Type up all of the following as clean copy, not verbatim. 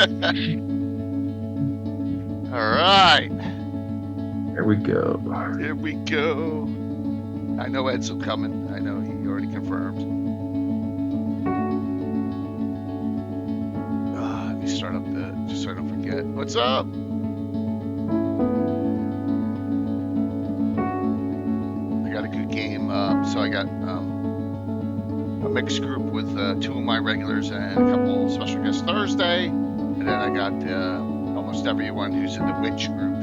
All right. Here we go. Here we go. I know Ed's coming. I know he already confirmed. Let me start up just so I don't forget. What's up? I got a good game. So I got a mixed group with two of my regulars and a couple of special guests Thursday. And then I got almost everyone who's in the Witch group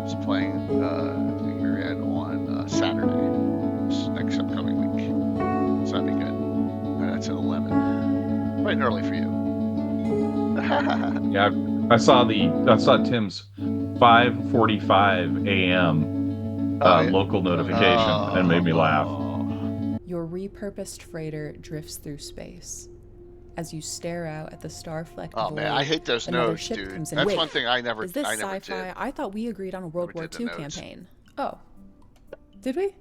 is playing here Ed on Saturday. Next upcoming week. So that'd be good. That's at 11. Right and early for you. Yeah, I saw Tim's 5:45 a.m. Local notification and made me laugh. Your repurposed freighter drifts through space. As you stare out at the star-flecked void, man, I hate those nodes, dude. Comes in. That's Wait, one thing I never is this sci-fi? Did. I thought we agreed on a World War II campaign. Oh. Did we?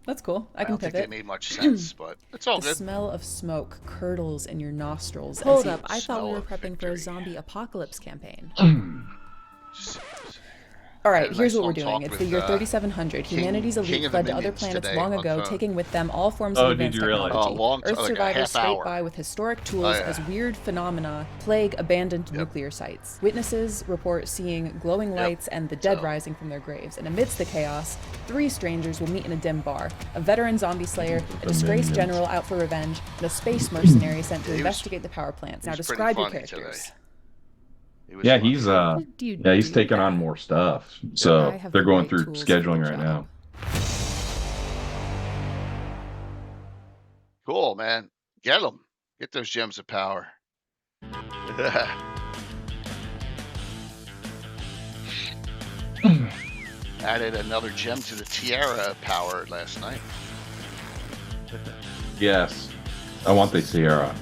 That's cool. I can pivot. I don't think it made much sense, but it's all good. The smell of smoke curdles in your nostrils. Hold up, I thought we were prepping for a zombie apocalypse campaign. All right, here's what we're doing. It's the year 3700. Humanity's elite fled to other planets long ago, taking with them all forms of advanced technology. Earth survivors scrape by with historic tools as weird phenomena plague abandoned nuclear sites. Witnesses report seeing glowing lights and the dead rising from their graves. And amidst the chaos, three strangers will meet in a dim bar. A veteran zombie slayer, a disgraced general out for revenge, and a space mercenary sent to investigate the power plants. Now describe your characters. Yeah, he's taking on more stuff. So they're going through scheduling right now. Cool, man. Get them. Get those gems of power. Added another gem to the tiara power last night. Yes. I want the tiara.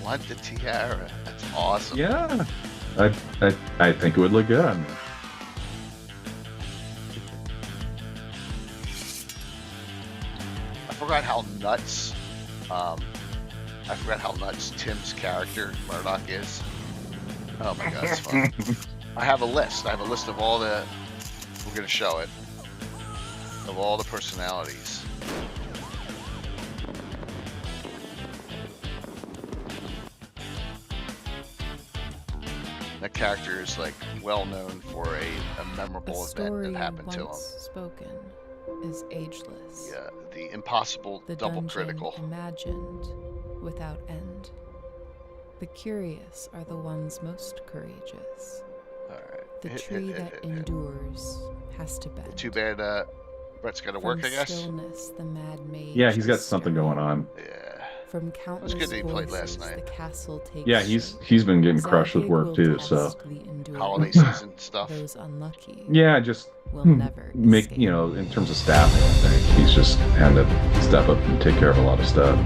Want the tiara? That's awesome. Yeah, I think it would look good on me. I forgot how nuts. Tim's character Murdoch is. Oh my god, it's fun. I have a list. of all the. We're gonna show it. Of all the personalities. That character is like well known for a memorable event that happened to him. Spoken is ageless. Yeah, the impossible double critical. Imagined without end. The curious are the ones most courageous. All right. The tree that endures has to bend. Too bad Brett's got to work, I guess. Stillness, the mad mage yeah, he's got something going on. Yeah. From countless it was good that he played last night. The castle takes yeah, he's been getting crushed with work too, so. Holiday season stuff. Those unlucky yeah, just will never make escape. In terms of staffing, I think he's just had to step up and take care of a lot of stuff.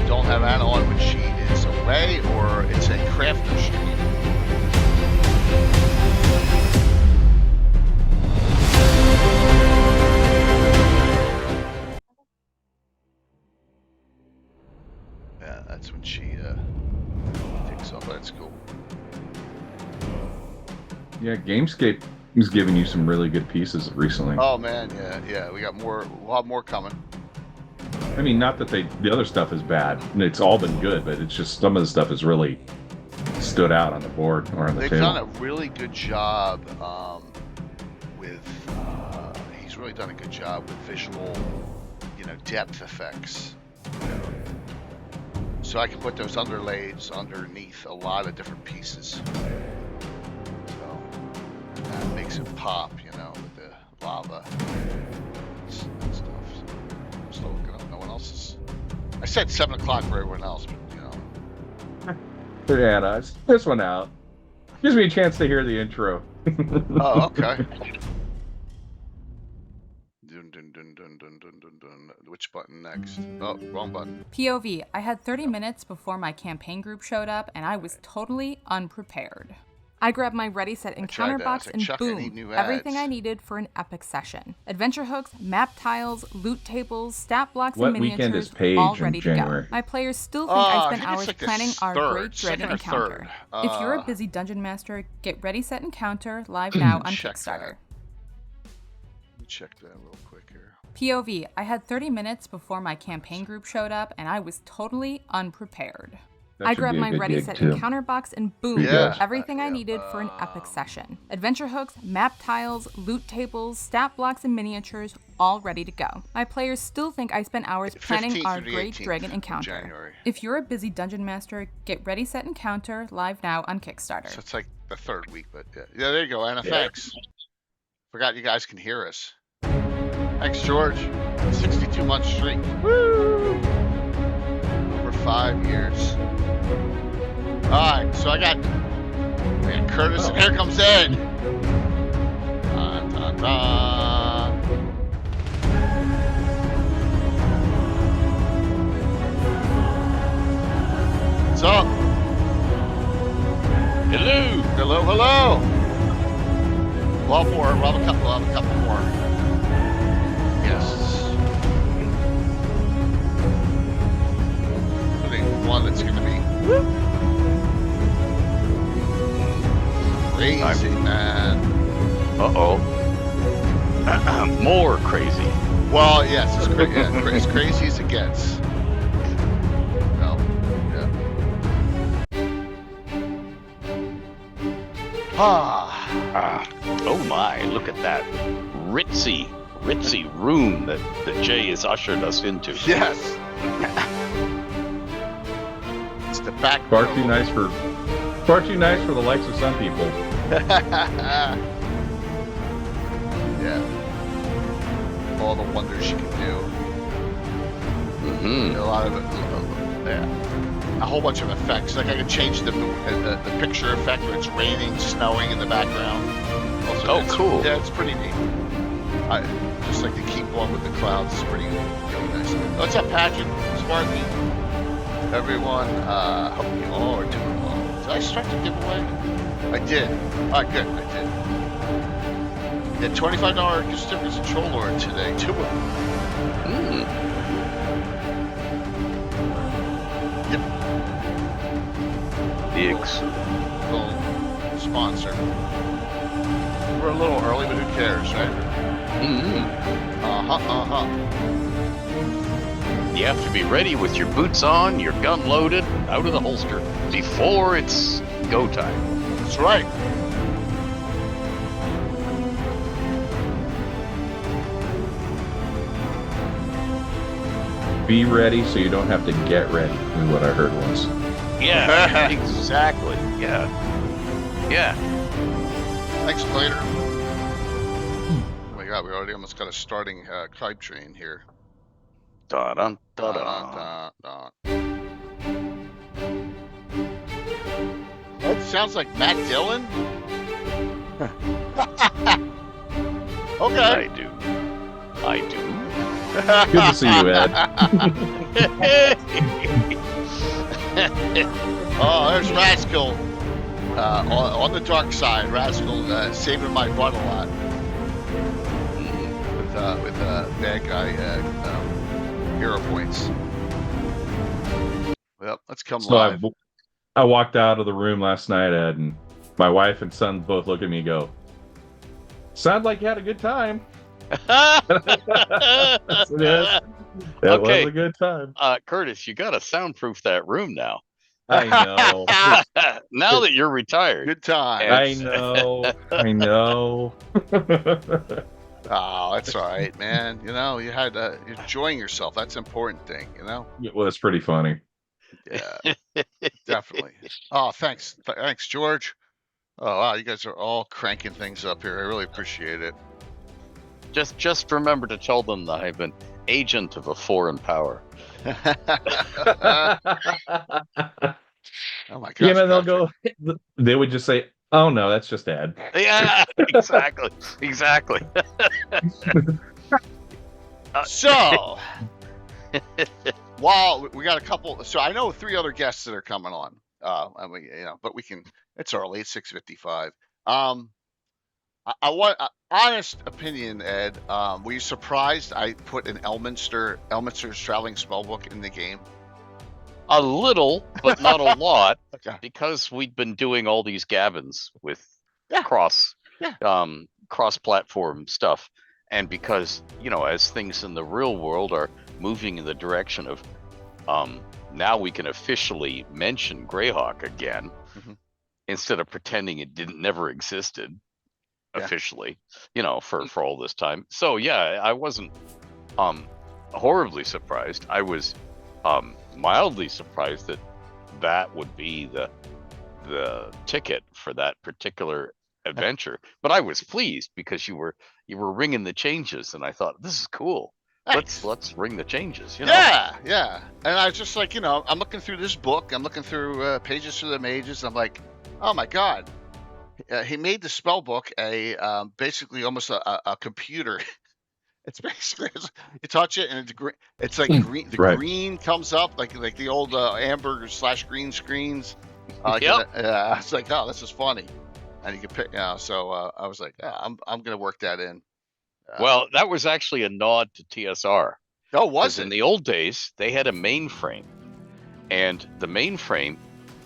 Don't have Anna on when she is away, or it's a crafter stream. Yeah, that's when she takes off. That's cool. Yeah, Gamescape is giving you some really good pieces recently. Oh man, yeah, we got more. We'll have more coming. I mean, not that the other stuff is bad. It's all been good, but it's just some of the stuff has really stood out on the board or on the table. They've done a really good job with. He's really done a good job with visual, depth effects. So I can put those underlays underneath a lot of different pieces. So that makes it pop, with the lava and stuff. I'm still looking up. No one else is. I said 7 o'clock for everyone else, but Yeah, no, this one out. Gives me a chance to hear the intro. Oh, okay. Which button next? Oh, wrong button. POV, I had 30 minutes before my campaign group showed up, and I was totally unprepared. I grabbed my Ready Set Encounter box and boom, everything I needed for an epic session. Adventure hooks, map tiles, loot tables, stat blocks, and miniatures, all ready to go. My players still think I spent hours planning our Great Dragon encounter. If you're a busy dungeon master, get Ready Set Encounter live now on Kickstarter. Let me check that real quick here. POV, I had 30 minutes before my campaign group showed up, and I was totally unprepared. I grabbed my Ready Set Encounter box and boom, everything I needed for an epic session. Adventure hooks, map tiles, loot tables, stat blocks, and miniatures, all ready to go. My players still think I spent hours planning our Great Dragon encounter. January. If you're a busy dungeon master, get Ready Set Encounter live now on Kickstarter. So it's like the third week, but yeah, there you go, Anna. Thanks. Forgot you guys can hear us. Thanks, George. 62-month streak. Woo! Over 5 years. Alright, so I got Curtis, and here comes Ed. Dun, dun, dun. What's up? Hello. Hello, hello. We'll have a couple more. Yes. Including one that's going to be crazy, man. Uh-oh. More crazy. Well, yes, it's as crazy as it gets. No, yeah. Oh my, look at that ritzy room that Jay has ushered us into. Yes. It's the back. Far too nice for the likes of some people. Yeah. All the wonders you can do. Mm-hmm. A lot of it. Yeah. A whole bunch of effects. Like I can change the picture effect when it's raining, snowing in the background. Also, cool. Yeah, it's pretty neat. I just like to keep going with the clouds. It's pretty nice. What's up, Patrick? Smartly. Everyone, hope you all are doing well. Did I start the giveaway? I did. Alright, good. I did. Yeah, $25 gift certificates and Troll Lord today. 2 of them. Yep. Little sponsor. We're a little early, but who cares, right? You have to be ready with your boots on, your gun loaded, out of the holster, before it's go time. That's right. Be ready so you don't have to get ready, is what I heard once. Yeah, exactly. Yeah. Thanks, later. Oh my god, we already almost got a starting tribe train here. Da-dun, da-dun. That sounds like Matt Dillon. Okay. I do. Good to see you, Ed. Oh, there's Rascal. On the dark side, Rascal saving my butt a lot. With bad guy hero points. Well, let's come live. I walked out of the room last night, Ed, and my wife and son both look at me and go, "Sounds like you had a good time." Yes, that was a good time. Curtis, you gotta soundproof that room now. I know. Now that you're retired. Good time. I know. Oh, that's all right, man. You know, you had enjoying yourself. That's the important thing, you know? It was pretty funny. Yeah, definitely. Oh, thanks, George. Oh, wow, you guys are all cranking things up here. I really appreciate it. Just remember to tell them that I'm an agent of a foreign power. Oh my god! Yeah, man, they would just say, Oh no, that's just Ed. Yeah, exactly. So, while we got a couple, so I know 3 other guests that are coming on. I mean, but we can. It's early. It's 6:55. I want honest opinion, Ed. Were you surprised I put an Elminster's Traveling Spellbook in the game? A little, but not a lot, okay. Because we'd been doing all these Gabbins with cross-platform stuff, and because as things in the real world are moving in the direction of, now we can officially mention Greyhawk again, instead of pretending it never existed. Officially, for all this time. So yeah, I wasn't horribly surprised. I was mildly surprised that would be the ticket for that particular adventure. But I was pleased because you were ringing the changes, and I thought, this is cool. Nice. Let's ring the changes. Yeah. And I was just like, I'm looking through this book. I'm looking through Pages Through the Mages. I'm like, oh my god. He made the spell book basically almost a computer. It's basically you touch it and it's green. It's like green. The green comes up like the old amber / green screens. It's like, oh, this is funny, and you can pick. So I was like, I'm gonna work that in. Well, that was actually a nod to TSR. Oh, was it? In the old days, they had a mainframe, and the mainframe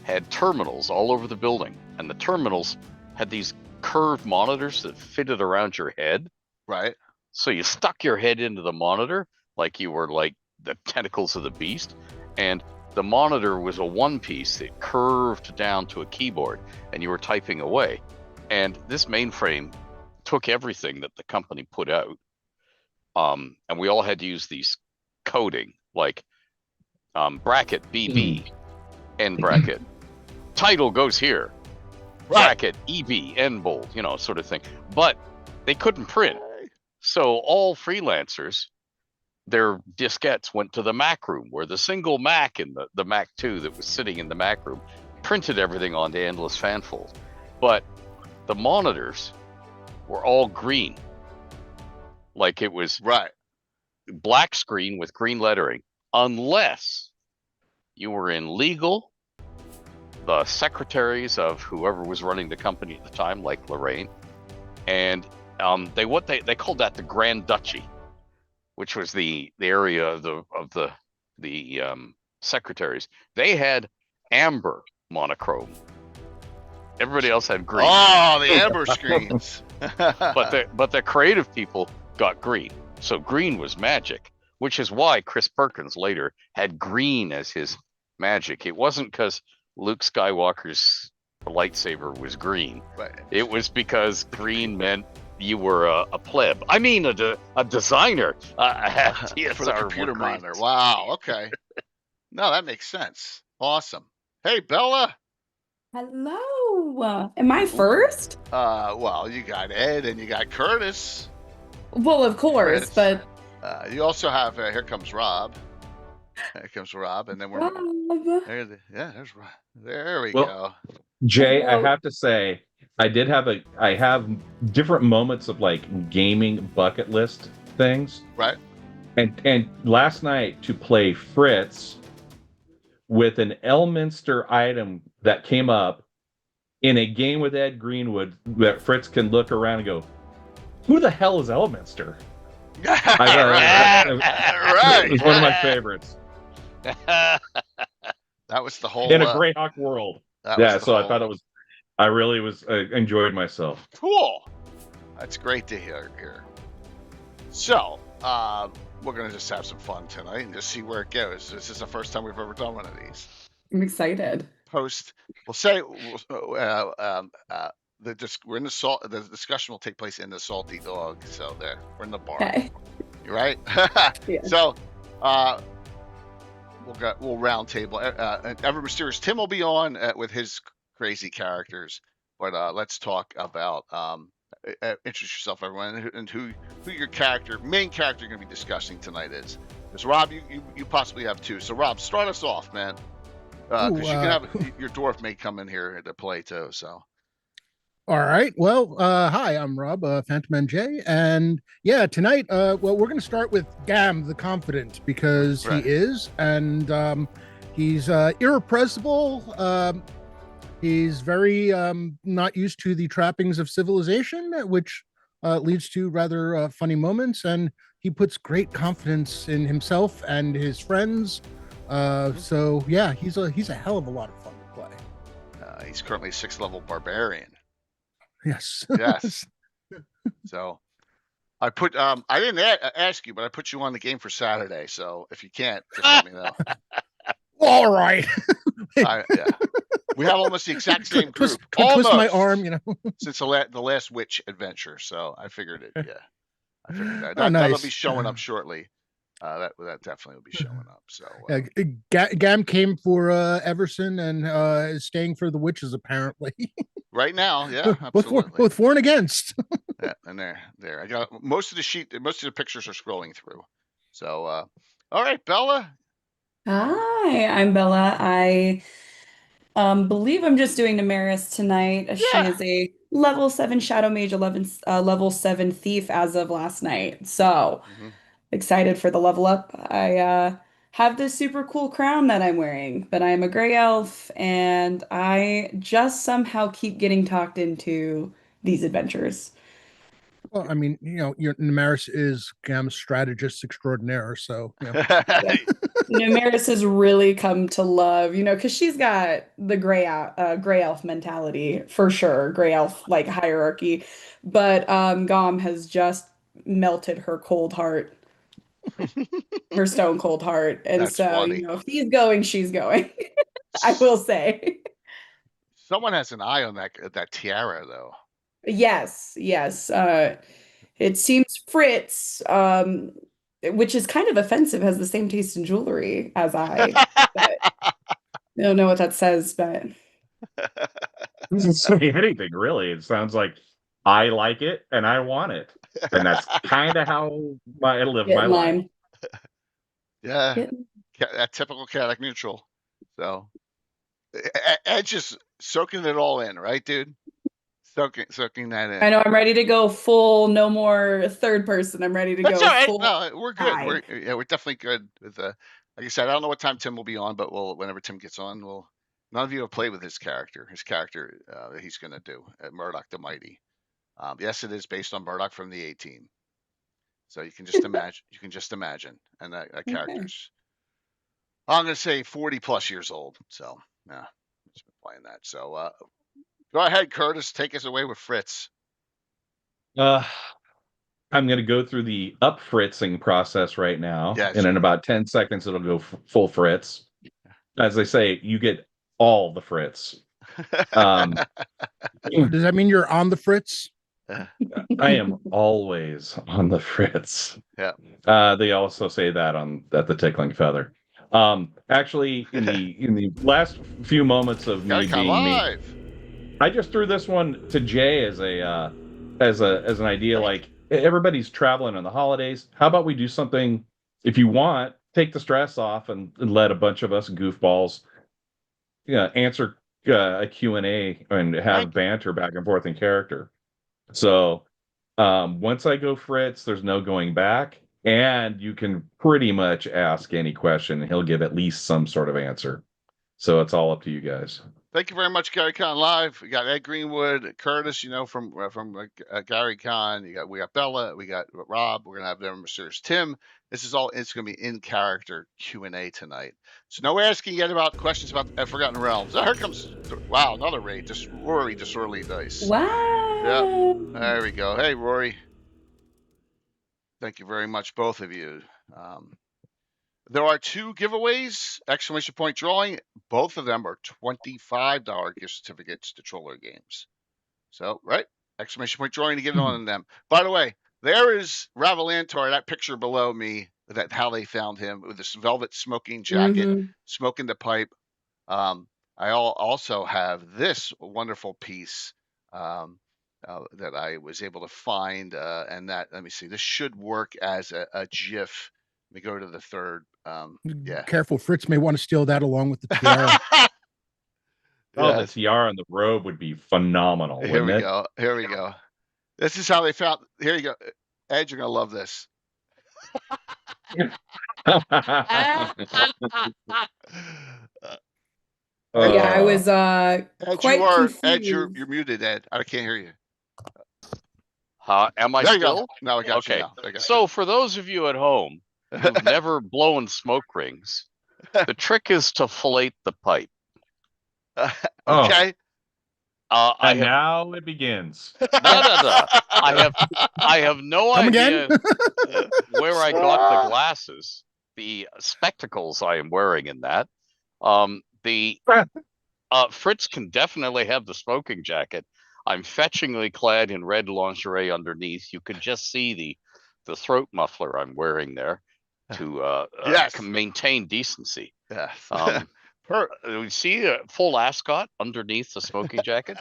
had terminals all over the building, and the terminals had these curved monitors that fitted around your head. Right. So you stuck your head into the monitor like you were like the tentacles of the beast, and the monitor was a one piece that curved down to a keyboard, and you were typing away. And this mainframe took everything that the company put out, and we all had to use these coding, like bracket BB, end bracket, title goes here. Bracket EB end bold, sort of thing. But they couldn't print, so all freelancers, their diskettes went to the Mac room, where the single Mac in the Mac 2 that was sitting in the Mac room printed everything onto endless fanfold. But the monitors were all green, like it was black screen with green lettering, unless you were in legal. The secretaries of whoever was running the company at the time, like Lorraine, and they called that the Grand Duchy, which was the area of the secretaries. They had amber monochrome. Everybody else had green. Oh, the amber screens. but the creative people got green. So green was magic, which is why Chris Perkins later had green as his magic. It wasn't because Luke Skywalker's lightsaber was green. Right. It was because green meant you were a pleb. I mean, a designer. For the computer monitor. Wow. Okay. No, that makes sense. Awesome. Hey, Bella. Hello. Am I first? Well, you got Ed and you got Curtis. Well, of course, but you also have Here Comes Rob. Here comes Rob, and then we're there's Rob. There we go. Jay, I have to say, I have different moments of like gaming bucket list things. Right. And last night to play Fritz with an Elminster item that came up in a game with Ed Greenwood, that Fritz can look around and go, who the hell is Elminster? Right. It was one of my favorites. That was the whole in a Greyhawk world. So I thought I really was enjoyed myself. Cool. That's great to hear here. So we're gonna just have some fun tonight and just see where it goes. This is the first time we've ever done one of these. I'm excited. We're in the salt. The discussion will take place in the Salty Dog. So we're in the bar. Okay. You right? Yeah. So we'll round table. Ever Mysterious Tim will be on with his crazy characters. But let's talk about introduce yourself, everyone, and who your main character you're going to be discussing tonight is. Because Rob, you possibly have two. So Rob, start us off, man. Because you can have your dwarf may come in here to play too. So All right. Well, hi, I'm Rob, Phantom NJ, and yeah, tonight, well, we're going to start with Gam the Confident because he is, and he's irrepressible. He's very not used to the trappings of civilization, which leads to rather funny moments, and he puts great confidence in himself and his friends. So yeah, he's a hell of a lot of fun to play. He's currently a 6th level barbarian. Yes. Yes. So I put I didn't ask you, but I put you on the game for Saturday. So if you can't, just let me know. All right. Yeah. We have almost the exact same group. Twist my arm, since the last witch adventure. So I figured it. Yeah. I figured that. Nice. That'll be showing up shortly. That definitely will be showing up. So Gam came for Everson and is staying for the witches apparently. Right now, yeah, absolutely. Both for and against. Yeah, and there. I got most of the pictures are scrolling through. So, all right, Bella. Hi, I'm Bella. I believe I'm just doing Namaris tonight. She is a level 7 Shadow Mage, level 7 Thief as of last night. So excited for the level up. I have this super cool crown that I'm wearing, but I'm a gray elf, and I just somehow keep getting talked into these adventures. Well, I mean, your Namaris is Gam's strategist extraordinaire, so Namaris has really come to love, because she's got the gray elf mentality for sure, gray elf like hierarchy, but Gom has just melted her cold heart, her stone cold heart, and That's so funny. if he's going, she's going. I will say. Someone has an eye on that tiara, though. Yes. It seems Fritz, which is kind of offensive, has the same taste in jewelry as I. I don't know what that says, but it doesn't say anything really. It sounds like I like it and I want it, and that's kind of how I live my life. Yeah, that typical chaotic neutral. So Ed's just soaking it all in, right, dude? Soaking that in. I know I'm ready to go full, no more third person. I'm ready to go full. No, we're good. We're definitely good with like I said, I don't know what time Tim will be on, but whenever Tim gets on, none of you have played with his character that he's going to do, Murdoch the Mighty. Yes, it is based on Murdoch from the A-Team. So you can just imagine. And that character's, I'm going to say 40 plus years old. So yeah, he's been playing that. So go ahead, Curtis, take us away with Fritz. I'm going to go through the up-fritzing process right now, and in about 10 seconds, it'll go full Fritz. As they say, you get all the Fritz. Does that mean you're on the Fritz? I am always on the Fritz. Yeah. They also say that at the Tickling Feather. Actually, in the last few moments of me being live. me, I just threw this one to Jay as an idea. Like, everybody's traveling on the holidays. How about we do something? If you want, take the stress off and let a bunch of us goofballs, answer a Q&A and have banter back and forth in character. So once I go Fritz, there's no going back, and you can pretty much ask any question, and he'll give at least some sort of answer. So it's all up to you guys. Thank you very much, Gary Con Live. We got Ed Greenwood, Curtis, from Gary Con. We got Bella, we got Rob. We're gonna have them, Mr. Tim. It's going to be in character Q&A tonight. So no asking yet about questions about Forgotten Realms. Here comes another raid. Rory Disorderly Dice. Wow. Yep. There we go. Hey, Rory. Thank you very much, both of you. There are 2 giveaways, exclamation point drawing. Both of them are $25 gift certificates to Troller Games. So, right, exclamation point drawing to get on them. By the way, there is Ravalantar, that picture below me, how they found him with this velvet smoking jacket, smoking the pipe. I also have this wonderful piece that I was able to find, and that, let me see, this should work as a GIF. Let me go to the third. Careful, Fritz may want to steal that along with the tiara. Oh, the tiara and the robe would be phenomenal. Here we it? go. Here we go. This is how they found. Here you go, Ed. You're gonna love this. Yeah, I was Ed, quite confused. Ed, you're muted, Ed. I can't hear you. Am I there still? You go. No, I got okay. You now. I got so you. For those of you at home who've never blown smoke rings, the trick is to fillet the pipe. Okay. Now it begins. No. I have no idea where I got the glasses, the spectacles I am wearing in that. Fritz can definitely have the smoking jacket. I'm fetchingly clad in red lingerie underneath. You can just see the throat muffler I'm wearing there to maintain decency. Yes. We see a full ascot underneath the smoking jacket.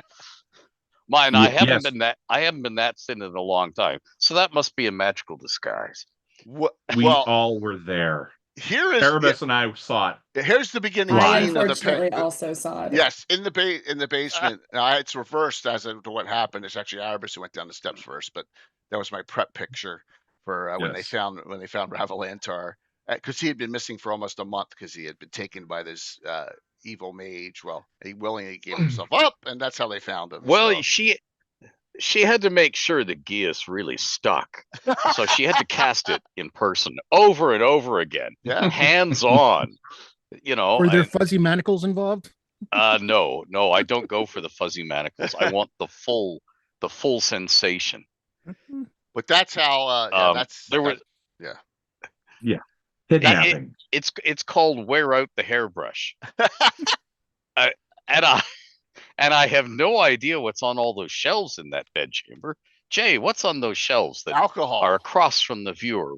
I haven't been that thin in a long time, so that must be a magical disguise. We all were there. Here is Erebus and I saw it. Here's the beginning I scene of the unfortunately also saw it. Yes, in the basement. It's reversed as to what happened. It's actually Erebus who went down the steps first, but that was my prep picture for when they found Ravalantar, because he had been missing for almost a month because he had been taken by this evil mage. Well, he willingly gave himself up, and that's how they found him. Well, she had to make sure the geas really stuck, so she had to cast it in person over and over again, hands on. Were there fuzzy manacles involved? No, I don't go for the fuzzy manacles. I want the full sensation. But that's how. Kidnapping. It's called wear out the hairbrush. And I have no idea what's on all those shelves in that bedchamber. Jay, what's on those shelves that alcohol are across from the viewer?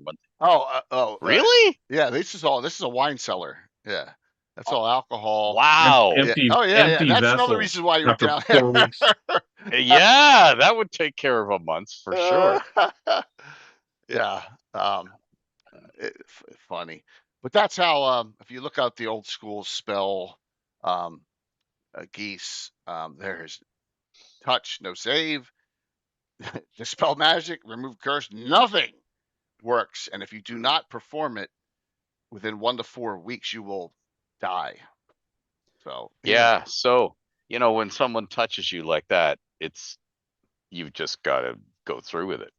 Really? Yeah, this is a wine cellar. Yeah, that's all alcohol. Wow. Empty, That's vessels. another reason why you're down 4 weeks. Yeah, that would take care of a month for sure. Yeah. Funny, but that's how. If you look out the old school spell, geese, there's touch, no save, dispel magic, remove curse, nothing works, and if you do not perform it within 1 to 4 weeks, you will die. So so when someone touches you like that, you've just got to go through with it.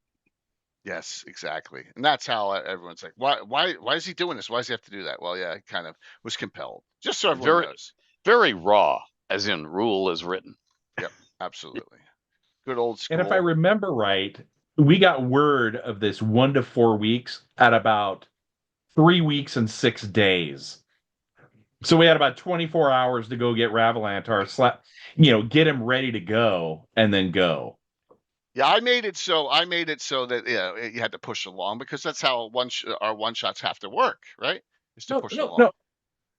Yes, exactly, and that's how everyone's like, why is he doing this? Why does he have to do that? Well, yeah, it kind of was compelled, just so everyone knows. Very raw, as in rule as written. Yep, absolutely. Good old school. And if I remember right, we got word of this 1 to 4 weeks at about 3 weeks and 6 days. So we had about 24 hours to go get Ravalantar, get him ready to go, and then go. Yeah, I made it so that you had to push along, because that's how our one shots have to work, right? Is to push along. No.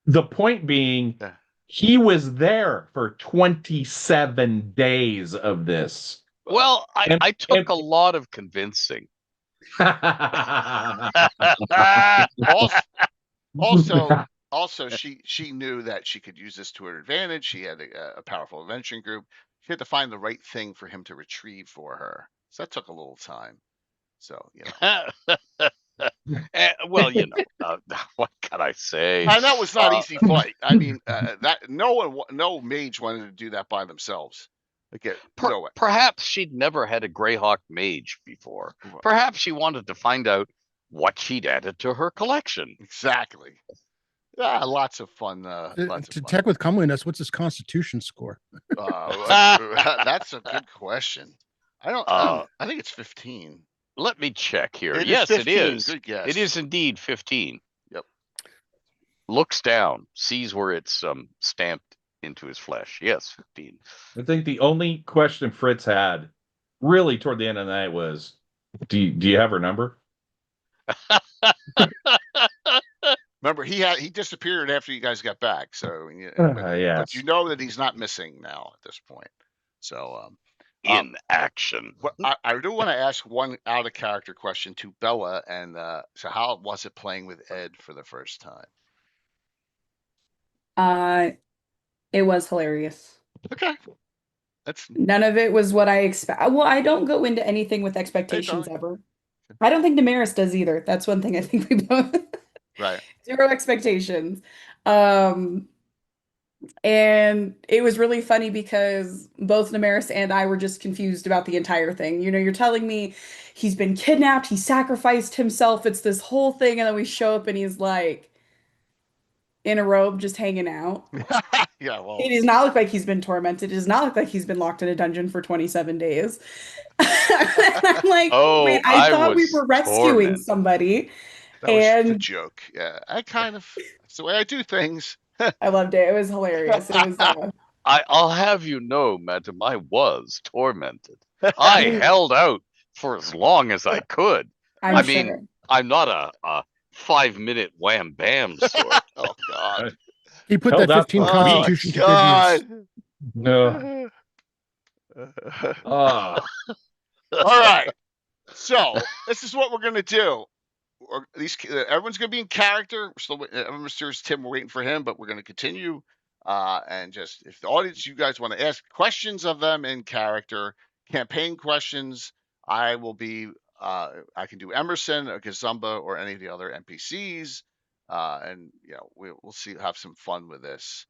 The point being, he was there for 27 days of this. Well, I took a lot of convincing. Also, she knew that she could use this to her advantage. She had a powerful adventuring group. She had to find the right thing for him to retrieve for her. So that took a little time. So, well, what can I say? And that was not easy fight. I mean, that no mage wanted to do that by themselves. Perhaps she'd never had a Greyhawk mage before. Perhaps she wanted to find out what she'd added to her collection. Exactly. Yeah, lots of fun. Tech with comeliness, what's his constitution score? That's a good question. I think it's 15. Let me check here. Yes, 15. It is. Good guess. It is indeed 15. Yep. Looks down, sees where it's stamped into his flesh. Yes, 15. I think the only question Fritz had, really toward the end of the night, was, do you have her number? Remember, he disappeared after you guys got back, so but you know that he's not missing now at this point. So in action. I do want to ask one out of character question to Bella, and so how was it playing with Ed for the first time? It was hilarious. Okay. That's None of it was what I expect. Well, I don't go into anything with expectations ever. I don't think Damaris does either. That's one thing I think we both right. Zero expectations. And it was really funny because both Damaris and I were just confused about the entire thing. You're telling me he's been kidnapped, he sacrificed himself, it's this whole thing, and then we show up and he's like in a robe just hanging out. Yeah, well. It does not look like he's been tormented. It does not look like he's been locked in a dungeon for 27 days. I'm like, wait, I thought we were rescuing somebody. That was the joke. Yeah, that's the way I do things. I loved it. It was hilarious. It was. I'll have you know, madam, I was tormented. I held out for as long as I could. I mean, I'm not a 5-minute wham bam sort. Oh God. He put that 15 Constitution to good use. No. All right. So this is what we're gonna do. Everyone's gonna be in character. Mr. Tim, we're waiting for him, but we're gonna continue. And just if the audience, you guys want to ask questions of them in character, campaign questions, I will be. I can do Emerson or Gazumba or any of the other NPCs. And we'll see, have some fun with this.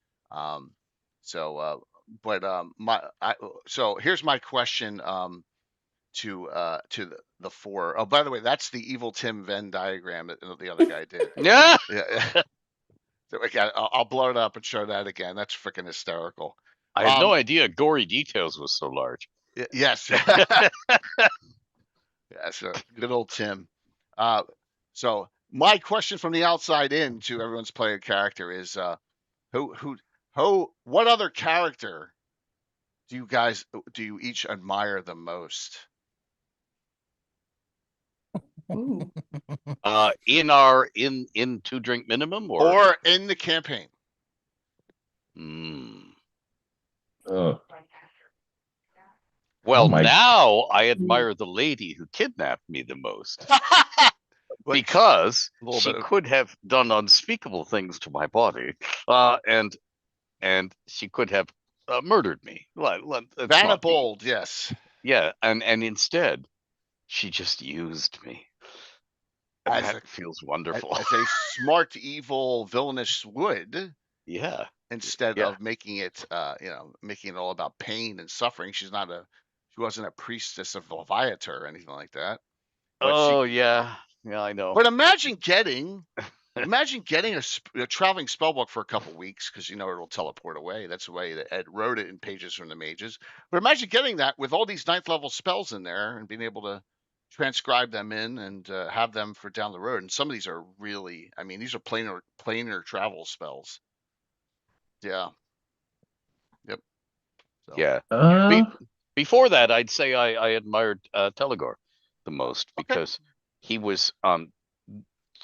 So here's my question to the four. Oh, by the way, that's the evil Tim Venn diagram that the other guy did. Yeah. So I'll blow it up and show that again. That's freaking hysterical. I had no idea Gory Details was so large. Yes. Yes, good old Tim. So my question from the outside in to everyone's player character is, what other character do you each admire the most? In 2 drink minimum or in the campaign? Well, now I admire the lady who kidnapped me the most. Because she could have done unspeakable things to my body, and she could have murdered me. Vanna Bold, yes. Yeah, and instead, she just used me. That feels wonderful. As a smart, evil, villainous would. Yeah. Instead of making it, making it all about pain and suffering. She wasn't a priestess of Leviathan or anything like that. But yeah, I know. But imagine getting a traveling spellbook for a couple weeks, because it'll teleport away. That's the way that Ed wrote it in Pages from the Mages. But imagine getting that with all these 9th level spells in there and being able to transcribe them in and have them for down the road. And some of these are really, these are planar travel spells. Yeah. Yep. So. Yeah. Before that, I'd say I admired Telegor the most, because he was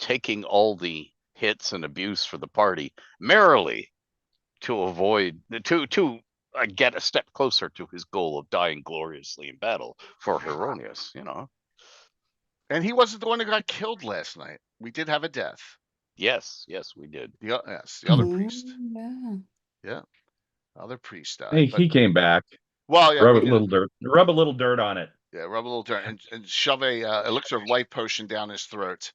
taking all the hits and abuse for the party merrily to avoid to get a step closer to his goal of dying gloriously in battle for Heronius. And he wasn't the one who got killed last night. We did have a death. Yes, we did. The other priest. Yeah. Other priest died. Hey, he came back. Well, yeah. Rub a little dirt on it. Yeah, rub a little dirt and shove a elixir of life potion down his throat,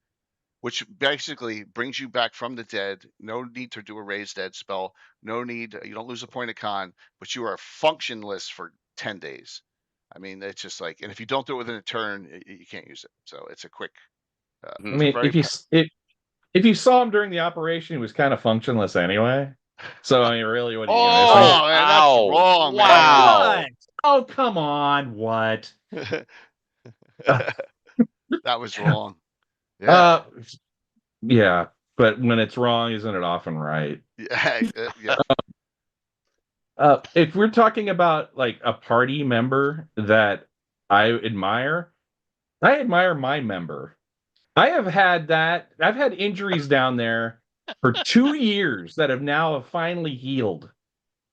which basically brings you back from the dead. No need to do a raise dead spell. No need. You don't lose a point of con, but you are functionless for 10 days. It's just like, and if you don't do it within a turn, you can't use it. So it's a quick. If you saw him during the operation, he was kind of functionless anyway. So really, what? Man, that's wrong, man. Wow! Oh, come on! What? That was wrong. Yeah, but when it's wrong, isn't it often right? Yeah. If we're talking about like a party member that I admire my member. I've had injuries down there for 2 years that have now finally healed.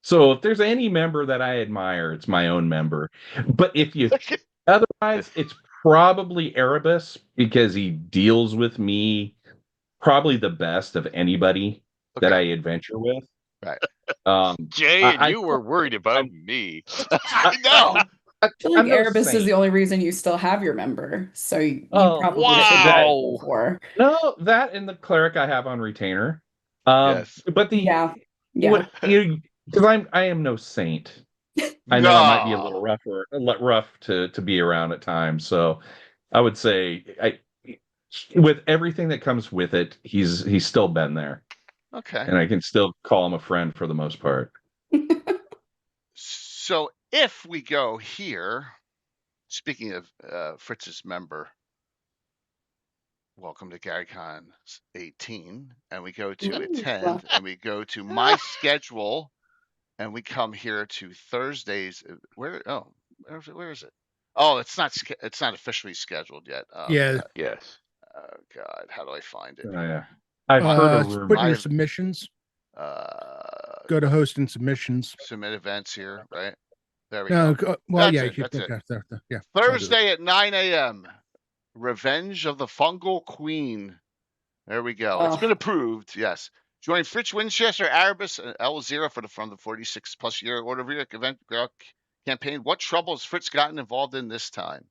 So if there's any member that I admire, it's my own member. But if you otherwise, it's probably Erebus, because he deals with me probably the best of anybody that I adventure with. Right. Jay, and you were worried about me. I know. I feel like Erebus is the only reason you still have your member, so you probably should have it before. No, that and the cleric I have on retainer. Yes. But yeah. Because I am no saint. I know I might be a little rough to be around at times. So I would say with everything that comes with it, he's still been there. Okay. And I can still call him a friend for the most part. So if we go here, speaking of Fritz's member, welcome to GaryCon 18, and we go to attend, and we go to my schedule, and we come here to Thursdays. Where is it? Oh, it's not officially scheduled yet. Yes. Oh God, how do I find it? Oh, yeah. I've heard a rumor. Put in your submissions. Go to host and submissions. Submit events here, right? There we go. Well, that's yeah, it. Yeah. Thursday at 9 a.m. Revenge of the Fungal Queen. There we go. It's been approved. Yes. Join Fritz Winchester, Erebus, and L0 from the 46+ year Order of Uric event campaign. What trouble has Fritz gotten involved in this time?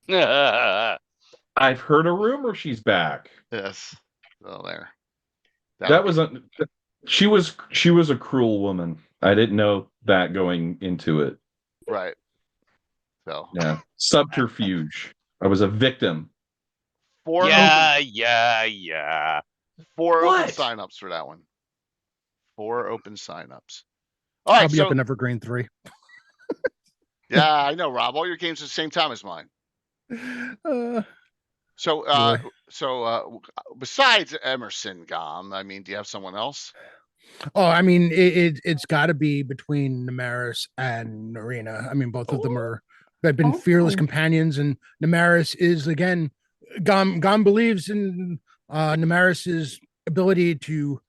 I've heard a rumor she's back. Yes. Oh, there. She was a cruel woman. I didn't know that going into it. Right. So yeah, subterfuge. I was a victim. 4 open signups for that one. 4 open signups. All right, I'll be up in Evergreen 3. Yeah, I know, Rob. All your games at the same time as mine. So besides Emerson Gom, I mean, do you have someone else? Oh, I mean, it's got to be between Namaris and Narina. I mean, both of them have been fearless companions, and Namaris is again. Gom believes in Namaris's ability to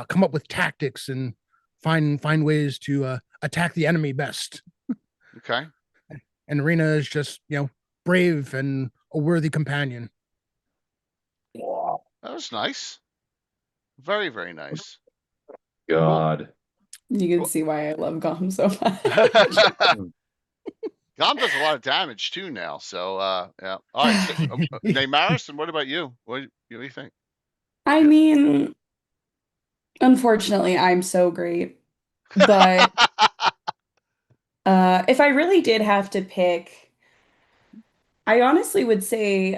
come up with tactics and find ways to attack the enemy best. Okay. And Narina is just brave and a worthy companion. Wow, that was nice. Very, very nice. God. You can see why I love Gom so much. Gom does a lot of damage too now, so yeah. All right, so, Namaris, and what about you? What do you think? I mean, unfortunately, I'm so great, but if I really did have to pick, I honestly would say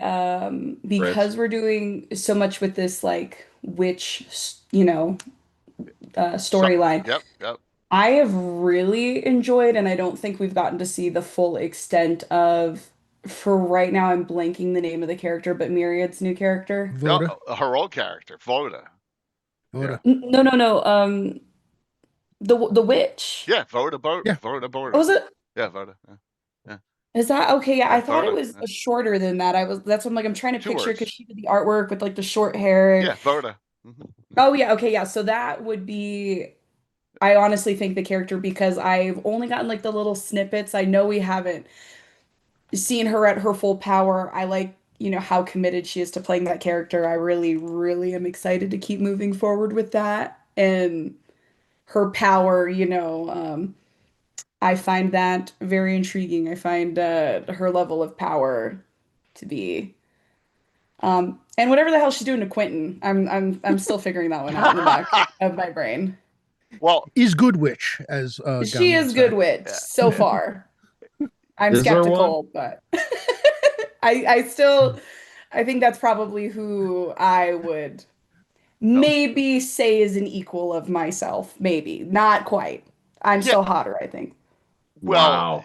because we're doing so much with this like witch, storyline. Yep. I have really enjoyed, and I don't think we've gotten to see the full extent of. For right now, I'm blanking the name of the character, but Myriad's new character. Voda. No, her old character, Voda. Voda. No. The witch. Yeah, Voda. Yeah. Voda. Was it? Yeah, Voda. Yeah. Is that okay? Yeah, I thought Voda, it was shorter than that. That's what I'm trying to 2 picture words. because she did the artwork with like the short hair. Yeah, Voda. Mm-hmm. Oh yeah, okay, yeah. So that would be. I honestly think the character because I've only gotten like the little snippets. I know we haven't seen her at her full power. I like, how committed she is to playing that character. I really, really am excited to keep moving forward with that. And her power, I find that very intriguing. I find her level of power to be and whatever the hell she's doing to Quentin, I'm still figuring that one out in the back of my brain. Well, is good witch as she is good witch so far. I'm skeptical, but I think that's probably who I would maybe say is an equal of myself. Maybe not quite. I'm still hotter, I think. Well, wow.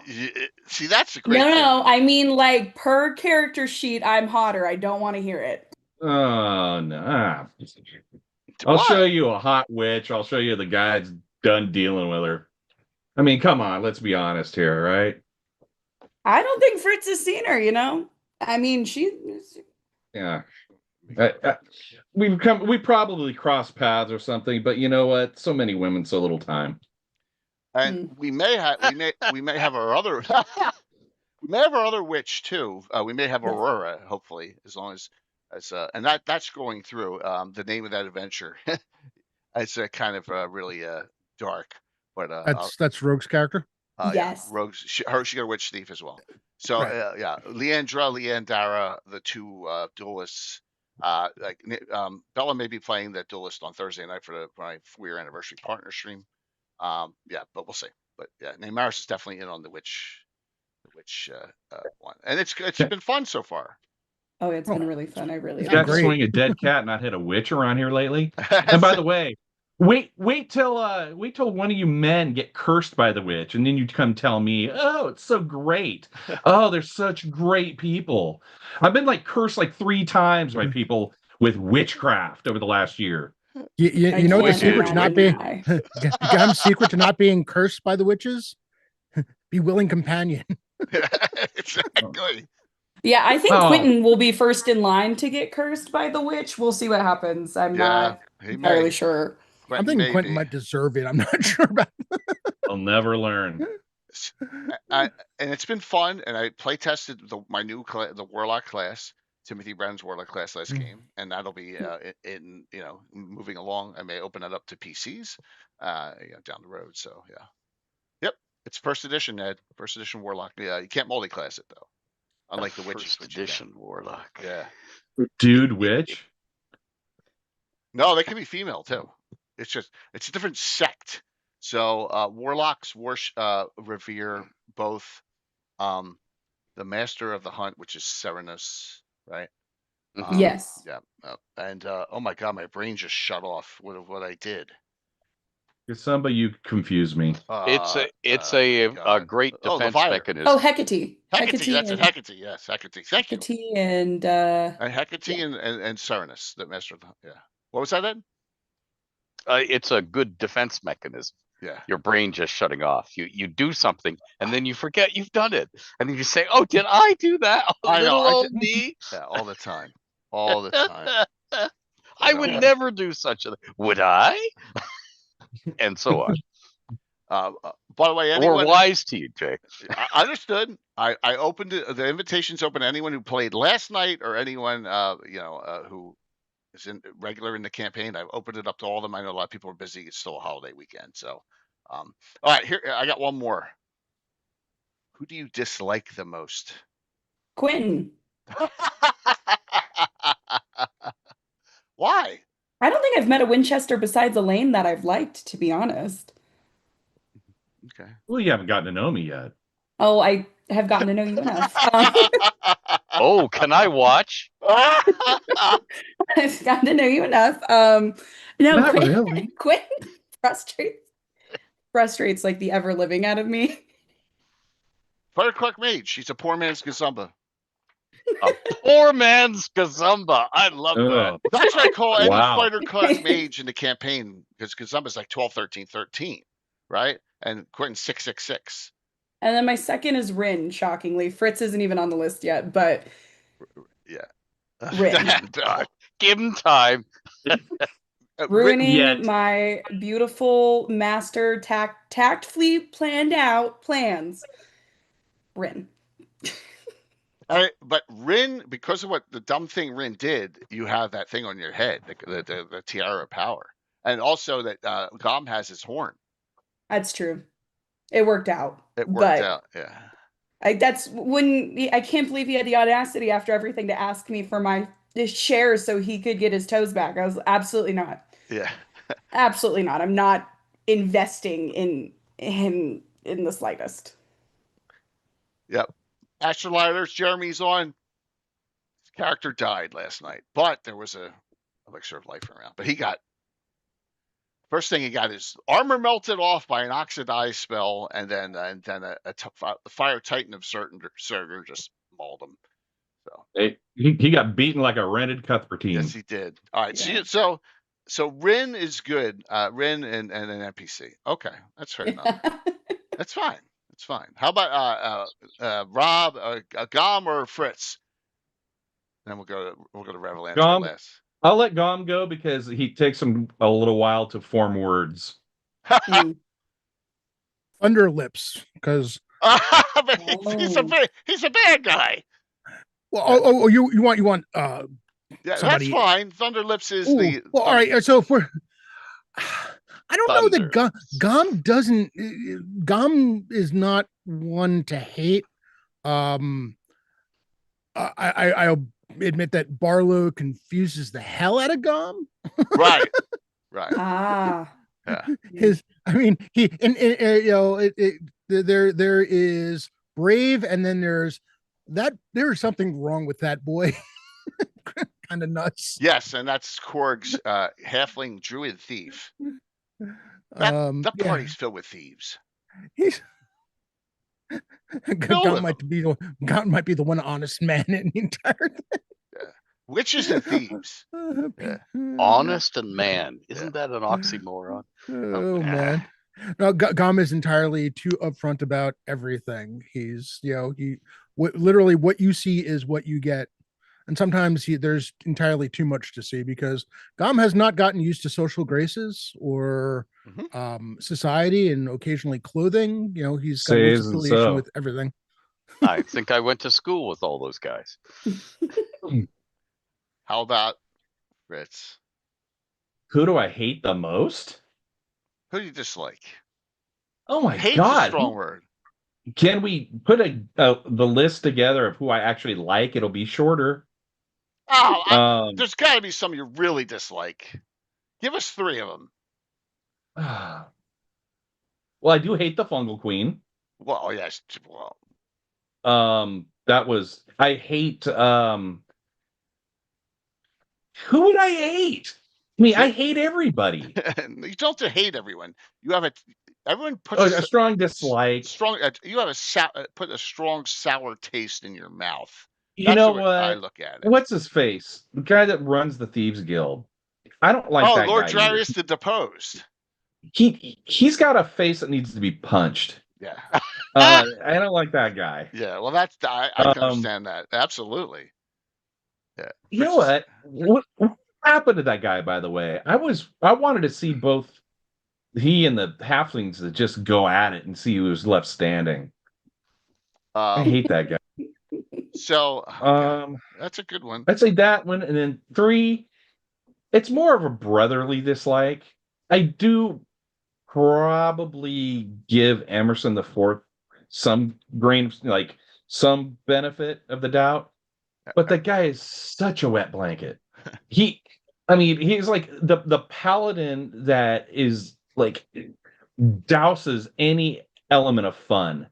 See, that's a great thing. No. I mean, like per character sheet, I'm hotter. I don't want to hear it. Oh no. I'll show you a hot witch. I'll show you the guy's done dealing with her. I mean, come on, let's be honest here, right? I don't think Fritz has seen her, I mean, yeah. We probably crossed paths or something, but you know what? So many women, so little time. And we may have our other we may have our other witch too. We may have Aurora, hopefully, as long as and that's going through the name of that adventure. It's kind of really dark. But that's Rogue's character. Yes, yeah, Rogue's she got a witch thief as well. So right. Yeah, Leandra, the two duelists. Bella may be playing that duelist on Thursday night for my 4-year anniversary partner stream. Yeah, but we'll see. But yeah, Neymaris is definitely in on the witch one, and it's been fun so far. Oh, it's been really fun. I really you got to swing a dead cat, not hit a witch around here lately. And by the way, wait till one of you men get cursed by the witch, and then you come tell me, oh, it's so great. Oh, they're such great people. I've been cursed 3 times by people with witchcraft over the last year. You know the secret to not being Gam's secret to not being cursed by the witches? Be willing companion. Exactly. Yeah, I think Quentin will be first in line to get cursed by the witch. We'll see what happens. I'm not entirely sure. I'm thinking Quentin might deserve it. I'm not sure about it. I'll never learn. And it's been fun, and I play tested my new the Warlock class, Timothy Brown's Warlock class last game, and that'll be in moving along. I may open it up to PCs down the road. So yeah. Yep. It's first edition, Ed. First edition Warlock. Yeah, you can't multi-class it though. Unlike the witches. First edition Warlock. Yeah. Dude witch? No, they can be female too. It's a different sect. So Warlocks revere both the Master of the Hunt, which is Serenus, right? Yes. Yeah. And oh my god, my brain just shut off with what I did. Somebody, you confuse me. It's a great defense mechanism. Oh, Hecate. Hecate, that's it. Hecate, yes, Hecate. Thank you. Hecate and Hecate and Serenus, the Master of the Hunt. Yeah. What was that then? It's a good defense mechanism. Yeah. Your brain just shutting off. You do something and then you forget you've done it, and then you say, "Oh, did I do that?" I know. Old me. Yeah, all the time. All the time. I would never do such a thing. Would I? And so on. By the way, we're wise to you, Jay. I understood. I opened it. The invitation's open to anyone who played last night or anyone who is regular in the campaign. I've opened it up to all of them. I know a lot of people are busy. It's still a holiday weekend. So, all right, here I got one more. Who do you dislike the most? Quentin. Why? I don't think I've met a Winchester besides Elaine that I've liked, to be honest. Okay. Well, you haven't gotten to know me yet. Oh, I have gotten to know you enough. Oh, can I watch? I've gotten to know you enough. No, Quentin frustrates like the ever living out of me. Firecrack Mage. She's a poor man's Gazumba. A poor man's Gazumba. I love that. That's what I call any fighter class mage in the campaign, because Gazumba's 12, 13, 13, right? And Quentin's 6, 6, 6. And then my second is Rin, shockingly. Fritz isn't even on the list yet, but yeah. Rin. Give him time. Ruining my beautiful master tactfully planned out plans. Rin. But Rin, because of what the dumb thing Rin did, you have that thing on your head, the tiara of power, and also that Gom has his horn. That's true. It worked out. Yeah. That's when I can't believe he had the audacity after everything to ask me for my shares so he could get his toes back. I was absolutely not. Yeah. Absolutely not. I'm not investing in him in the slightest. Yep. Astrolighters, Jeremy's on. His character died last night, but there was a elixir of life around. But first thing he got is armor melted off by an oxidized spell, and then a fire titan of Surtur just mauled him. So he got beaten like a rented Cuthbertine. Yes, he did. All right, Yeah. so Rin is good. Rin and an NPC. Okay, that's fair enough. That's fine. It's fine. How about Rob, Gom, or Fritz? Then we'll go to Revelant last. I'll let Gom go because he takes him a little while to form words. Underlips, because he's a bad guy. Well, you want yeah, somebody... that's fine. Thunderlips is all right. So if we're, I don't know that Gom doesn't. Gom is not one to hate. I'll admit that Barlow confuses the hell out of Gom. Right. Ah. Yeah. There is brave, and then there's there's something wrong with that boy. Kind of nuts. Yes, and that's Korg's halfling druid thief. That party's filled with thieves. God might be the one honest man in the entire thing. Yeah. Witches and thieves. Yeah. Honest and man. Isn't that an oxymoron? Oh man. No, Gom is entirely too upfront about everything. He's, literally what you see is what you get. And sometimes there's entirely too much to see, because Gom has not gotten used to social graces or society, and occasionally clothing. He's got an affiliation with everything. I think I went to school with all those guys. How about Fritz? Who do I hate the most? Who do you dislike? Oh my Hate's God! A strong word. Can we put the list together of who I actually like? It'll be shorter. Oh, there's got to be some you really dislike. Give us 3 of them. Well, I do hate the Fungal Queen. Well, yes. Well, I hate. Who would I hate? I mean, I hate everybody. You don't have to hate everyone. You have everyone puts a strong dislike. You have put a strong sour taste in your mouth. That's what I look at it. What's his face? The guy that runs the Thieves Guild. I don't like that Lord guy. Darius the Deposed. He's got a face that needs to be punched. Yeah. I don't like that guy. Yeah, well, I can understand that. Absolutely. Yeah. You know what? What happened to that guy, by the way? I wanted to see both he and the halflings that just go at it and see who was left standing. I hate that guy. So that's a good one. I'd say that one, and then 3. It's more of a brotherly dislike. I do probably give Emerson the Fourth some some benefit of the doubt, but the guy is such a wet blanket. He's like the paladin that is like douses any element of fun,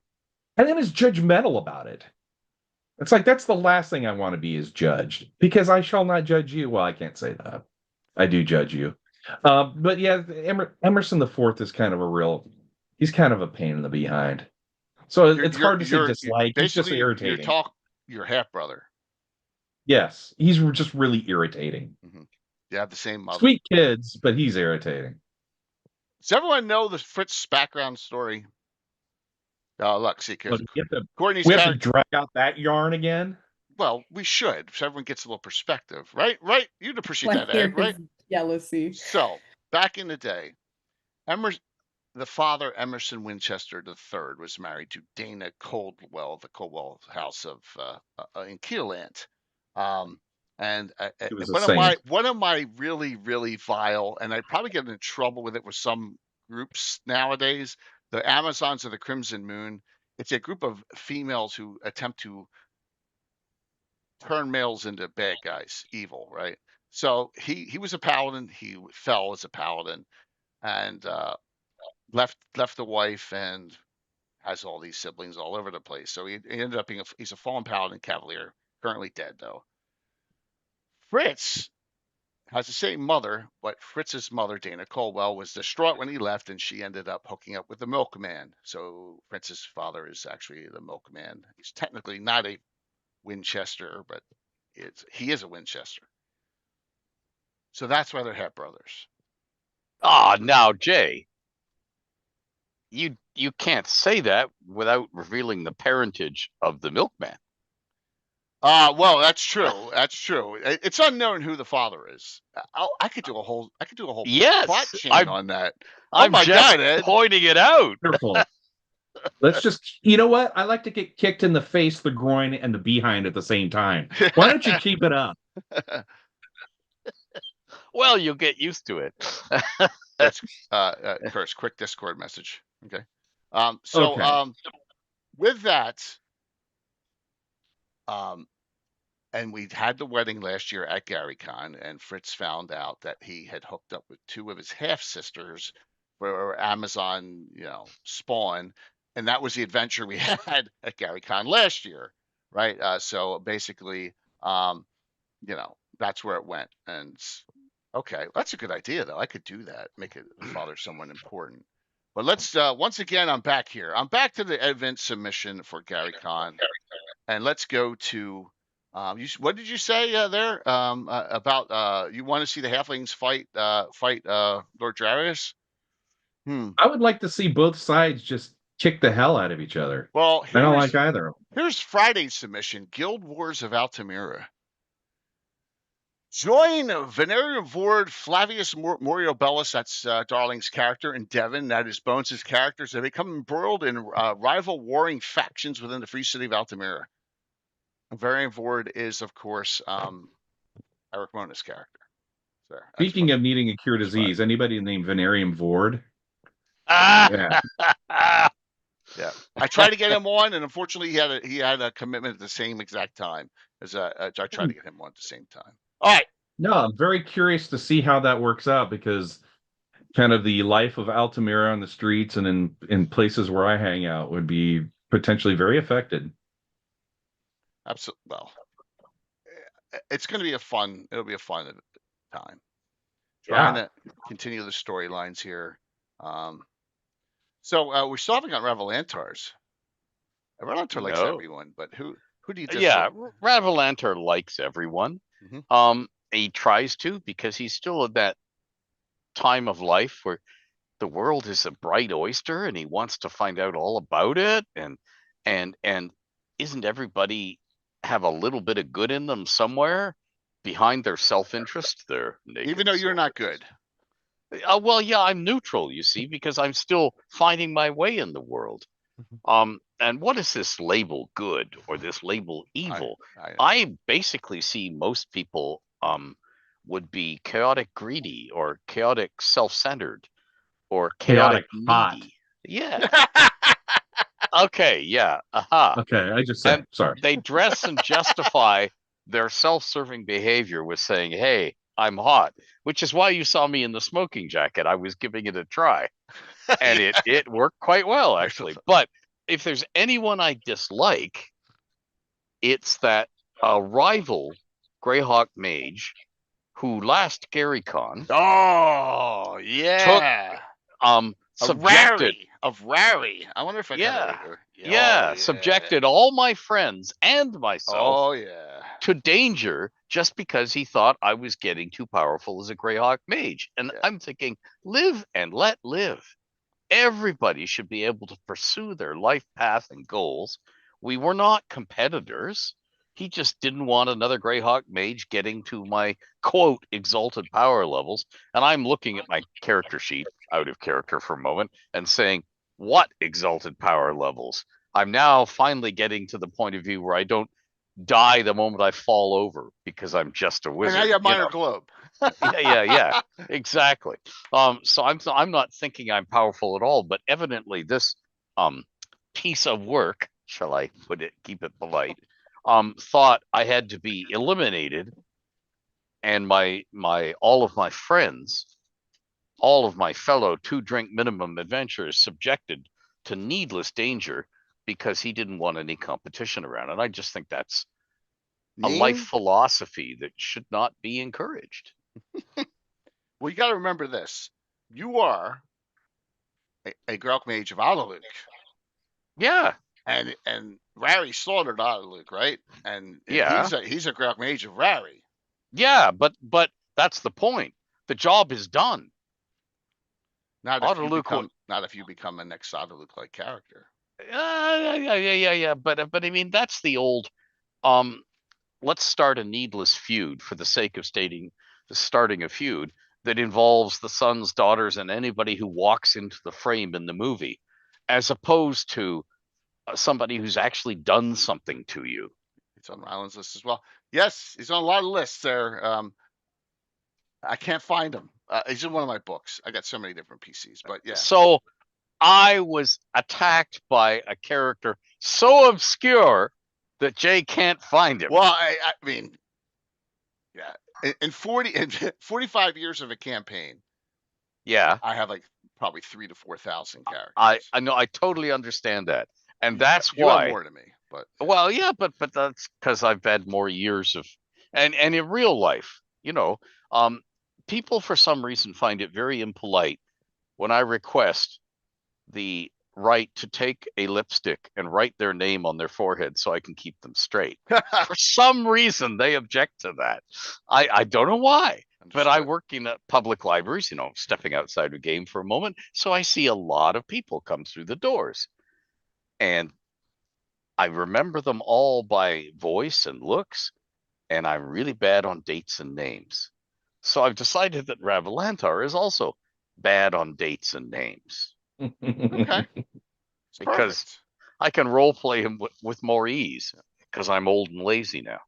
and then is judgmental about it. It's like, that's the last thing I want to be, is judged, because I shall not judge you. Well, I can't say that. I do judge you. But yeah, Emerson the Fourth is kind of he's kind of a pain in the behind. So it's hard to say dislike. He's just irritating. Your half brother. Yes, he's just really irritating. Mm-hmm. You have the same mother. Sweet kids, but he's irritating. Does everyone know the Fritz background story? Look, see, because we have to drag out that yarn again. Well, we should, so everyone gets a little perspective, right? Right? You'd appreciate that, Ed, right? Jealousy. So, back in the day, the father, Emerson Winchester III, was married to Dana Coldwell, the Coldwell House in Keelant. And one of my really, really vile, and I probably get in trouble with it with some groups nowadays, the Amazons of the Crimson Moon. It's a group of females who attempt to turn males into bad guys, evil, right? So he was a paladin. He fell as a paladin, and left the wife, and has all these siblings all over the place. So he ended up he's a fallen paladin cavalier, currently dead though. Fritz has the same mother, but Fritz's mother, Dana Colwell, was distraught when he left, and she ended up hooking up with the milkman. So Fritz's father is actually the milkman. He's technically not a Winchester, but he is a Winchester. So that's why they're half brothers. Now, Jay, you can't say that without revealing the parentage of the milkman. Well, that's true. That's true. It's unknown who the father is. I could do a whole plot chain on that. Oh my God, Ed. Pointing it out. Let's just, you know what? I like to get kicked in the face, the groin, and the behind at the same time. Why don't you keep it up? Well, you'll get used to it. That's Curse, quick Discord message. Okay. With that, and we had the wedding last year at GaryCon, and Fritz found out that he had hooked up with two of his half sisters for Amazon, Spawn, and that was the adventure we had at GaryCon last year, right? So basically, that's where it went. And okay, that's a good idea, though. I could do that, make it father someone important. But let's once again, I'm back here. I'm back to the event submission for GaryCon, and let's go to. What did you say there about you want to see the halflings fight Lord Darius? I would like to see both sides just kick the hell out of each other. Well, I don't like either of them. Here's Friday's submission: Guild Wars of Altamira. Join Venerium Vord, Flavius Moriobellus, that's Darling's character, and Devon, that is Bones' characters. They become embroiled in rival warring factions within the free city of Altamira. Venerium Vord is, of course, Eric Mona's character. So, speaking of needing a cure disease, anybody named Venerium Vord? Yeah. I tried to get him on, and unfortunately, he had a commitment at the same exact time as I tried to get him on at the same time. All right. No, I'm very curious to see how that works out, because kind of the life of Altamira on the streets and in places where I hang out would be potentially very affected. Absolutely. Well, it's going to be it'll be a fun time. Trying to continue the storylines here. So we still haven't got Ravelantars. Ravelantar likes everyone, but who do you dislike? Yeah, Ravelantar likes everyone. Mm-hmm. He tries to, because he's still at that time of life where the world is a bright oyster, and he wants to find out all about it. And isn't everybody have a little bit of good in them somewhere behind their self-interest? Even though you're not good. Well, yeah, I'm neutral, you see, because I'm still finding my way in the world. And what is this label good or this label evil? I basically see most people would be chaotic greedy or chaotic self-centered or chaotic needy. Hot. Yeah. Okay, yeah. Okay, I just said, sorry. They dress and justify their self-serving behavior with saying, hey, I'm hot, which is why you saw me in the smoking jacket. I was giving it a try, and it worked quite well, actually. But if there's anyone I dislike, it's that rival Greyhawk mage who last GaryCon. Oh yeah. Took subjected of Rary. I wonder if I got her. Yeah, subjected all my friends and myself to danger just because he thought I was getting too powerful as a Greyhawk mage. And I'm thinking, live and let live. Everybody should be able to pursue their life path and goals. We were not competitors. He just didn't want another Greyhawk mage getting to my, quote, exalted power levels. And I'm looking at my character sheet, out of character for a moment, and saying, what exalted power levels? I'm now finally getting to the point of view where I don't die the moment I fall over because I'm just a wizard. And now you have minor globe. yeah, exactly. So I'm not thinking I'm powerful at all, but evidently this piece of work, shall I put it, keep it polite, thought I had to be eliminated, and all of my friends, all of my fellow 2-drink minimum adventurers subjected to needless danger because he didn't want any competition around. And I just think that's a life philosophy that should not be encouraged. Well, you got to remember this. You are a Greyhawk mage of Alaluk. Yeah. And Rary slaughtered Alaluk, right? And he's a Greyhawk mage of Rary. Yeah, but that's the point. The job is done. Not if you become a next Alaluk-like character. Yeah. But I mean, that's the old. Let's start a needless feud for the sake of starting a feud that involves the sons, daughters, and anybody who walks into the frame in the movie, as opposed to somebody who's actually done something to you. It's on Ryland's list as well. Yes, he's on a lot of lists there. I can't find him. He's in one of my books. I got so many different PCs, but yeah. So I was attacked by a character so obscure that Jay can't find him. Well, I mean, yeah, in 45 years of a campaign, yeah, I have like probably 3,000 to 4,000 characters. I know, I totally understand that, and that's you why. Have more to me, but well, yeah, but that's because I've had more years of, and in real life, people for some reason find it very impolite when I request the right to take a lipstick and write their name on their forehead so I can keep them straight. For some reason, they object to that. I don't know why, but I work in public libraries, stepping outside the game for a moment. So I see a lot of people come through the doors, and I remember them all by voice and looks, and I'm really bad on dates and names. So I've decided that Ravalantar is also bad on dates and names. Okay. Because perfect. I can role play him with more ease because I'm old and lazy now.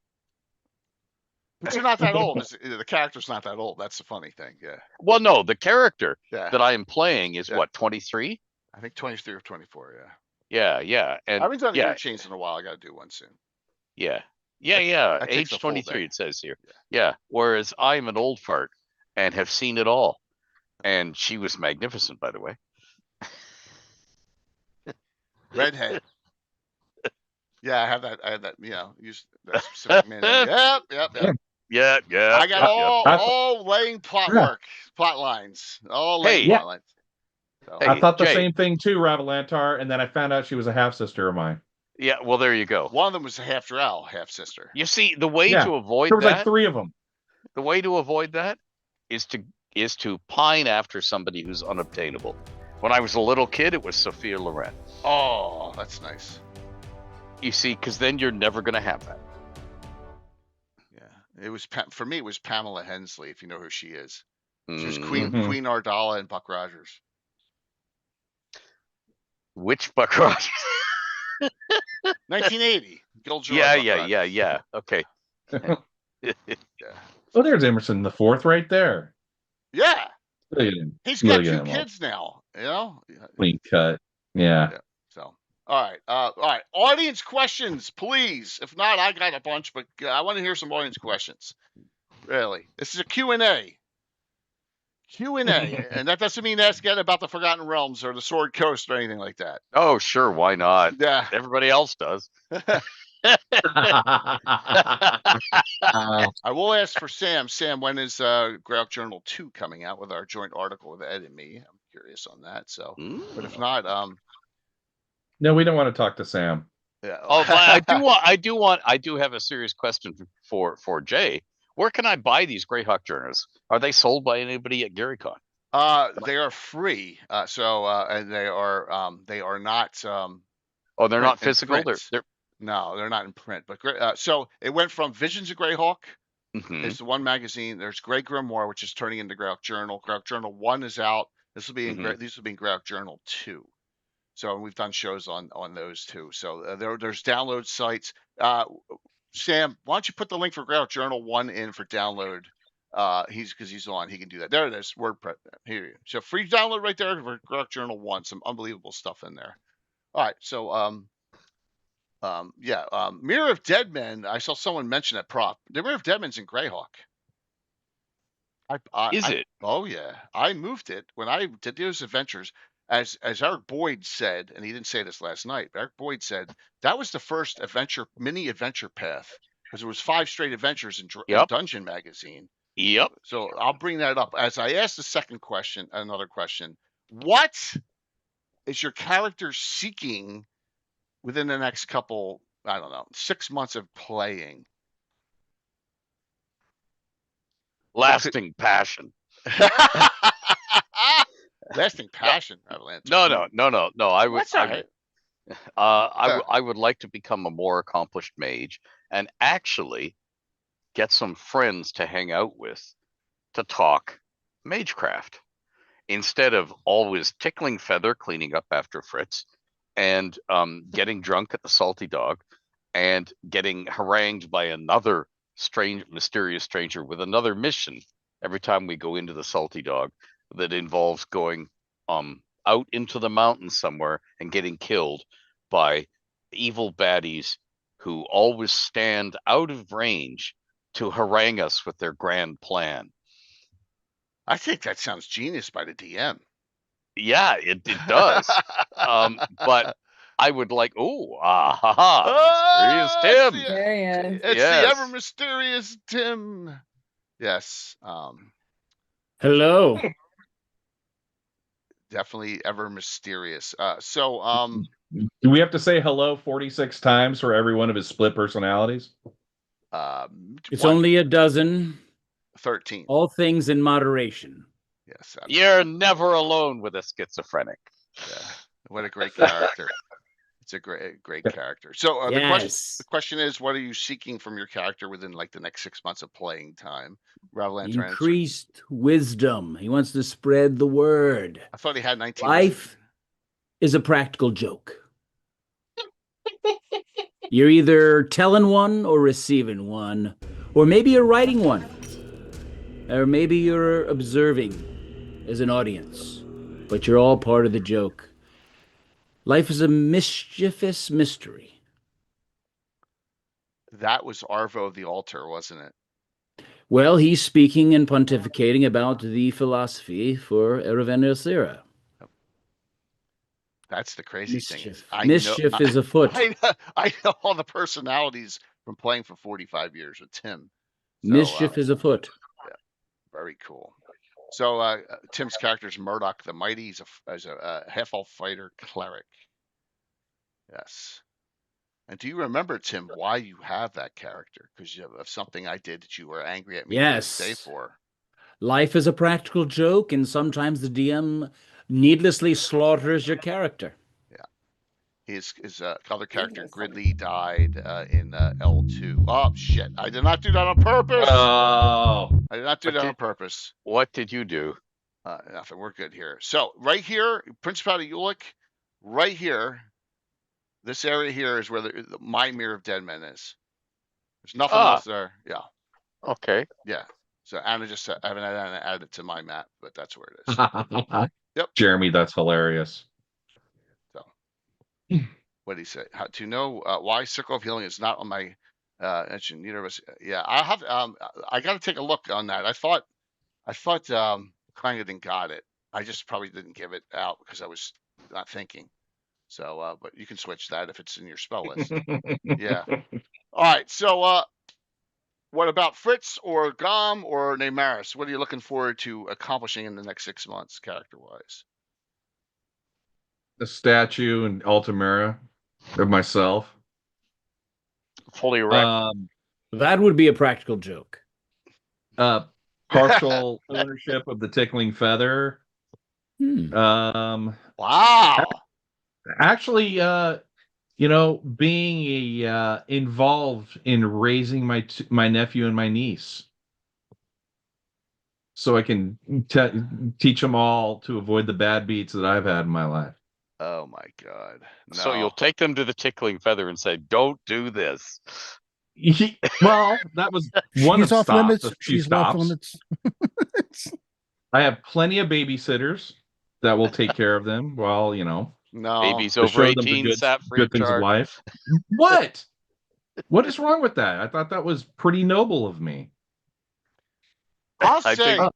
But you're not that old. The character's not that old. That's the funny thing. Yeah. Well, no, the character that I am playing is what, 23? I think 23 or 24. Yeah. And I haven't done a change in a while. I got to do one soon. Yeah. Age 23, it says here. Yeah. Whereas I'm an old fart and have seen it all. And she was magnificent, by the way. Redhead. Yeah, I have that. Use that specific name. Yep. Yeah. I got all laying plot lines. All laying plot lines. So. I thought the same thing too, Ravalantar, and then I found out she was a half sister of mine. Yeah, well, there you go. One of them was a half drow, half sister. You see, the way to avoid there was like 3 of them. The way to avoid that is to pine after somebody who's unobtainable. When I was a little kid, it was Sophia Loren. Oh, that's nice. You see, because then you're never going to have that. Yeah, it was for me. It was Pamela Hensley, if you know who she is. She was Queen Ardala and Buck Rogers. Which Buck Rogers? 1980. Yeah. Okay. Oh, there's Emerson the Fourth right there. Yeah. He's got 2 kids now. Clean cut. Yeah. So, all right. Audience questions, please. If not, I got a bunch, but I want to hear some audience questions. Really, this is a Q&A. And that doesn't mean ask again about the Forgotten Realms or the Sword Coast or anything like that. Oh, sure, why not? Yeah, everybody else does. I will ask for Sam. Sam, when is Greyhawk Journal 2 coming out with our joint article with Ed and me? I'm curious on that. So, but if not, no, we don't want to talk to Sam. Yeah. Oh, but I do have a serious question for Jay. Where can I buy these Greyhawk journals? Are they sold by anybody at GaryCon? They are free. And they are not. They're not physical. No, they're not in print. But so it went from Visions of Greyhawk. Mm-hmm. It's the one magazine. There's Grey Grimoire, which is turning into Greyhawk Journal. Greyhawk Journal 1 is out. This will be in these will be in Greyhawk Journal 2. So we've done shows on those too. So there's download sites. Sam, why don't you put the link for Greyhawk Journal 1 in for download? He's on. He can do that. There it is. WordPress. Here. So free download right there for Greyhawk Journal 1. Some unbelievable stuff in there. All right. So Mirror of Deadmen. I saw someone mention that prop. The Mirror of Deadmen's in Greyhawk. Is it? Oh yeah. I moved it when I did those adventures. As Eric Boyd said, and he didn't say this last night, but Eric Boyd said that was the first mini adventure path, because there was 5 straight adventures in Dungeon Magazine. Yep. So I'll bring that up as I ask the second question. Another question: what is your character seeking within the next couple, 6 months of playing? Lasting passion. Lasting passion, Avalanche. No. I would. That's all right. I would like to become a more accomplished mage and actually get some friends to hang out with to talk magecraft instead of always tickling Feather cleaning up after Fritz and getting drunk at the Salty Dog and getting harangued by another mysterious stranger with another mission every time we go into the Salty Dog that involves going out into the mountains somewhere and getting killed by evil baddies who always stand out of range to harangue us with their grand plan. I think that sounds genius by the DM. Yeah, it does. But I would like, mysterious Tim. It's the ever mysterious Tim. Yes. Hello. Definitely ever mysterious. Do we have to say hello 46 times for every one of his split personalities? It's only a dozen. 13. All things in moderation. Yes. You're never alone with a schizophrenic. Yeah. What a great character. It's a great character. So the question is, what are you seeking from your character within like the next 6 months of playing time? Increased wisdom. He wants to spread the word. I thought he had 19. Life is a practical joke. You're either telling one or receiving one, or maybe you're writing one, or maybe you're observing as an audience, but you're all part of the joke. Life is a mischievous mystery. That was Arvo the Altar, wasn't it? Well, he's speaking and pontificating about the philosophy for Erevan. That's the crazy thing. Mischief is afoot. I know all the personalities from playing for 45 years with Tim. So, mischief is afoot. Yeah, very cool. So Tim's character is Murdoch the Mighty. He's a half-elf fighter cleric. Yes. And do you remember, Tim, why you have that character? Because of something I did that you were angry at me today for. Life is a practical joke, and sometimes the DM needlessly slaughters your character. Yeah. His other character, Gridley, died in L2. Oh, shit. I did not do that on purpose. Oh. I did not do that on purpose. What did you do? Nothing. We're good here. So, right here, Principality Ulick, right here, this area here is where my Mirror of Dead Men is. There's nothing else there. Yeah. Okay. Yeah. So Anna just I haven't had Anna add it to my map, but that's where it is. Yep. Jeremy, that's hilarious. So, what did he say? How to know why Circle of Healing is not on my engine? Neither of us. Yeah, I have. I got to take a look on that. I thought Clangdon got it. I just probably didn't give it out because I was not thinking. So, but you can switch that if it's in your spell list. Yeah. All right. So, what about Fritz or Gom or Neymaris? What are you looking forward to accomplishing in the next 6 months, character-wise? The statue and Altamira of myself. Fully erect. That would be a practical joke. Partial ownership of the tickling feather. Wow. Actually, being involved in raising my nephew and my niece, so I can teach them all to avoid the bad beats that I've had in my life. Oh my God! No. So you'll take them to the tickling feather and say, "Don't do this." Well, that was one She's off limits. She's off limits. I have plenty of babysitters that will take care of them while No. Babies over 18 sat free good things of life. What? What is wrong with that? I thought that was pretty noble of me. I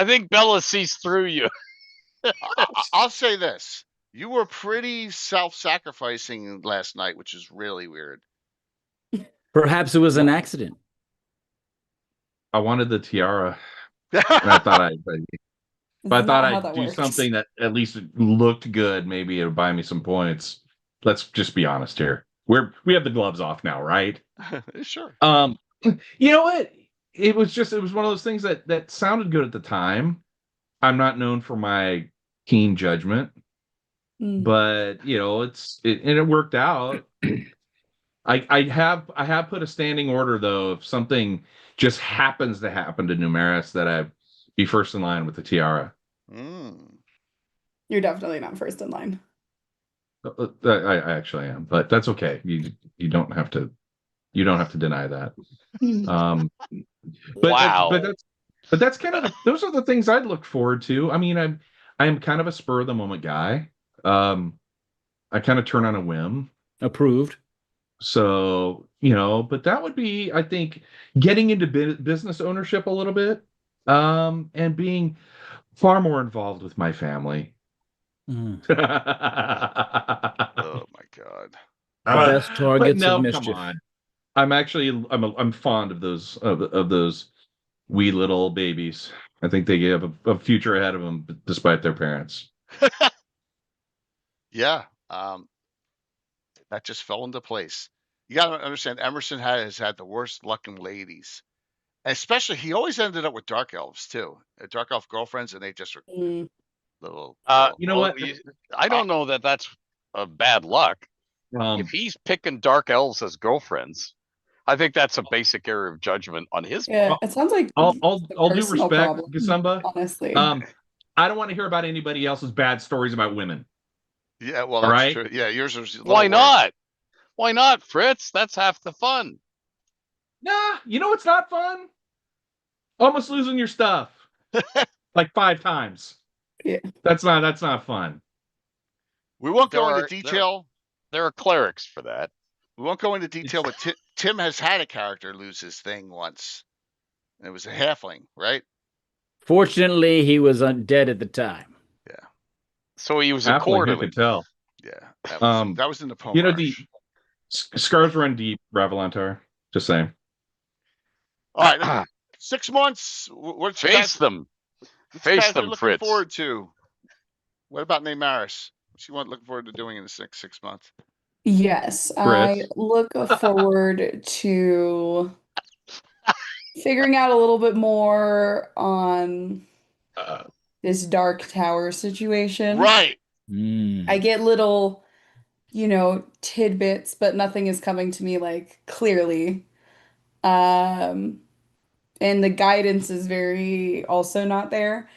think Bella sees through you. I'll say this. You were pretty self-sacrificing last night, which is really weird. Perhaps it was an accident. I wanted the tiara. And I thought I'd do something that at least looked good. Maybe it'll buy me some points. Let's just be honest here. We have the gloves off now, right? Sure. You know what? It was one of those things that sounded good at the time. I'm not known for my keen judgment, but it worked out. I have put a standing order though. If something just happens to happen to Neymaris, that I be first in line with the tiara. You're definitely not first in line. I actually am, but that's okay. You don't have to deny that. Wow. But that's kind of those are the things I'd look forward to. I mean, I'm kind of a spur of the moment guy. I kind of turn on a whim. Approved. So, but that would be, I think, getting into business ownership a little bit, and being far more involved with my family. Oh my God. Best targets of mischief. Come on. I'm fond of those wee little babies. I think they have a future ahead of them despite their parents. Yeah. That just fell into place. You got to understand, Emerson has had the worst luck in ladies. And especially, he always ended up with dark elves, too. Dark elf girlfriends, and they just were little... you know what? I don't know that that's a bad luck. If he's picking dark elves as girlfriends, I think that's a basic error of judgment on his part. Yeah, it sounds like all due respect, Gasumba. Honestly. I don't want to hear about anybody else's bad stories about women. Yeah, well, that's true. Yeah, yours is. Why not? Why not, Fritz? That's half the fun. Nah, it's not fun. Almost losing your stuff like 5 times. Yeah, that's not fun. We won't go into detail. There are clerics for that. We won't go into detail, but Tim has had a character lose his thing once. It was a halfling, right? Fortunately, he was undead at the time. Yeah. So he was a quarterly. Could tell. Yeah. That was in the poem. The scars run deep, Ravalantar. Just saying. All right. 6 months. What's Face them. Face them, looking Fritz. Forward to. What about Neymaris? What's she looking forward to doing in the 6 months? Yes, I look forward to figuring out a little bit more on this Dark Tower situation. Right. I get little, tidbits, but nothing is coming to me like clearly. And the guidance is very also not there.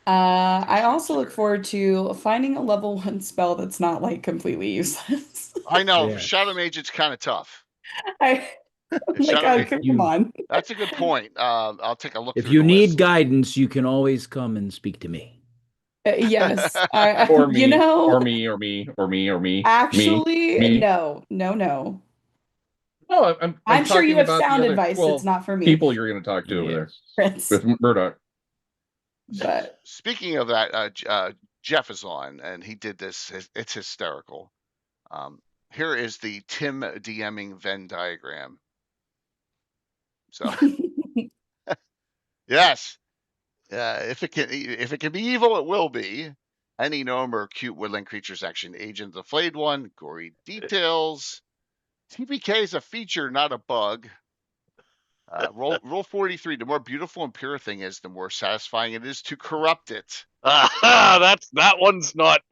I also look forward to finding a level 1 spell that's not like completely useless. I know. Yeah. Shadow Mage, it's kind of tough. Come on. That's a good point. I'll take a look. If you need guidance, you can always come and speak to me. Yes. Or me, or me. Actually, me. No. No, I'm sure you have sound advice. It's not for me. People you're going to talk to over there. Prince. With Murdoch. But speaking of that, Jeff is on, and he did this. It's hysterical. Here is the Tim DMing Venn diagram. So, yes, if it can be evil, it will be. Any gnome or cute woodland creature's action agent, the flayed one, gory details. TPK is a feature, not a bug. Roll 43. The more beautiful and pure a thing is, the more satisfying it is to corrupt it. That one's not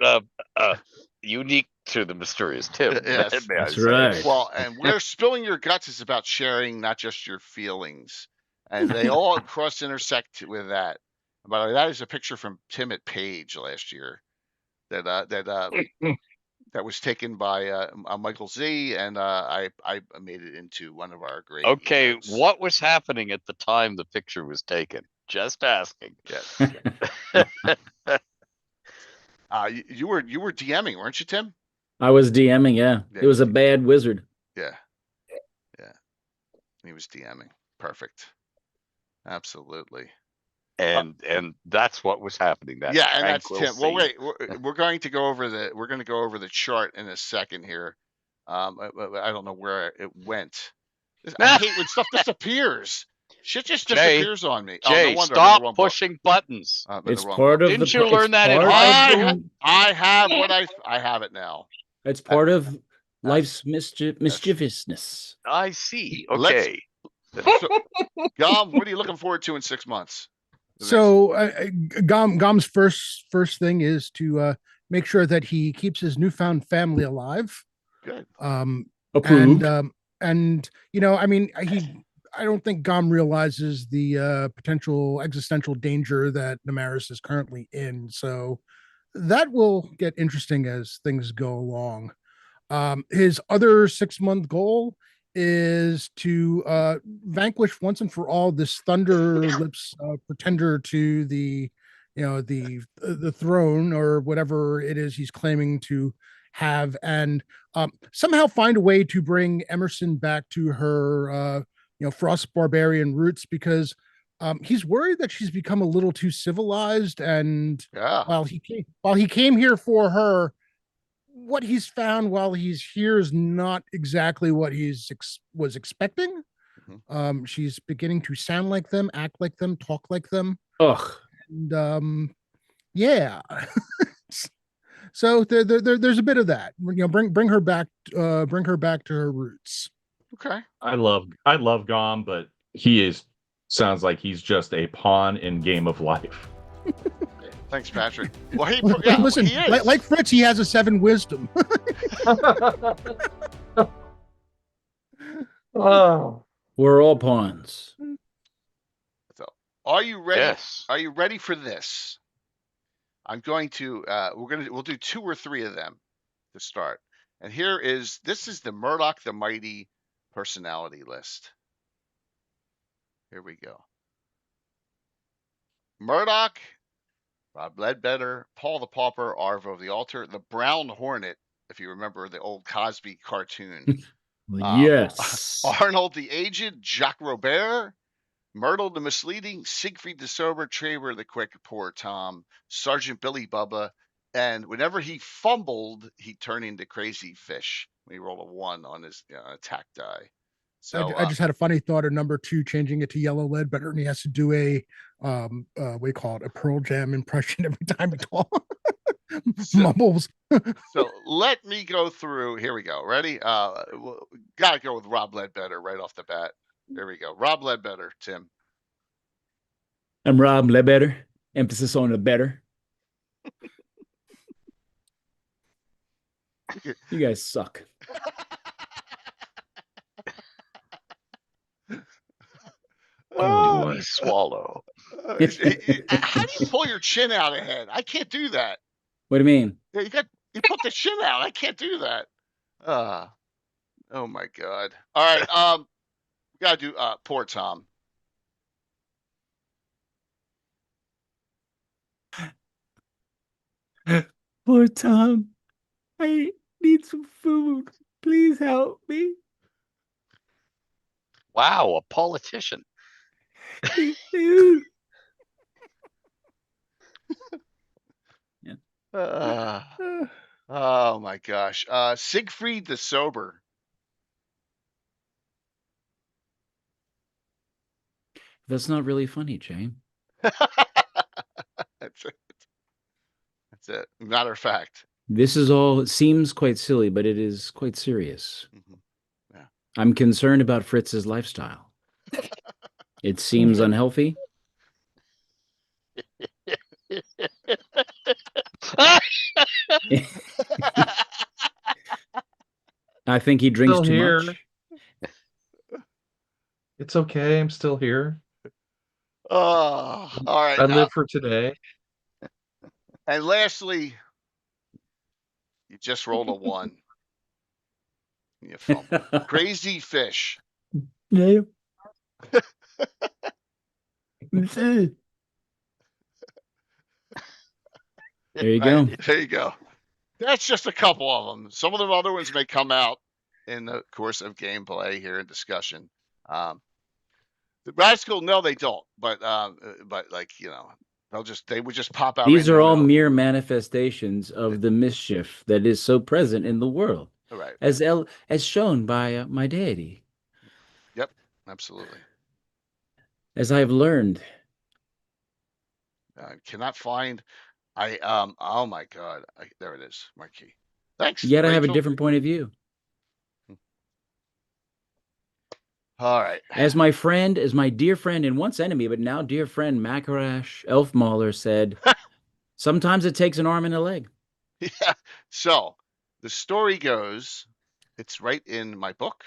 unique to the mysterious Tim. Yes, that's right. Well, and where spilling your guts is about sharing, not just your feelings, and they all cross intersect with that. And by the way, that is a picture from Tim at Page last year. That was taken by Michael Z, and I made it into one of our great. Okay, what was happening at the time the picture was taken? Just asking. Yes. You were DMing, weren't you, Tim? I was DMing. Yeah. It was a bad wizard. Yeah. He was DMing. Perfect. Absolutely. And that's what was happening. And that's Tim. Well, wait, we're going to go over the chart in a second here. I don't know where it went. I hate when stuff disappears. Shit just disappears on me. Jay, stop pushing buttons. It's part of. Didn't you learn that in high school? I have I have it now. It's part of life's mischievousness. I see. Okay. Gom, what are you looking forward to in 6 months? So Gom's first thing is to make sure that he keeps his newfound family alive. Good. Approved. And I don't think Gom realizes the potential existential danger that Neymaris is currently in. So that will get interesting as things go along. His other 6-month goal is to vanquish once and for all this Thunder Lips pretender to the throne or whatever it is he's claiming to have, and somehow find a way to bring Emerson back to her Frost barbarian roots, because he's worried that she's become a little too civilized, and while he came here for her, what he's found while he's here is not exactly what was expecting. Mm-hmm. She's beginning to sound like them, act like them, talk like them. Ugh. And yeah. So there's a bit of that. Bring her back to her roots. Okay. I love Gom, but sounds like he's just a pawn in Game of Life. Thanks, Patrick. Well, listen, like Fritz, he has a 7 wisdom. Oh, we're all pawns. So, are you ready? Yes. Are you ready for this? I'm going to. We'll do 2 or 3 of them to start. And this is the Murdoch the Mighty personality list. Here we go. Murdoch, Rob Ledbetter, Paul the Pauper, Arvo the Altar, the Brown Hornet, if you remember the old Cosby cartoon. Yes. Arnold the Aged, Jacques Robert, Myrtle the Misleading, Siegfried the Sober, Traver the Quick, Poor Tom, Sergeant Billy Bubba, and whenever he fumbled, he turned into Crazy Fish when he rolled a 1 on his attack die. So I just had a funny thought of number 2, changing it to Yellow Ledbetter, and he has to do a what do you call it, a Pearl Jam impression every time he talks. Mumbles. So let me go through. Here we go. Ready? Gotta go with Rob Ledbetter right off the bat. There we go. Rob Ledbetter, Tim. I'm Rob Ledbetter. Emphasis on the better. You guys suck. Oh, swallow. How do you pull your chin out ahead? I can't do that. What do you mean? Yeah, you put the chin out. I can't do that. Oh my God. All right. We gotta do Poor Tom. Poor Tom. I need some food. Please help me. Wow, a politician. Oh my gosh. Siegfried the Sober. That's not really funny, Jay. That's it. That's it. Matter of fact. This is all, it seems quite silly, but it is quite serious. Mm-hmm. Yeah. I'm concerned about Fritz's lifestyle. It seems unhealthy. I think he drinks too much. It's okay. I'm still here. Oh, all right. I live for today. And lastly, you just rolled a 1. You fumble. Crazy Fish. Yeah. There you go. There you go. That's just a couple of them. Some of the other ones may come out in the course of gameplay here in discussion. The grad school, no, they don't. But like, they would just pop out. These are all mere manifestations of the mischief that is so present in the world, right? As shown by my deity. Yep, absolutely. As I've learned. I cannot find. Oh my God! There it is, Marquis. Thanks. Yet I have a different point of view. All right. As my dear friend and once enemy, but now dear friend Makarash Elfmauler said, sometimes it takes an arm and a leg. Yeah. So the story goes, it's right in my book.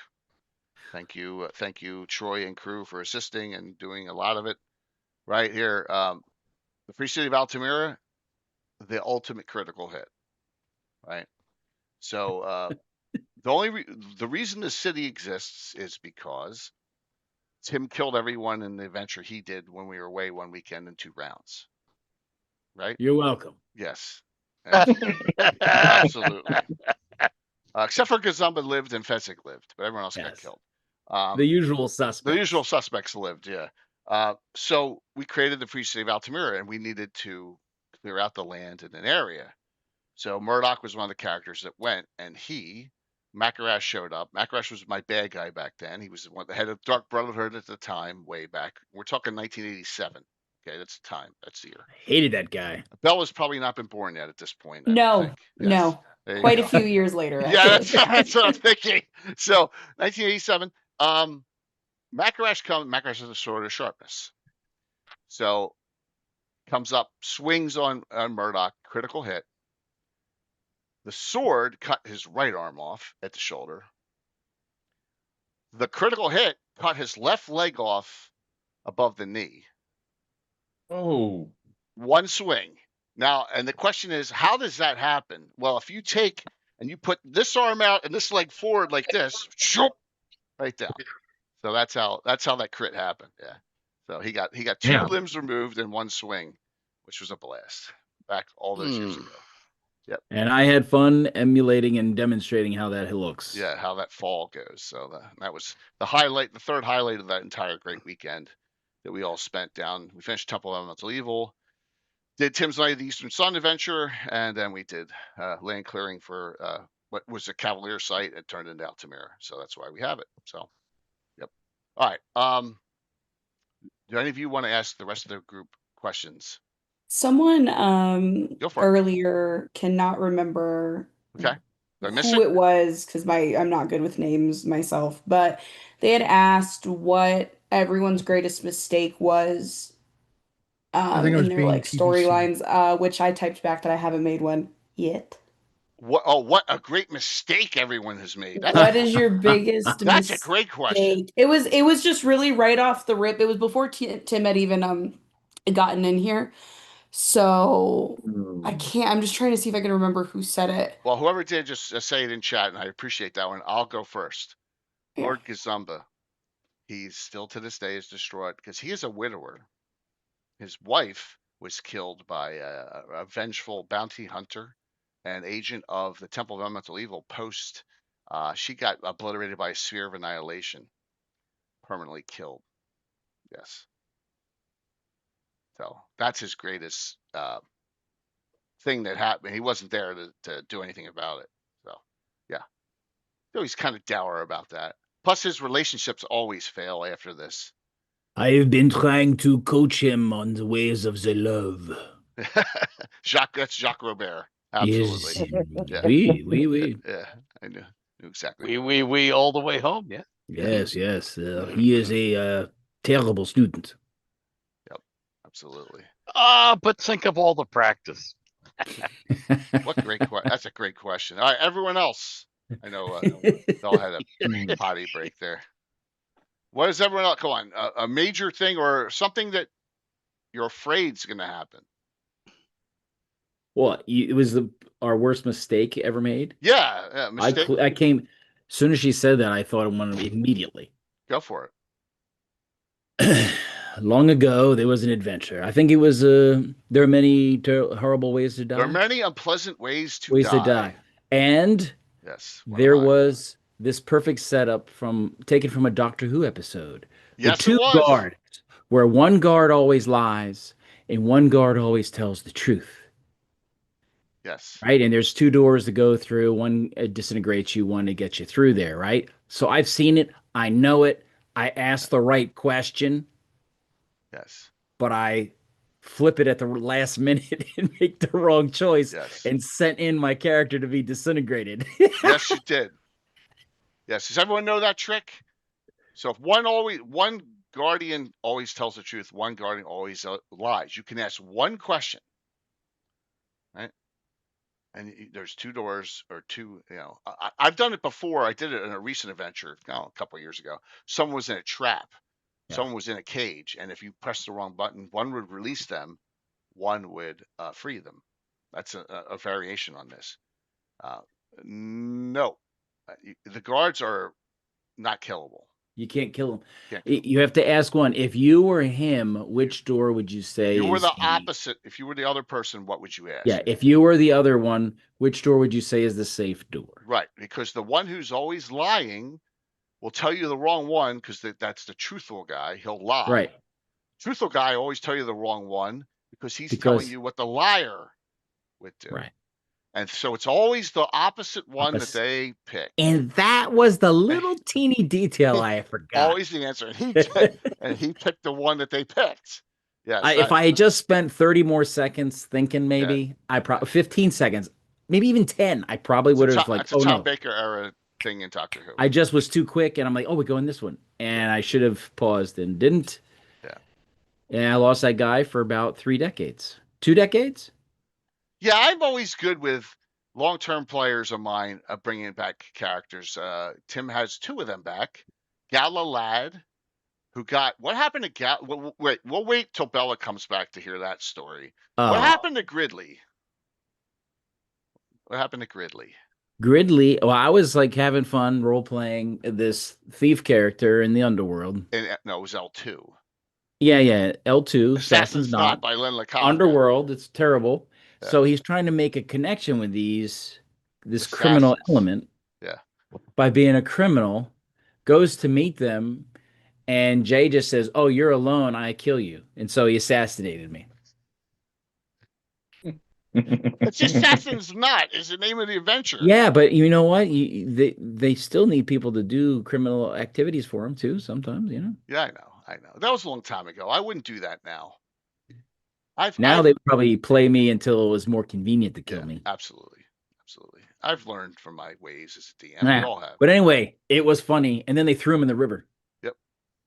Thank you, Troy and crew, for assisting and doing a lot of it. Right here, the Free City of Altamira, the ultimate critical hit. Right. So the reason the city exists is because Tim killed everyone in the adventure he did when we were away one weekend in 2 rounds. Right? You're welcome. Yes. Absolutely. Except for Gazumba lived and Fezzik lived, but everyone else got killed. The usual suspects. The usual suspects lived, yeah. So we created the Free City of Altamira, and we needed to clear out the land in an area. So Murdoch was one of the characters that went, and Makarash showed up. Makarash was my bad guy back then. He was the head of Dark Brotherhood at the time, way back. We're talking 1987. Okay, that's the time. That's the year. I hated that guy. Bella's probably not been born yet at this point. No. Quite a few years later. Yeah, that's what I'm thinking. So 1987. Makarash has a sword of sharpness. So comes up, swings on Murdoch, critical hit. The sword cut his right arm off at the shoulder. The critical hit cut his left leg off above the knee. Oh. One swing. Now, and the question is, how does that happen? Well, if you take and you put this arm out and this leg forward like this, right down. So that's how that crit happened. Yeah. So he got 2 limbs removed in one swing, which was a blast back all those years ago. Yep. And I had fun emulating and demonstrating how that looks. Yeah, how that fall goes. So that was the highlight, the third highlight of that entire great weekend that we all spent down. We finished Temple of Elemental Evil, did Tim's Night of the Eastern Sun adventure, and then we did land clearing for what was a Cavalier site. It turned into Altamira. So that's why we have it. So, yep. All right. Do any of you want to ask the rest of the group questions? Someone earlier cannot remember who it was because I'm not good with names myself, but they had asked what everyone's greatest mistake was I think it was in their like storylines, which I typed back that I haven't made one yet. What a great mistake everyone has made. What is your biggest That's a great question. It was just really right off the rip. It was before Tim had even gotten in here. So I'm just trying to see if I can remember who said it. Well, whoever did, just say it in chat, and I appreciate that one. I'll go first. Yeah. Lord Gazumba, he's still to this day is distraught because he is a widower. His wife was killed by a vengeful bounty hunter and agent of the Temple of Elemental Evil post. She got obliterated by a sphere of annihilation, permanently killed. Yes. So that's his greatest thing that happened. He wasn't there to do anything about it. So, yeah. So he's kind of dour about that. Plus, his relationships always fail after this. I've been trying to coach him on the ways of the love. That's Jacques Robert. Absolutely. Yes. Yeah. Oui. Yeah, I knew exactly. We all the way home, yeah. Yes. He is a terrible student. Absolutely. But think of all the practice. What great question. That's a great question. All right, everyone else. I know they all had a potty break there. What is everyone else? Come on. A major thing or something that you're afraid is going to happen. What? It was our worst mistake ever made? Yeah. Mistake. I came, as soon as she said that, I thought of one immediately. Go for it. Long ago, there was an adventure. I think it was, there are many horrible ways to die. There are many unpleasant ways to die. And yes, there was this perfect setup taken from a Doctor Who episode. Yes, the two guards, where one guard always lies and one guard always tells the truth. Yes. Right? And there's 2 doors to go through. One disintegrates you, one to get you through there, right? So I've seen it. I know it. I asked the right question. Yes. But I flip it at the last minute and make the wrong choice and sent in my character to be disintegrated. Yes, you did. Yes. Does everyone know that trick? So if one guardian always tells the truth, one guardian always lies. You can ask one question, right? And there's 2 doors or 2, I've done it before. I did it in a recent adventure a couple of years ago. Someone was in a trap. Someone was in a cage, and if you press the wrong button, one would release them, one would free them. That's a variation on this. No, the guards are not killable. You can't kill him. You have to ask one. If you were him, which door would you say? You were the opposite. If you were the other person, what would you ask? Yeah, if you were the other one, which door would you say is the safe door? Right, because the one who's always lying will tell you the wrong one because that's the truthful guy. He'll lie. Right. Truthful guy always tell you the wrong one because he's telling you what the liar would do. Right. And so it's always the opposite one that they pick. And that was the little teeny detail I forgot. Always the answer. And he picked the one that they picked. Yes. If I had just spent 30 more seconds thinking, maybe I probably 15 seconds, maybe even 10, I probably would have it's a Tom Baker era thing in Doctor Who. I just was too quick, and I'm like, oh, we're going this one, and I should have paused and didn't. Yeah. And I lost that guy for about 3 decades, 2 decades. Yeah, I'm always good with long-term players of mine bringing back characters. Tim has 2 of them back. Gala Lad, who got what happened to Gala? We'll wait till Bella comes back to hear that story. What happened to Gridley? What happened to Gridley? Gridley, well, I was like having fun role playing this thief character in the underworld. No, it was L2. Yeah, L2. Assassin's Knot by Len LeConte. Underworld, it's terrible. Yeah. So he's trying to make a connection with this criminal element. Yeah. By being a criminal, goes to meet them, and Jay just says, "Oh, you're alone. I kill you," and so he assassinated me. It's Assassin's Knot is the name of the adventure. Yeah, but you know what? They still need people to do criminal activities for them too. Sometimes, you know. Yeah, I know. That was a long time ago. I wouldn't do that now. They would probably play me until it was more convenient to kill me. Absolutely. I've learned from my ways as a DM. We all have. But anyway, it was funny, and then they threw him in the river. Yep,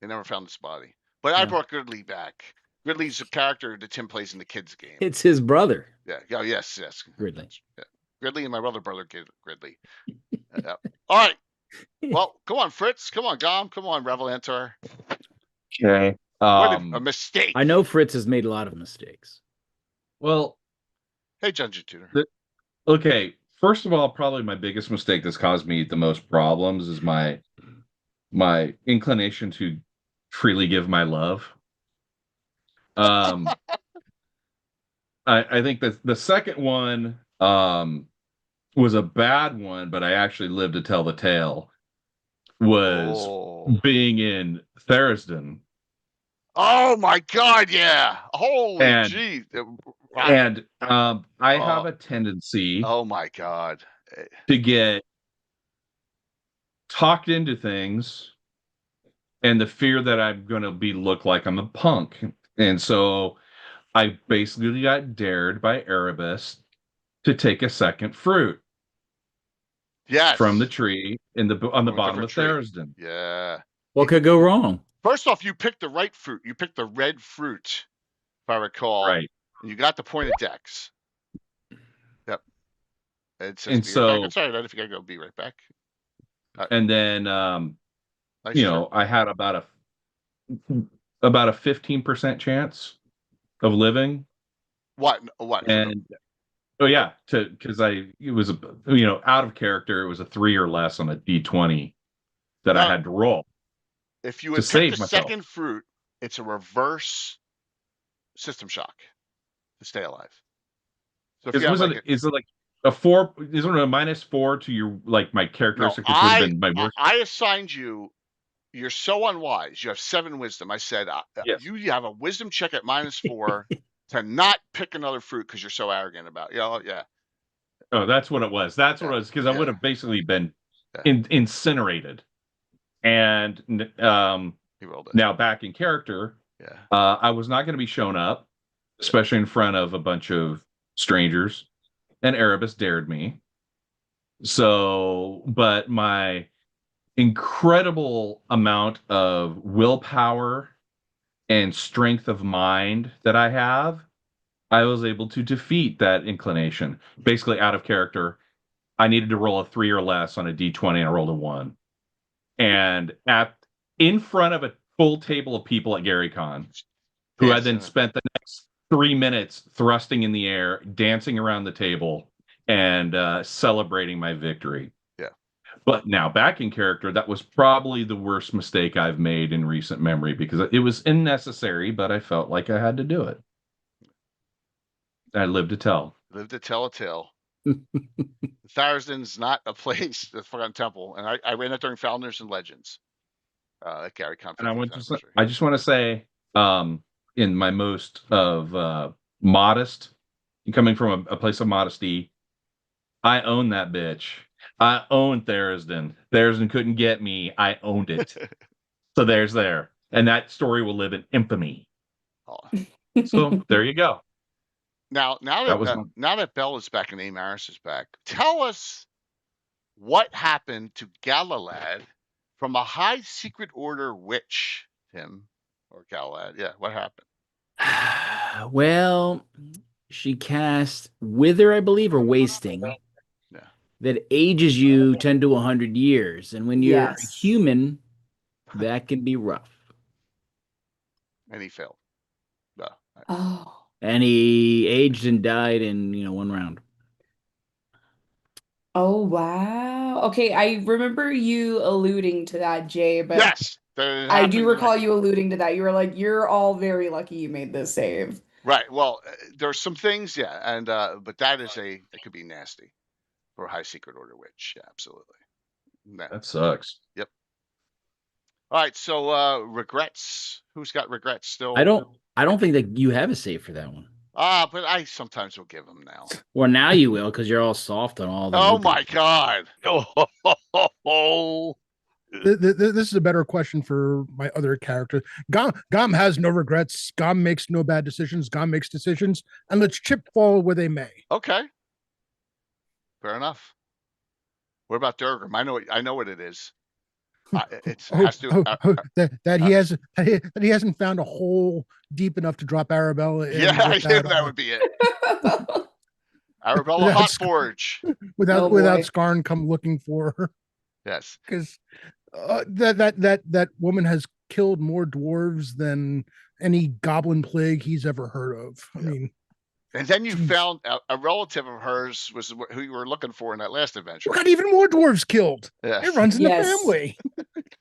they never found his body. But I brought Gridley back. Gridley's a character that Tim plays in the kids' game. It's his brother. Yeah. Oh, yes. Gridley. Yeah. Gridley and my brother Gridley. All right. Well, come on, Fritz. Come on, Gom. Come on, Revelantor. Okay. A mistake. I know Fritz has made a lot of mistakes. Well, hey, Dungeon Tutor. Okay. First of all, probably my biggest mistake that's caused me the most problems is my inclination to freely give my love. I think that the second one was a bad one, but I actually lived to tell the tale. Was being in Therisden. Oh my God! Yeah. Holy jeez. And I have a tendency. Oh my God. To get talked into things, and the fear that I'm going to look like I'm a punk. And so I basically got dared by Erebus to take a second fruit. Yes. From the tree on the bottom of Therisden. Yeah. What could go wrong? First off, you picked the right fruit. You picked the red fruit, if I recall. Right. You got the pointed dex. Yep. And so, sorry, if you gotta go, be right back. And then, I had about a 15% chance of living. What? And because it was out of character. It was a 3 or less on a D20 that I had to roll. If you would pick the second fruit, it's a reverse system shock to stay alive. So is it like a 4? Is it a -4 to your my characteristic? No, which would have been my worst? I assigned you. You're so unwise. You have 7 wisdom. I said yes. You have a wisdom check at -4 to not pick another fruit because you're so arrogant about it. Yeah. Oh, that's what it was. That's what it was, because I would have basically been incinerated. And now back in character, I was not going to be shown up, especially in front of a bunch of strangers, and Erebus dared me. So, but my incredible amount of willpower and strength of mind that I have, I was able to defeat that inclination. Basically, out of character, I needed to roll a 3 or less on a D20, and I rolled a 1. And in front of a full table of people at GaryCon, who I then spent the next 3 minutes thrusting in the air, dancing around the table, and celebrating my victory. Yeah. But now back in character, that was probably the worst mistake I've made in recent memory because it was unnecessary, but I felt like I had to do it. I lived to tell. Lived to tell a tale. Tharizdun's not a place, the Forgotten Temple, and I ran it during Founders and Legends. At Gary Con. And I just want to say, in my most of modest, coming from a place of modesty, I own that bitch. I own Tharizdun. Tharizdun couldn't get me. I owned it. So there. And that story will live in infamy. Oh. So there you go. Now that Bell is back and Amaris is back, tell us what happened to Galilad from a high secret order witch, Tim, or Galilad. Yeah, what happened? Well, she cast Wither, I believe, or Wasting. Yeah. That ages you 10 to 100 years. And when you're human, that can be rough. And he failed. Oh. And he aged and died in, one round. Oh, wow. Okay, I remember you alluding to that, Jay, but yes, I do recall you alluding to that. You were like, you're all very lucky you made this save. Right. Well, there's some things, and but it could be nasty for a high secret order witch. Yeah, absolutely. That sucks. Yep. All right, so regrets. Who's got regrets still? I don't think that you have a save for that one. But I sometimes will give them now. Well, now you will, because you're all soft on all the. Oh my God! This is a better question for my other character. Gom has no regrets. Gom makes no bad decisions. Gom makes decisions, and lets chip fall where they may. Okay, fair enough. What about Durgrim? I know what it is. That he hasn't found a hole deep enough to drop Arabella in. Yeah, that would be it. Arabella Hot Forge. Without Skarn come looking for her. Yes, because that woman has killed more dwarves than any goblin plague he's ever heard of. I mean, and then you found a relative of hers was who you were looking for in that last adventure. We got even more dwarves killed. Yes. It runs in the family.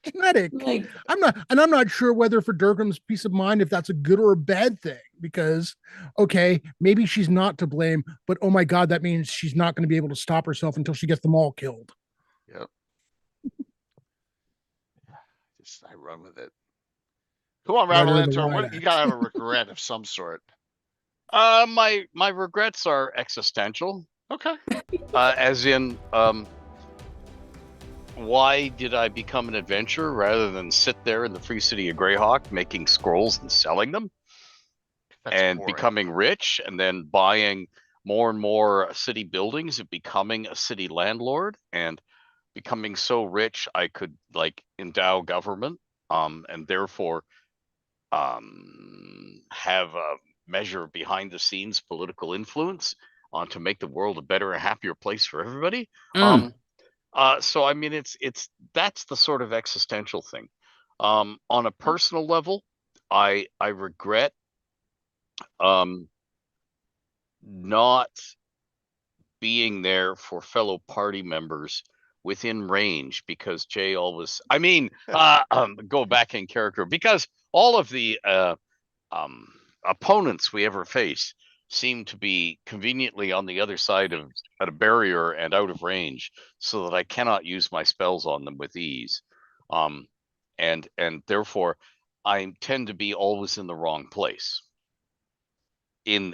Genetic. I'm not sure whether for Durgrim's peace of mind if that's a good or a bad thing, because maybe she's not to blame, but oh my God, that means she's not going to be able to stop herself until she gets them all killed. Yep. I run with it. Come on, Rattlelantor. You gotta have a regret of some sort. My regrets are existential. Okay. As in, why did I become an adventurer rather than sit there in the free city of Greyhawk making scrolls and selling them? That's boring. Becoming rich and then buying more and more city buildings and becoming a city landlord and becoming so rich I could endow government and therefore have a measure behind the scenes political influence to make the world a better and happier place for everybody. So I mean that's the sort of existential thing. On a personal level, I regret not being there for fellow party members within range, because Jay always go back in character, because all of the opponents we ever face seem to be conveniently on the other side of a barrier and out of range, so that I cannot use my spells on them with ease, and therefore I tend to be always in the wrong place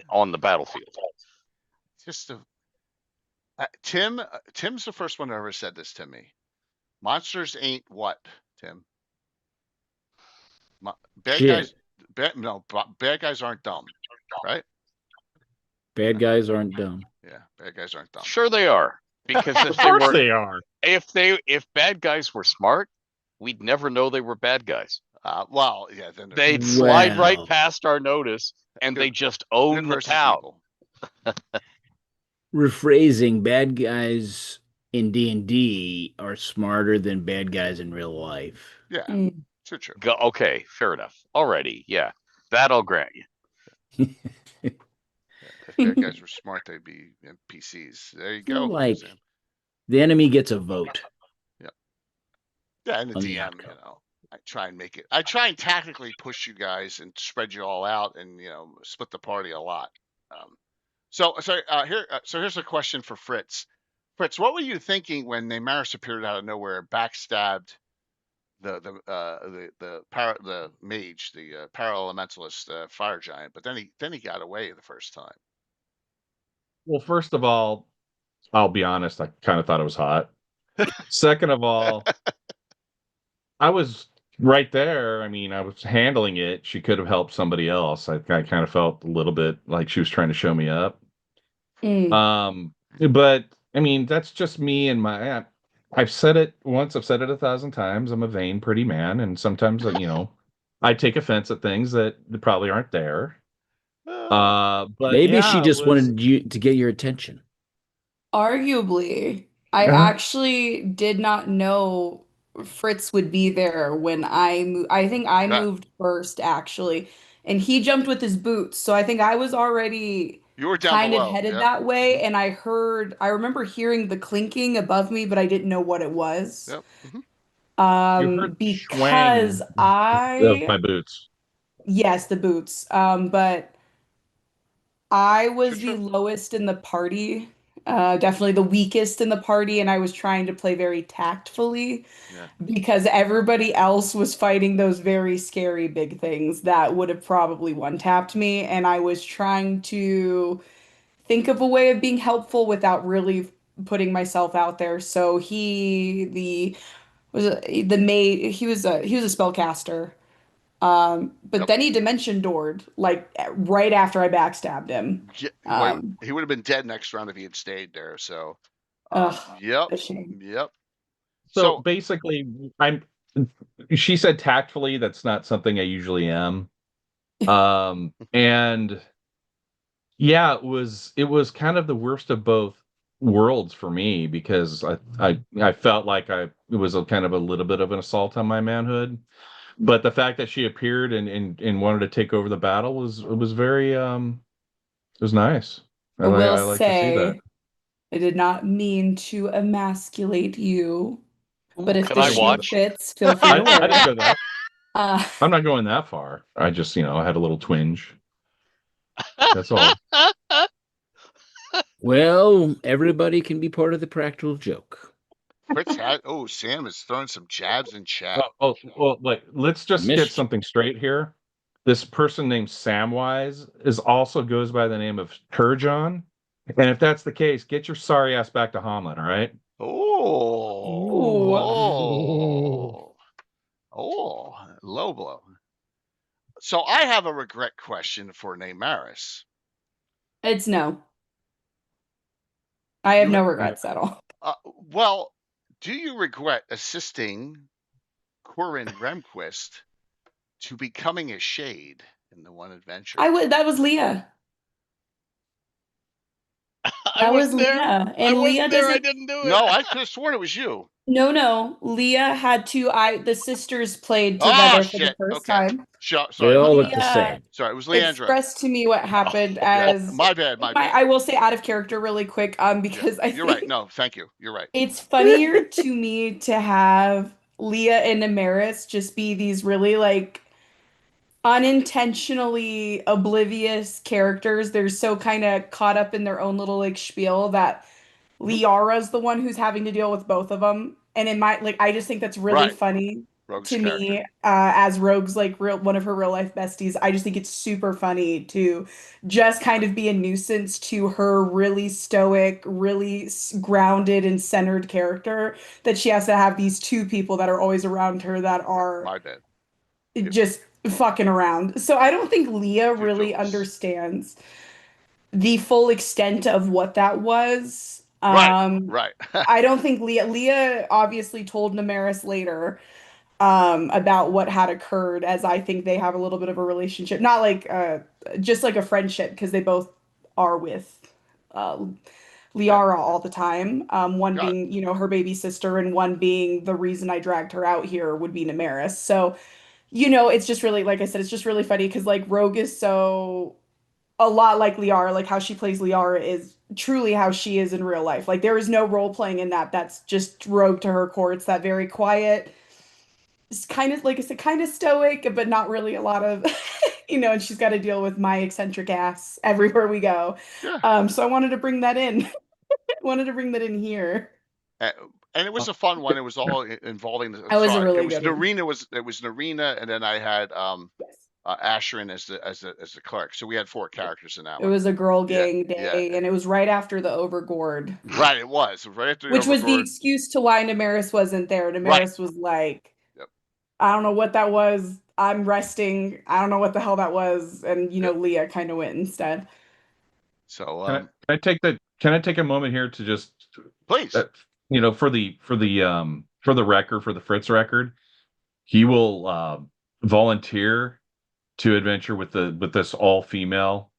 on the battlefield. Just Tim's the first one that ever said this to me. Monsters ain't what, Tim? Bad guys aren't dumb, right? Bad guys aren't dumb. Yeah, bad guys aren't dumb. Sure they are. Because of course they are. If bad guys were smart, we'd never know they were bad guys. Then they'd slide right past our notice, and they just own the town. Rephrasing, bad guys in D&D are smarter than bad guys in real life. Yeah, so true. Okay, fair enough. Alrighty, yeah, that I'll grant you. If bad guys were smart, they'd be NPCs. There you go. The enemy gets a vote. Yeah, and the DM, I try and tactically push you guys and spread you all out, and split the party a lot. Here's a question for Fritz. Fritz, what were you thinking when Neymaris appeared out of nowhere, backstabbed the mage, the para-elementalist fire giant, but then he got away the first time? Well, first of all, I'll be honest, I kind of thought it was hot. Second of all, I was right there. I mean, I was handling it. She could have helped somebody else. I kind of felt a little bit like she was trying to show me up. But I mean, that's just me and I've said it once, I've said it 1,000 times. I'm a vain, pretty man, and sometimes I take offense at things that probably aren't there. But maybe she just wanted you to get your attention. Arguably, I actually did not know Fritz would be there when I moved. I think I moved first, actually, and he jumped with his boots. So I think I was already kind of headed that way, and I remember hearing the clinking above me, but I didn't know what it was. Yep. Because of my boots. Yes, the boots. But I was the lowest in the party. Definitely the weakest in the party, and I was trying to play very tactfully because everybody else was fighting those very scary big things that would have probably one-tapped me, and I was trying to think of a way of being helpful without really putting myself out there. So he was a spellcaster. But then he dimension doored like right after I backstabbed him. He would have been dead next round if he had stayed there. So, yep. So basically, she said tactfully. That's not something I usually am. And yeah, it was kind of the worst of both worlds for me because I felt like it was a kind of a little bit of an assault on my manhood. But the fact that she appeared and wanted to take over the battle was very it was nice. I like to see that. I did not mean to emasculate you, but if Can the I shoe watch? fits, feel free to wear I didn't go it. that. I'm not going that far. I just I had a little twinge. That's all. Well, everybody can be part of the practical joke. Sam is throwing some jabs in chat. Well, wait, let's just get something straight here. This person named Samwise also goes by the name of Turjon. And if that's the case, get your sorry ass back to Hamlet, all right? Low blow. So I have a regret question for Neymaris. It's no. I have no regrets at all. Well, do you regret assisting Corin Remquist to becoming a shade in the one adventure? That was Leah. That was Leah. And Leah doesn't. I didn't do it. No, I could have sworn it was you. No. Leah had to. The sisters played together for the first time. Sorry, they all look the same. Sorry, it was Leandra. Expressed to me what happened as my bad. I will say out of character really quick, because I think you're right. No, thank you. You're right. It's funnier to me to have Leah and Neymaris just be these really like unintentionally oblivious characters. They're so kind of caught up in their own little like spiel that Liara's the one who's having to deal with both of them, and I just think that's really funny. Rogue's to character. Me as Rogue's like one of her real life besties. I just think it's super funny to just kind of be a nuisance to her really stoic, really grounded and centered character, that she has to have these two people that are always around her that are my bad. Just fucking around. So I don't think Leah really understands the full extent of what that was. Right. I don't think Leah obviously told Neymaris later about what had occurred, as I think they have a little bit of a relationship, not like just like a friendship, because they both are with Liara all the time. One being, her baby sister, and one being the reason I dragged her out here would be Neymaris. So, it's just really, like I said, it's just really funny because like Rogue is so a lot like Liara, like how she plays Liara is truly how she is in real life. Like there is no role playing in that. That's just Rogue to her core. It's that very quiet, it's kind of like I said, kind of stoic, but not really a lot of, and she's got to deal with my eccentric ass everywhere we go. Yeah. So I wanted to bring that in. wanted to bring that in here. And it was a fun one. It was all involving the. That was a really good an one. arena. It was an arena, and then I had Yes. Asherin as the clerk. So we had 4 characters in that one. It was a girl gang day, and it was right after the Overgord. Right, it was right after the Which was the Overgord. excuse to why Namaris wasn't there. Namaris was like, I don't know what that was. I'm resting. I don't know what the hell that was. And Leah kind of went instead. So can I take a moment here to just please, for the record, for the Fritz record, he will volunteer to adventure with this all-female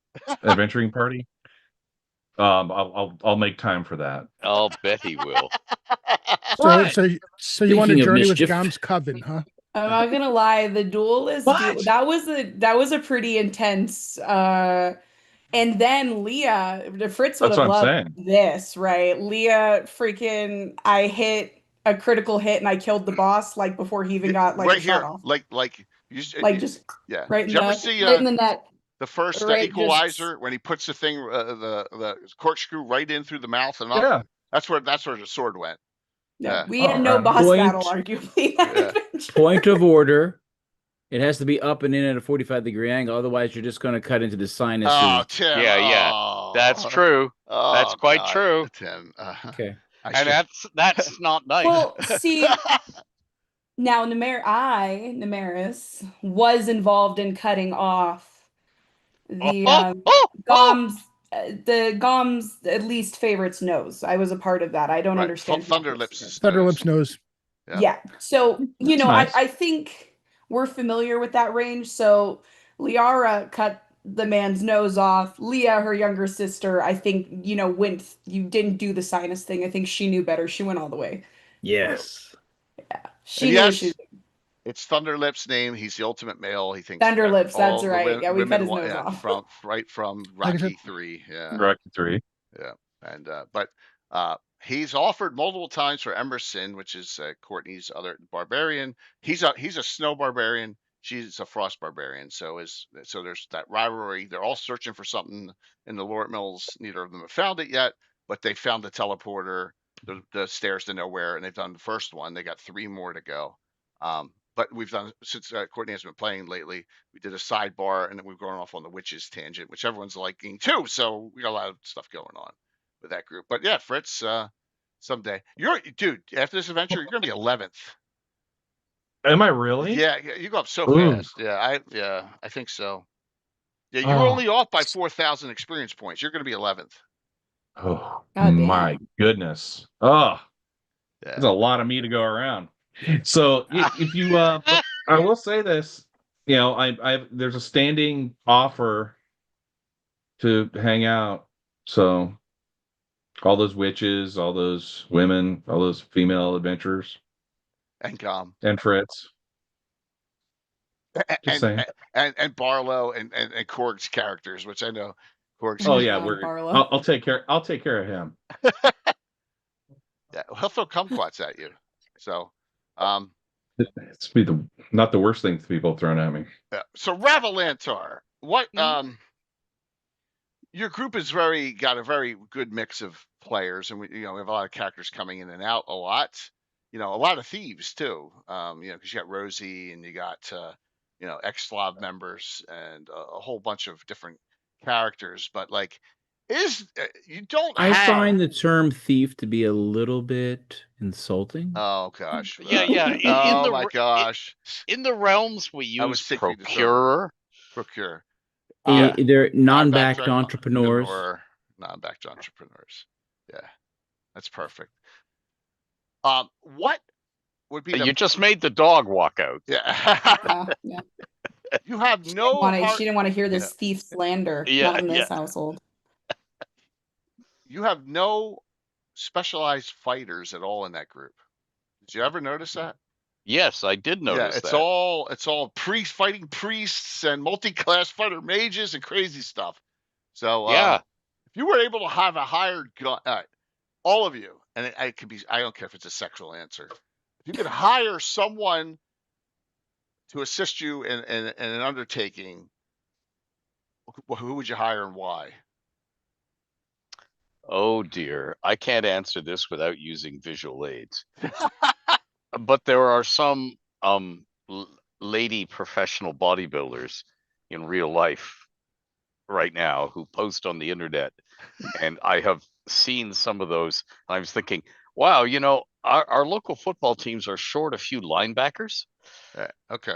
adventuring party. I'll make time for that. I'll bet he will. So you want to journey with Gam's coven, huh? I'm not gonna lie, the duelist that was a pretty intense. And then Leah, Fritz would have loved this, right? Leah, freaking, I hit a critical hit and I killed the boss like before he even got like right a shot off. Like right in the right in the neck. The first equalizer when he puts the thing, the corkscrew right in through the mouth and up. Yeah. That's where the sword went. Yeah, we had no boss battle, arguably. Point of order. It has to be up and in at a 45-degree angle. Otherwise, you're just going to cut into the sinuses. Oh, Tim. Yeah. Oh, that's true. That's quite true. Tim. Okay. And that's not nice. Well, see, now Namaris, was involved in cutting off the Gom's at least favorite's nose. I was a part of that. I don't understand. Thunderlip's nose. Yeah. So, nice. I think we're familiar with that range. So Liara cut the man's nose off. Leah, her younger sister, I think, you didn't do the sinus thing. I think she knew better. She went all the way. Yes. Yeah. She knew she It's Thunderlip's name. He's the ultimate male. He thinks Thunderlips, that's right. Yeah, we cut his nose off. From Rocky 3. Yeah. Rocky 3. Yeah. And but he's offered multiple times for Emerson, which is Courtney's other barbarian. He's a snow barbarian. She's a frost barbarian. So there's that rivalry. They're all searching for something in the Lord Mills. Neither of them have found it yet, but they found the teleporter, the stairs to nowhere, and they've done the first one. They got 3 more to go. But we've done, since Courtney has been playing lately, we did a sidebar, and then we've gone off on the witches tangent, which everyone's liking too. So we got a lot of stuff going on with that group. But yeah, Fritz, someday dude, after this adventure, you're gonna be 11th. Am I really? Yeah, you go up so fast. Yeah, I think so. Yeah, you're only off by 4,000 experience points. You're gonna be 11th. Oh my goodness! Oh, there's a lot of me to go around. So if you, I will say this, there's a standing offer to hang out. So all those witches, all those women, all those female adventurers, and Gom and Fritz, and Barlow and Korg's characters, which I know Korg's. Oh yeah, I'll take care of him. Yeah, he'll throw kumquats at you. So. It's not the worst thing people thrown at me. So Ravalantar, what your group is got a very good mix of players, and we have a lot of characters coming in and out a lot. A lot of thieves too. Because you got Rosie and you got ex-Slav members and a whole bunch of different characters. But I find the term thief to be a little bit insulting. Oh gosh. Yeah. Oh my gosh. In the realms we use procurer. They're non-backed entrepreneurs. Or non-backed entrepreneurs. Yeah. That's perfect. What would be you just made the dog walk out. Yeah. Yeah. You have she didn't want to hear this thief slander. Not in this household. You have no specialized fighters at all in that group. Did you ever notice that? Yes, I did notice that. It's all fighting priests and multi-class fighter mages and crazy stuff. So if you were able to have a hired gun, all of you, and I don't care if it's a sexual answer. If you could hire someone to assist you in an undertaking, who would you hire and why? Oh dear, I can't answer this without using visual aids. But there are some lady professional bodybuilders in real life right now who post on the internet, and I have seen some of those. I was thinking, wow, our local football teams are short a few linebackers. Okay.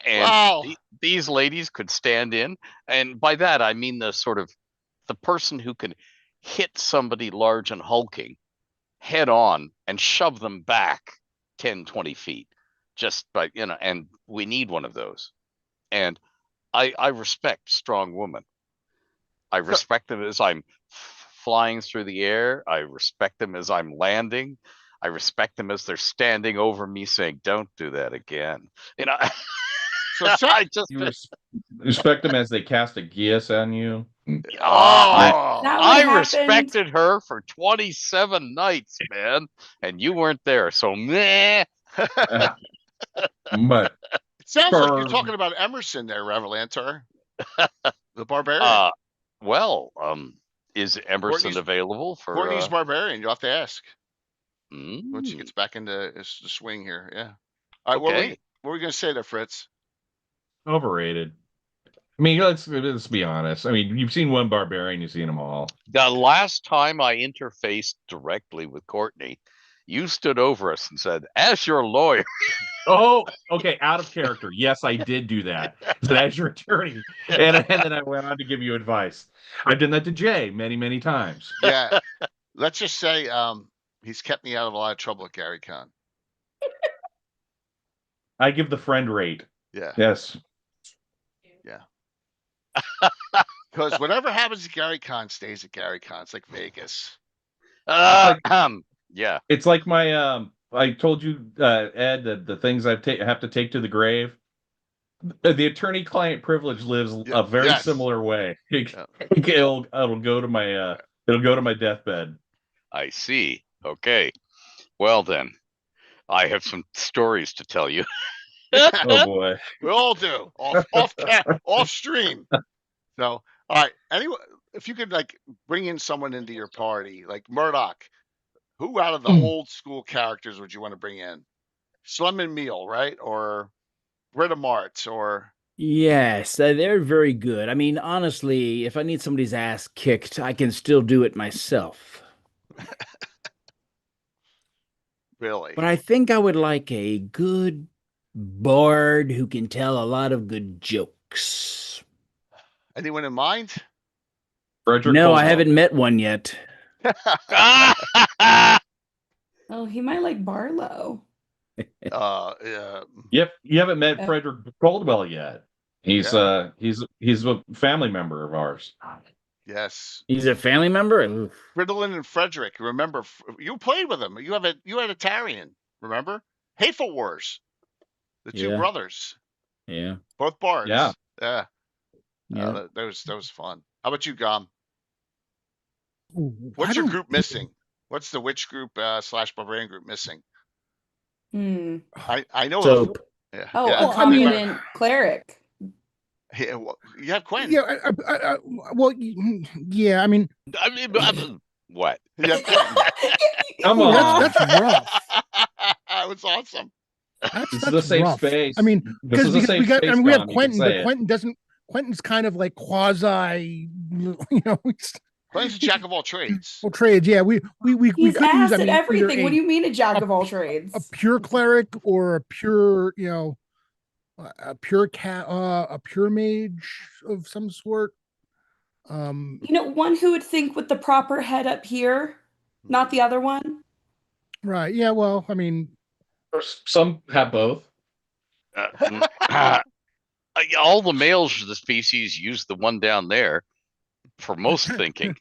And these ladies could stand in, and by that I mean the person who can hit somebody large and hulking head on and shove them back 10, 20 feet just by, and we need one of those. And I respect strong women. I respect them as I'm flying through the air. I respect them as I'm landing. I respect them as they're standing over me saying, "Don't do that again." So I just respect them as they cast a geas on you. I respected her for 27 nights, man, and you weren't there, so meh. But it sounds like you're talking about Emerson there, Revelantor, the barbarian. Is Emerson available for Courtney's barbarian? You'll have to ask once she Mm. gets back into the swing here. Yeah. All right. Okay. What were we gonna say there, Fritz? Overrated. I mean, let's be honest. I mean, you've seen one barbarian, you've seen them all. The last time I interfaced directly with Courtney, you stood over us and said, "As your lawyer." Oh, okay. Out of character. Yes, I did do that. So as your attorney. And then I went on to give you advice. I've done that to Jay many, many times. Yeah. Let's just say he's kept me out of a lot of trouble at Gary Con. I give the friend rate. Yeah. Yes. Yeah. Because whatever happens at Gary Con stays at Gary Con. It's like Vegas. Yeah. It's like my I told you, Ed, that the things I have to take to the grave. The attorney-client privilege lives a very similar way. It'll go to my deathbed. I see. Okay. Well then, I have some stories to tell you. Oh boy. We all do. Off stream. So, all right. Anyway, if you could bring in someone into your party, like Murdoch, who out of the old school characters would you want to bring in? Slim and Meal, right? Or Britta Martz, or yes, they're very good. I mean, honestly, if I need somebody's ass kicked, I can still do it myself. Really? But I think I would like a good bard who can tell a lot of good jokes. Anyone in mind? Frederick no, Caldwell. I haven't met one yet. Oh, he might like Barlow. Yeah. Yep, you haven't met Frederick Caldwell yet. He's a family member of ours. Yes. He's a family member? Ritalin and Frederick. Remember, you played with him. You had a Tarian. Remember? Hateful Wars. The two brothers. Yeah. Both bards. Yeah. Yeah. Yeah. That was fun. How about you, Gom? Ooh, What's your group missing? What's the witch group / barbarian group missing? I know. Soap. A competent cleric. Yeah, well, you have Quinn. Yeah. Yeah. I mean, what? Come on. That's rough. That was awesome. This is a safe space. I mean, because we have Quentin, but Quentin doesn't. Quentin's kind of like quasi. Quentin's a jack of all trades. Well, trades, yeah. We He's could ass use, at everything. What do you mean a jack of all trades? A pure cleric or a pure, a pure mage of some sort. One who would think with the proper head up here, not the other one. Right. Yeah. Well, I mean, some have both. All the males of the species use the one down there for most thinking.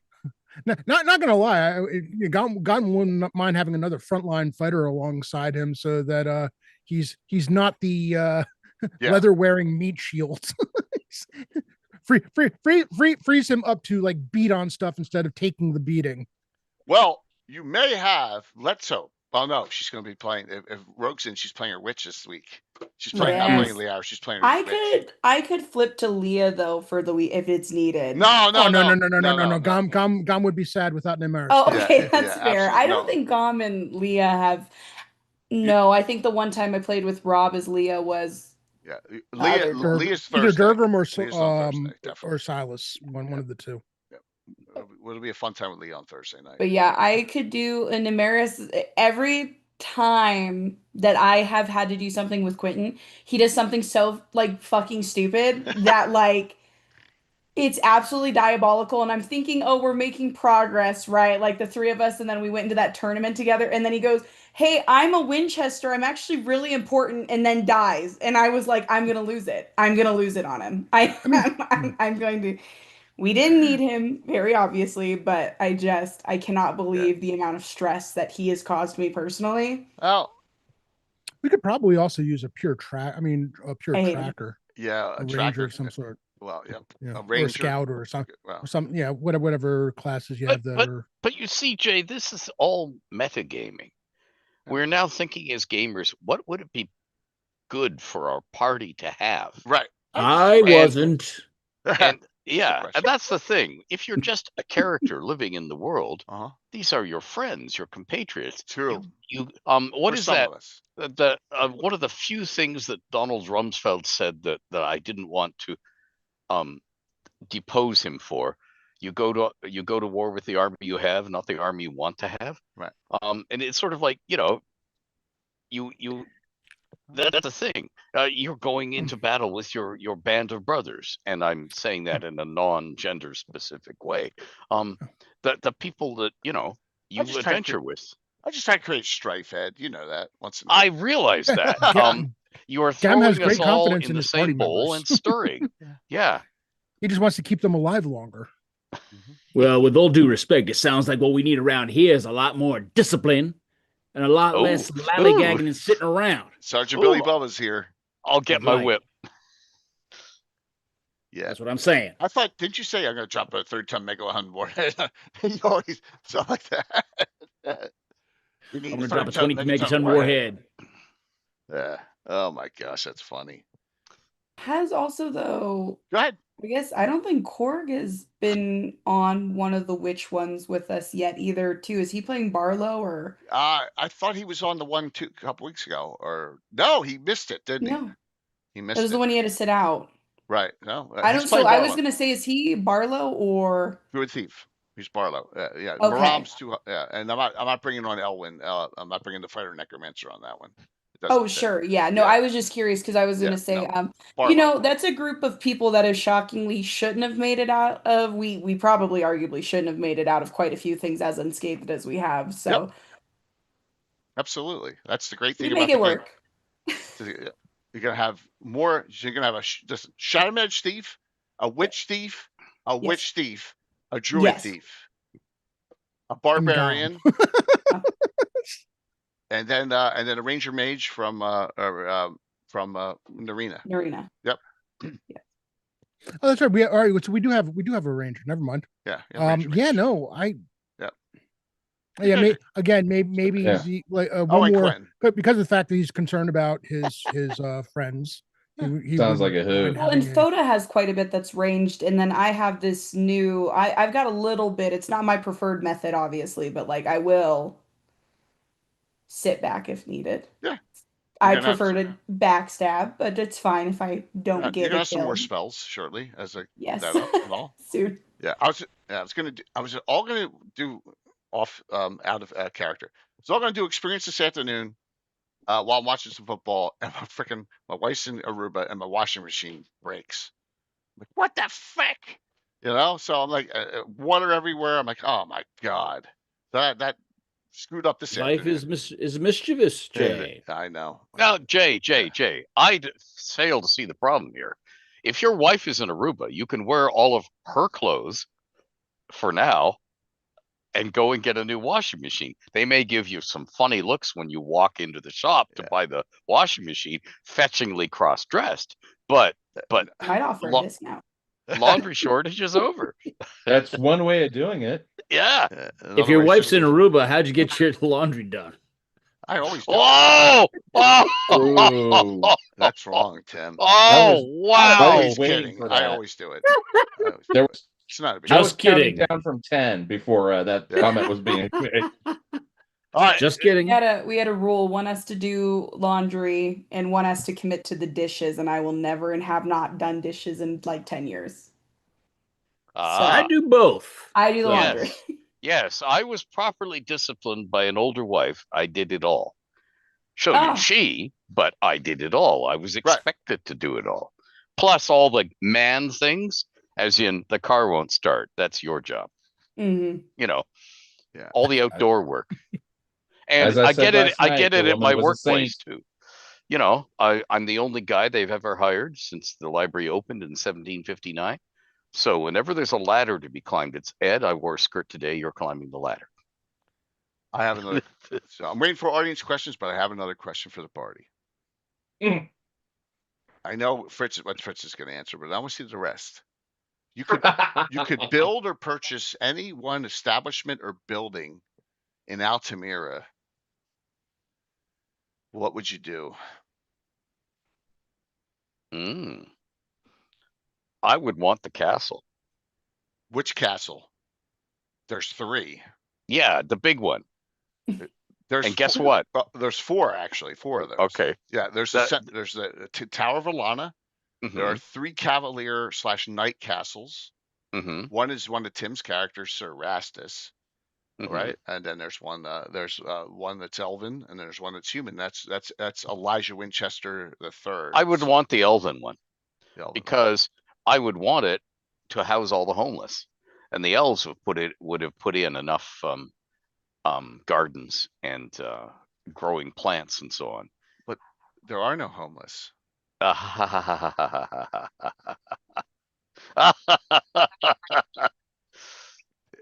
Not gonna lie, Gon wouldn't mind having another frontline fighter alongside him, so that he's not the leather wearing meat shields. Frees him up to beat on stuff instead of taking the beating. Well, you may have. Let's hope Well, no, she's going to be playing. If Rogue's in, she's playing her witch this week. She's playing not playing Liara. She's playing her witch. I could flip to Leah though for the week if it's needed. No. Gom would be sad without Nymeris. Oh, okay, that's fair. I don't think Gom and Leah have. No, I think the one time I played with Rob as Leah was. Yeah, Leah's Thursday. Either Durgrim or Silas, one of the two. It'll be a fun time with Leah on Thursday night. But yeah, I could do a Nymeris every time that I have had to do something with Quentin. He does something so like fucking stupid that like it's absolutely diabolical. And I'm thinking, oh, we're making progress, right? Like the three of us, and then we went into that tournament together, and then he goes, "Hey, I'm a Winchester. I'm actually really important," and then dies. And I was like, I'm gonna lose it. I'm gonna lose it on him. I'm going to. We didn't need him, very obviously, but I cannot believe the amount of stress that he has caused me personally. Oh, we could probably also use a pure tracker. Yeah, a ranger of some sort. Well, a ranger, or a scout, or something. Well, whatever classes you have there. But you see, Jay, this is all metagaming. We're now thinking as gamers, what would it be good for our party to have? Right. I wasn't. And and that's the thing. If you're just a character living in the world, these are your friends, your compatriots. True. What is that? One of the few things that Donald Rumsfeld said that I didn't want to depose him for. You go to war with the army you have, not the army you want to have. Right. And it's sort of like, that's the thing. You're going into battle with your band of brothers, and I'm saying that in a non-gender specific way. The people that you adventure with. I just try to create strife, Ed. You know that. I realize that. You are throwing us all in the same bowl and stirring. Yeah. He just wants to keep them alive longer. Well, with all due respect, it sounds like what we need around here is a lot more discipline and a lot less lollygagging and sitting around. Sergeant Billy Bubba's here. I'll get my whip. Yeah, that's what I'm saying. I thought, didn't you say I'm going to drop a 3-ton megawatt warhead? You always sound like that. I'm going to drop a 20 megaton warhead. Yeah. Oh my gosh, that's funny. Has also though. Go ahead. I guess I don't think Korg has been on one of the witch ones with us yet either. Too, is he playing Barlow or? I thought he was on the one a couple weeks ago, or no, he missed it, didn't he? No, he missed it. It was the one he had to sit out. Right. No, I don't. So I was gonna say, is he Barlow or Druid Thief? He's Barlow. Yeah. Okay. Maram's too. Yeah, and I'm not bringing on Elwyn. I'm not bringing the Fighter Necromancer on that one. Oh, sure. Yeah. No, I was just curious because I was going to say, that's a group of people that have shockingly shouldn't have made it out of. We probably arguably shouldn't have made it out of quite a few things as unscathed as we have. So, absolutely. That's the great thing about make it work. You're going to have more. You're going to have just Shadow Mage Thief, a Witch Thief, a Witch Thief, a Druid Thief, a Barbarian. And then a Ranger Mage from Narina. Narina. Yep. Yeah. Oh, that's right. All right. So we do have a Ranger. Never mind. Yeah. Maybe one more, but because of the fact that he's concerned about his friends. He sounds like a hood. Well, and Foda has quite a bit that's ranged, and then I have this new. I've got a little bit. It's not my preferred method, obviously, but like I will sit back if needed. Yeah. I prefer to backstab, but it's fine if I don't get it. You're gonna have some more spells shortly as I soon. Yeah, I was all gonna do off out of character. So I'm gonna do experience this afternoon while I'm watching some football, and my wife's in Aruba and my washing machine breaks. I'm like, what the fuck? So I'm like water everywhere. I'm like, oh my god. That screwed up this life is mischievous, Jay. I know. Now, Jay, I fail to see the problem here. If your wife is in Aruba, you can wear all of her clothes for now and go and get a new washing machine. They may give you some funny looks when you walk into the shop to buy the washing machine, fetchingly cross-dressed, but might offer a discount. Laundry shortage is over. That's one way of doing it. Yeah. If your wife's in Aruba, how'd you get your laundry done? I always do. Oh, that's wrong, Tim. Oh, wow! I was kidding. I always do it. It's not a big. I was counting down from 10 before that comment was being made. All right, just kidding. We had a rule: one has to do laundry and one has to commit to the dishes. And I will never and have not done dishes in like 10 years. So I do both. I do the laundry. Yes, I was properly disciplined by an older wife. I did it all. So did she, but I did it all. I was expected to do it all. Plus all the man things, as in the car won't start. That's your job. Mm-hmm. You know, all the outdoor work. And I get it at my workplace too. You know, I'm the only guy they've ever hired since the library opened in 1759. So whenever there's a ladder to be climbed, it's Ed, I wore a skirt today, you're climbing the ladder. I have another. So I'm waiting for audience questions, but I have another question for the party. I know what Fritz is going to answer, but I want to see the rest. You could build or purchase any one establishment or building in Altamira. What would you do? I would want the castle. Which castle? There's 3. Yeah, the big one. And guess what? There's 4 actually. 4 of those. Okay. Yeah, there's the Tower of Alana. Mm-hmm. There are 3 Cavalier/Knight castles. Mm-hmm. One is one of Tim's characters, Sir Rastus. Mm-hmm. Right, and then there's one. One that's elven, and there's one that's human. That's Elijah Winchester III. I would want the elven one, because I would want it to house all the homeless, and the elves would have put in enough gardens and growing plants and so on. But there are no homeless.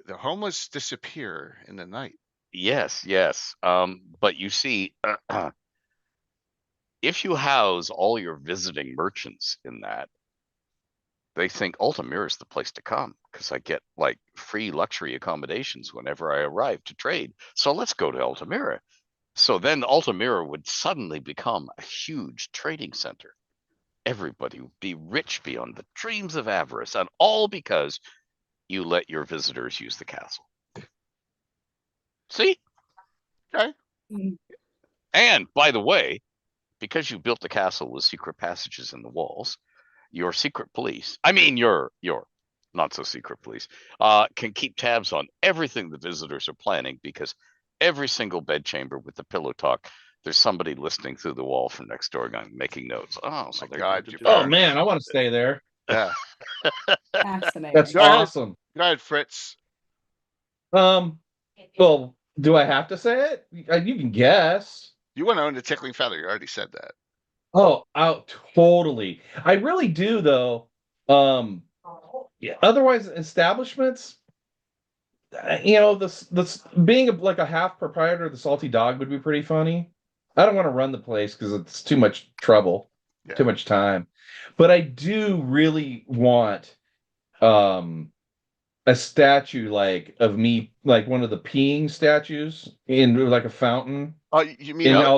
The homeless disappear in the night. Yes. But you see, if you house all your visiting merchants in that, they think Altamira is the place to come because I get like free luxury accommodations whenever I arrive to trade. So let's go to Altamira. So then Altamira would suddenly become a huge trading center. Everybody would be rich beyond the dreams of avarice, and all because you let your visitors use the castle. See? Okay. And by the way, because you built the castle with secret passages in the walls, your secret police, your not so secret police, can keep tabs on everything the visitors are planning, because every single bedchamber with the pillow talk, there's somebody listening through the wall from next door making notes. Oh, so they're God, man, I want to stay there. Yeah. Fascinating. That's awesome. Go ahead, Fritz. Well, do I have to say it? You can guess. You want to own the tickling feather. You already said that. Oh, totally. I really do, though. Otherwise, establishments, this being like a half proprietor of the Salty Dog would be pretty funny. I don't want to run the place because it's too much trouble, too much time. But I do really want a statue of me, like one of the peeing statues in like a fountain. Oh, you mean like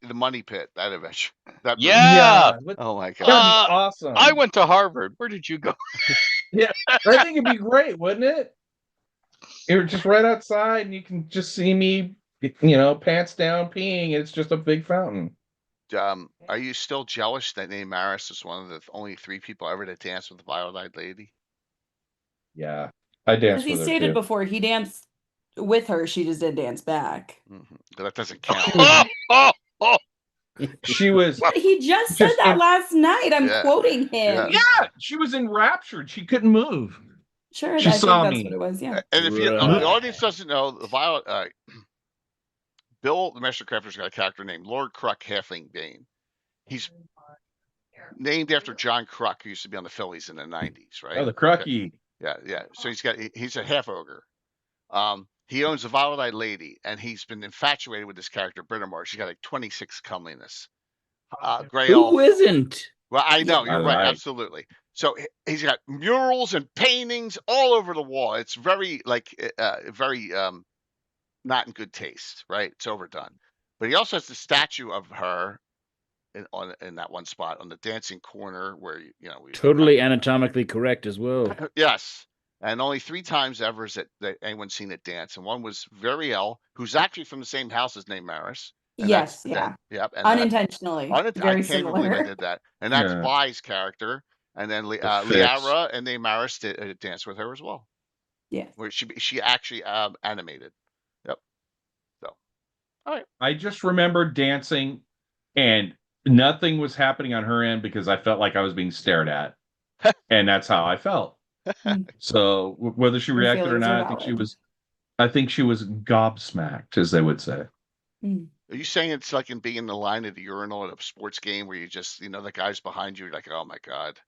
the money pit? That adventure. Oh my God. That'd be awesome. I went to Harvard. Where did you go? Yeah, I think it'd be great, wouldn't it? You're just right outside, and you can just see me, pants down, peeing, and it's just a big fountain. Are you still jealous that Nate Maris is one of the only 3 people ever to dance with the violet-eyed lady? Yeah, I danced with her. He stated before he danced with her, she just didn't dance back. Mm-hmm. That doesn't count. She was. He just said that last night. I'm quoting him. Yeah, she was enraptured. She couldn't move. Sure, she saw me. That's what it was. Yeah. And if the audience doesn't know, the Bill, the Master Crafter's got a character named Lord Kruck Halfling Bane. He's named after John Kruck, who used to be on the Phillies in the 90s, right? Oh, the Krucky. Okay. Yeah. So he's a half ogre. He owns a violet-eyed lady, and he's been infatuated with this character, Britomar. She's got like 26 comeliness. Who isn't? Well, I know, you're right, absolutely. So he's got murals and paintings all over the wall. It's very not in good taste, right? It's overdone. But he also has the statue of her in that one spot on the dancing corner where we totally anatomically correct as well. Yes, and only 3 times ever is that anyone's seen it dance, and one was Veriel, who's actually from the same house as Maris. Yes, yeah. Yep, and unintentionally. Very I can't similar. believe I did that, and that's Vi's character, and then Liara and Maris danced with her as well. Yeah, where she actually animated. Yep. So, all right. I just remember dancing, and nothing was happening on her end because I felt like I was being stared at, and that's how I felt. So whether she reacted or not, I think she was gobsmacked, as they would say. Are you saying it's like in being in the line at the urinal at a sports game where you just, the guy's behind you, you're like, oh my God.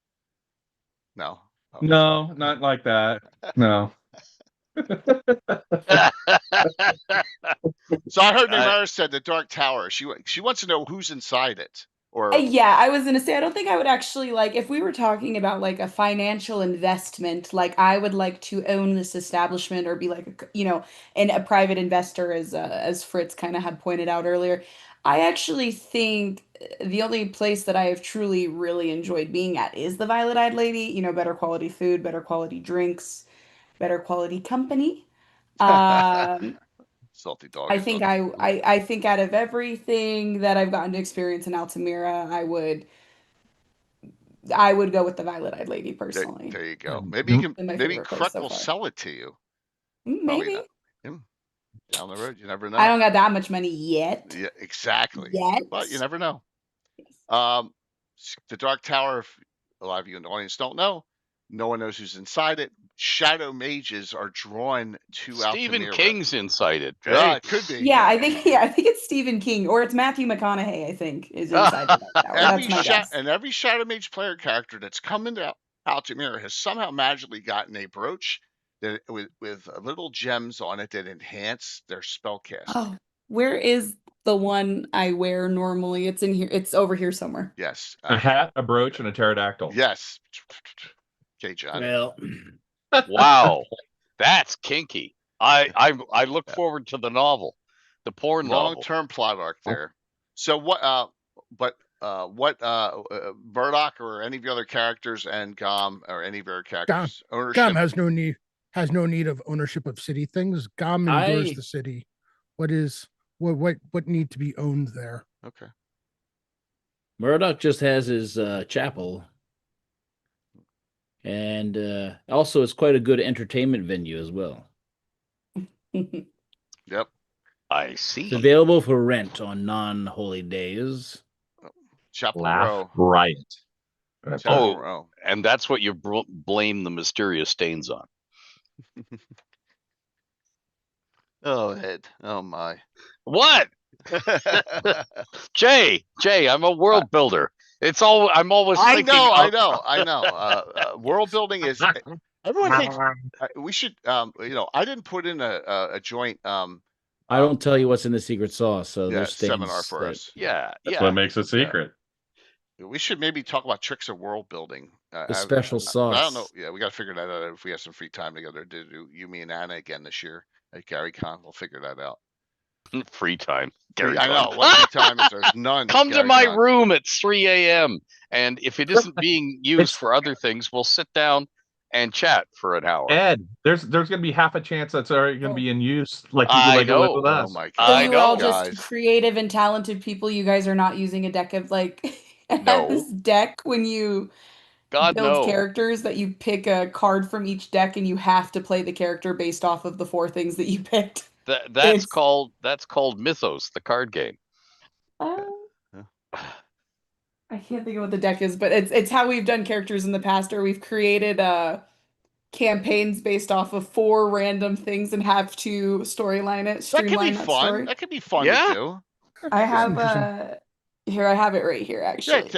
No. Oh, no, not like that. No. So I heard Maris said the Dark Tower. She wants to know who's inside it. Or yeah, I was gonna say I don't think I would actually if we were talking about like a financial investment, like I would like to own this establishment or be like and a private investor as Fritz kind of had pointed out earlier. I actually think the only place that I have truly really enjoyed being at is the Violet-Eyed Lady. Better quality food, better quality drinks, better quality company. Salty dog. I think I think out of everything that I've gotten to experience in Altamira, I would go with the Violet-Eyed Lady personally. There you go. Maybe Kruk will sell it to you. Maybe. Down the road, you never know. I don't got that much money yet. Yeah, exactly. Yet. But you never know. The Dark Tower, if a lot of you in the audience don't know, no one knows who's inside it. Shadow mages are drawn to Stephen Altamira. King's inside it. Yeah, it could be. Yeah, I think it's Stephen King, or it's Matthew McConaughey. I think is inside the Dark Tower. That's my guess. And every Shadow Mage player character that's come into Altamira has somehow magically gotten a brooch that with little gems on it that enhance their spell cast. Oh, where is the one I wear normally? It's in here. It's over here somewhere. Yes. A hat, a brooch, and a pterodactyl. Yes. Okay, John. Well, wow, that's kinky. I look forward to the novel, the porn novel. Long-term plot arc there. So what? Burdock or any of the other characters and Gom or any of your characters ownership? Gom has no need of ownership of city things. Gom endures the city. What need to be owned there? Okay. Murdoch just has his chapel. And also, it's quite a good entertainment venue as well. Yep. I see. It's available for rent on non-holy days. Chapel Row. Riot. Oh, and that's what you blame the mysterious stains on. Oh, Ed. Oh, my. What? Jay, I'm a world builder. I'm always thinking. I know. World building is. Everyone thinks we should. I didn't put in a joint. I don't tell you what's in the secret sauce. So there's seminar for us. Yeah, that's what makes it secret. Yeah. We should maybe talk about tricks of world building. The special sauce. I don't know. Yeah, we got to figure that out if we have some free time together to do you, me, and Anna again this year at GaryCon. We'll figure that out. Free time. I know. What free time is there's none. Come to my room at 3 a.m. And if it isn't being used for other things, we'll sit down and chat for an hour. Ed, there's going to be half a chance that's already going to be in use, like you would like with us. Oh my God! So you're all just creative and talented people. You guys are not using a deck of this deck when you build characters that you pick a card from each deck and you have to play the character based off of the 4 things that you picked. That's called Mythos, the card game. I can't think of what the deck is, but it's how we've done characters in the past, or we've created campaigns based off of 4 random things and have to streamline that fun. Story. That could be fun to do. I have here. I have it right here. Actually,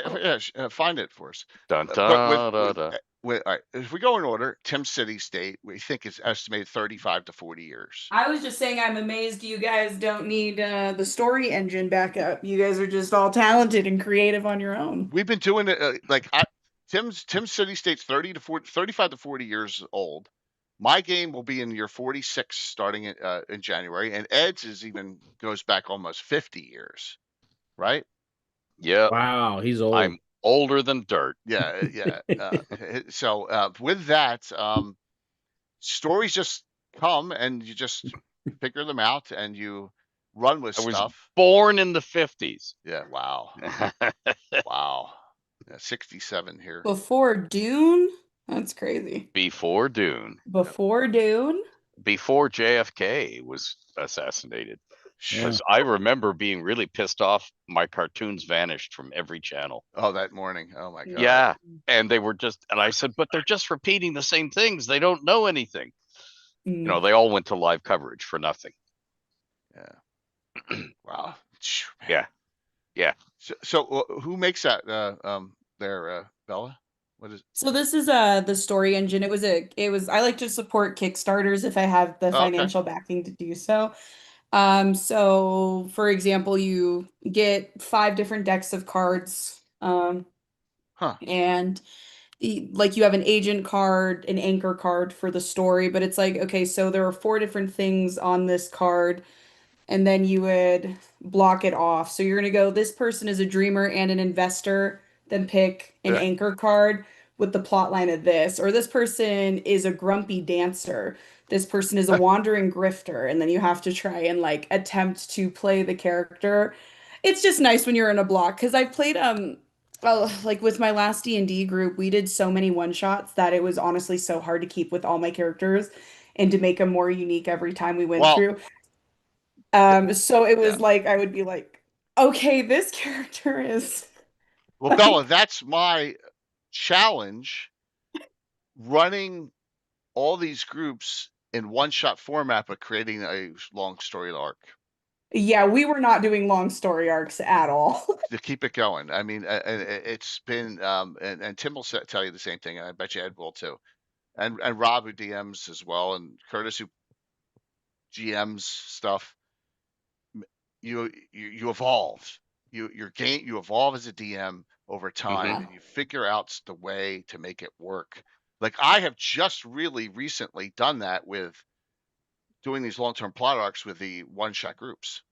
find it for us. Dun, dun, dun, dun. All right, if we go in order, Tim City State, we think it's estimated 35 to 40 years. I was just saying I'm amazed you guys don't need the story engine backup. You guys are just all talented and creative on your own. We've been doing it Tim City State's 35 to 40 years old. My game will be in year 46 starting in January, and Ed's goes back almost 50 years, right? Yeah. Wow, he's old. I'm older than dirt. Yeah, yeah. So with that, stories just come and you just figure them out and you run with I was stuff. born in the 50s. Yeah, wow. Wow. Yeah, 67 here. Before Dune? That's crazy. Before Dune. Before Dune? Before JFK was assassinated. Yeah. Because I remember being really pissed off. My cartoons vanished from every channel. Oh, that morning. Oh my God. Yeah. And they were and I said, but they're just repeating the same things. They don't know anything. You know, they all went to live coverage for nothing. Yeah. Wow. Yeah. Yeah. So who makes that Bella? What is? So this is the story engine. It was I like to support Kickstarters if I have the financial backing to do so. So for example, you get 5 different decks of cards. And like you have an agent card, an anchor card for the story, but it's like, okay, so there are 4 different things on this card, and then you would block it off. So you're going to go, this person is a dreamer and an investor, then pick an anchor card with the plot line of this. Or this person is a grumpy dancer. This person is a wandering grifter. And then you have to try and like attempt to play the character. It's just nice when you're in a block, because I've played well, like with my last D&D group, we did so many one-shots that it was honestly so hard to keep with all my characters and to make them more unique every time we went through. So it was like, I would be like, okay, this character is... Well, Bella, that's my challenge, running all these groups in one-shot format, but creating a long story arc. Yeah, we were not doing long story arcs at all. To keep it going. I mean, it's been, and Tim will tell you the same thing, and I bet you Ed will too. And Rob, who DMs as well, and Curtis, who GMs stuff. You evolve. You evolve as a DM over time, and you figure out the way to make it work. Like I have just really recently done that with doing these long-term plot arcs with the one-shot groups.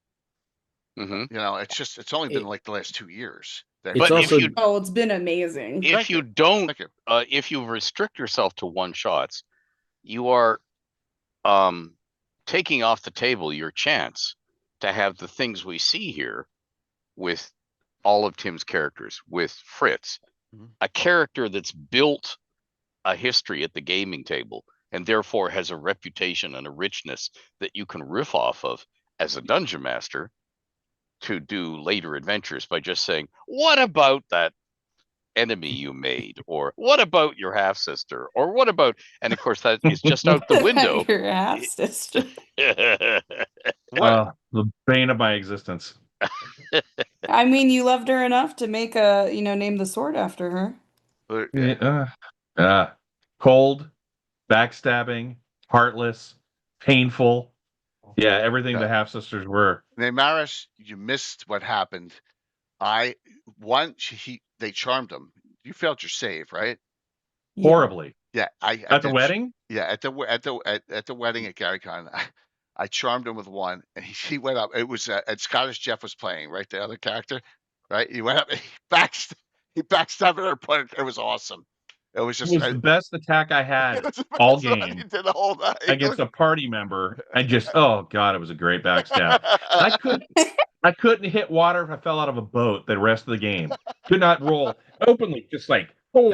You know, it's only been like the last 2 years. But it's been amazing. If you don't, if you restrict yourself to one-shots, you are taking off the table your chance to have the things we see here with all of Tim's characters, with Fritz, a character that's built a history at the gaming table and therefore has a reputation and a richness that you can riff off of as a dungeon master to do later adventures by just saying, what about that enemy you made? Or what about your half-sister? Or what about, and of course that is just out the window. Your half-sister. The bane of my existence. I mean, you loved her enough to make name the sword after her. Cold, backstabbing, heartless, painful. Yeah, everything the half-sisters were. Neymaris, you missed what happened. They charmed him. You failed your save, right? Horribly. Yeah, at the wedding. Yeah, at the wedding at GaryCon, I charmed him with one, and he went up. It was and Scottish Jeff was playing, right? The other character, right? He went up, and he backstabbed her, but it was awesome. It was the best attack I had all game. He did the whole night against a party member. Oh god, it was a great backstab. I couldn't hit water if I fell out of a boat the rest of the game. Could not roll openly, just like 4.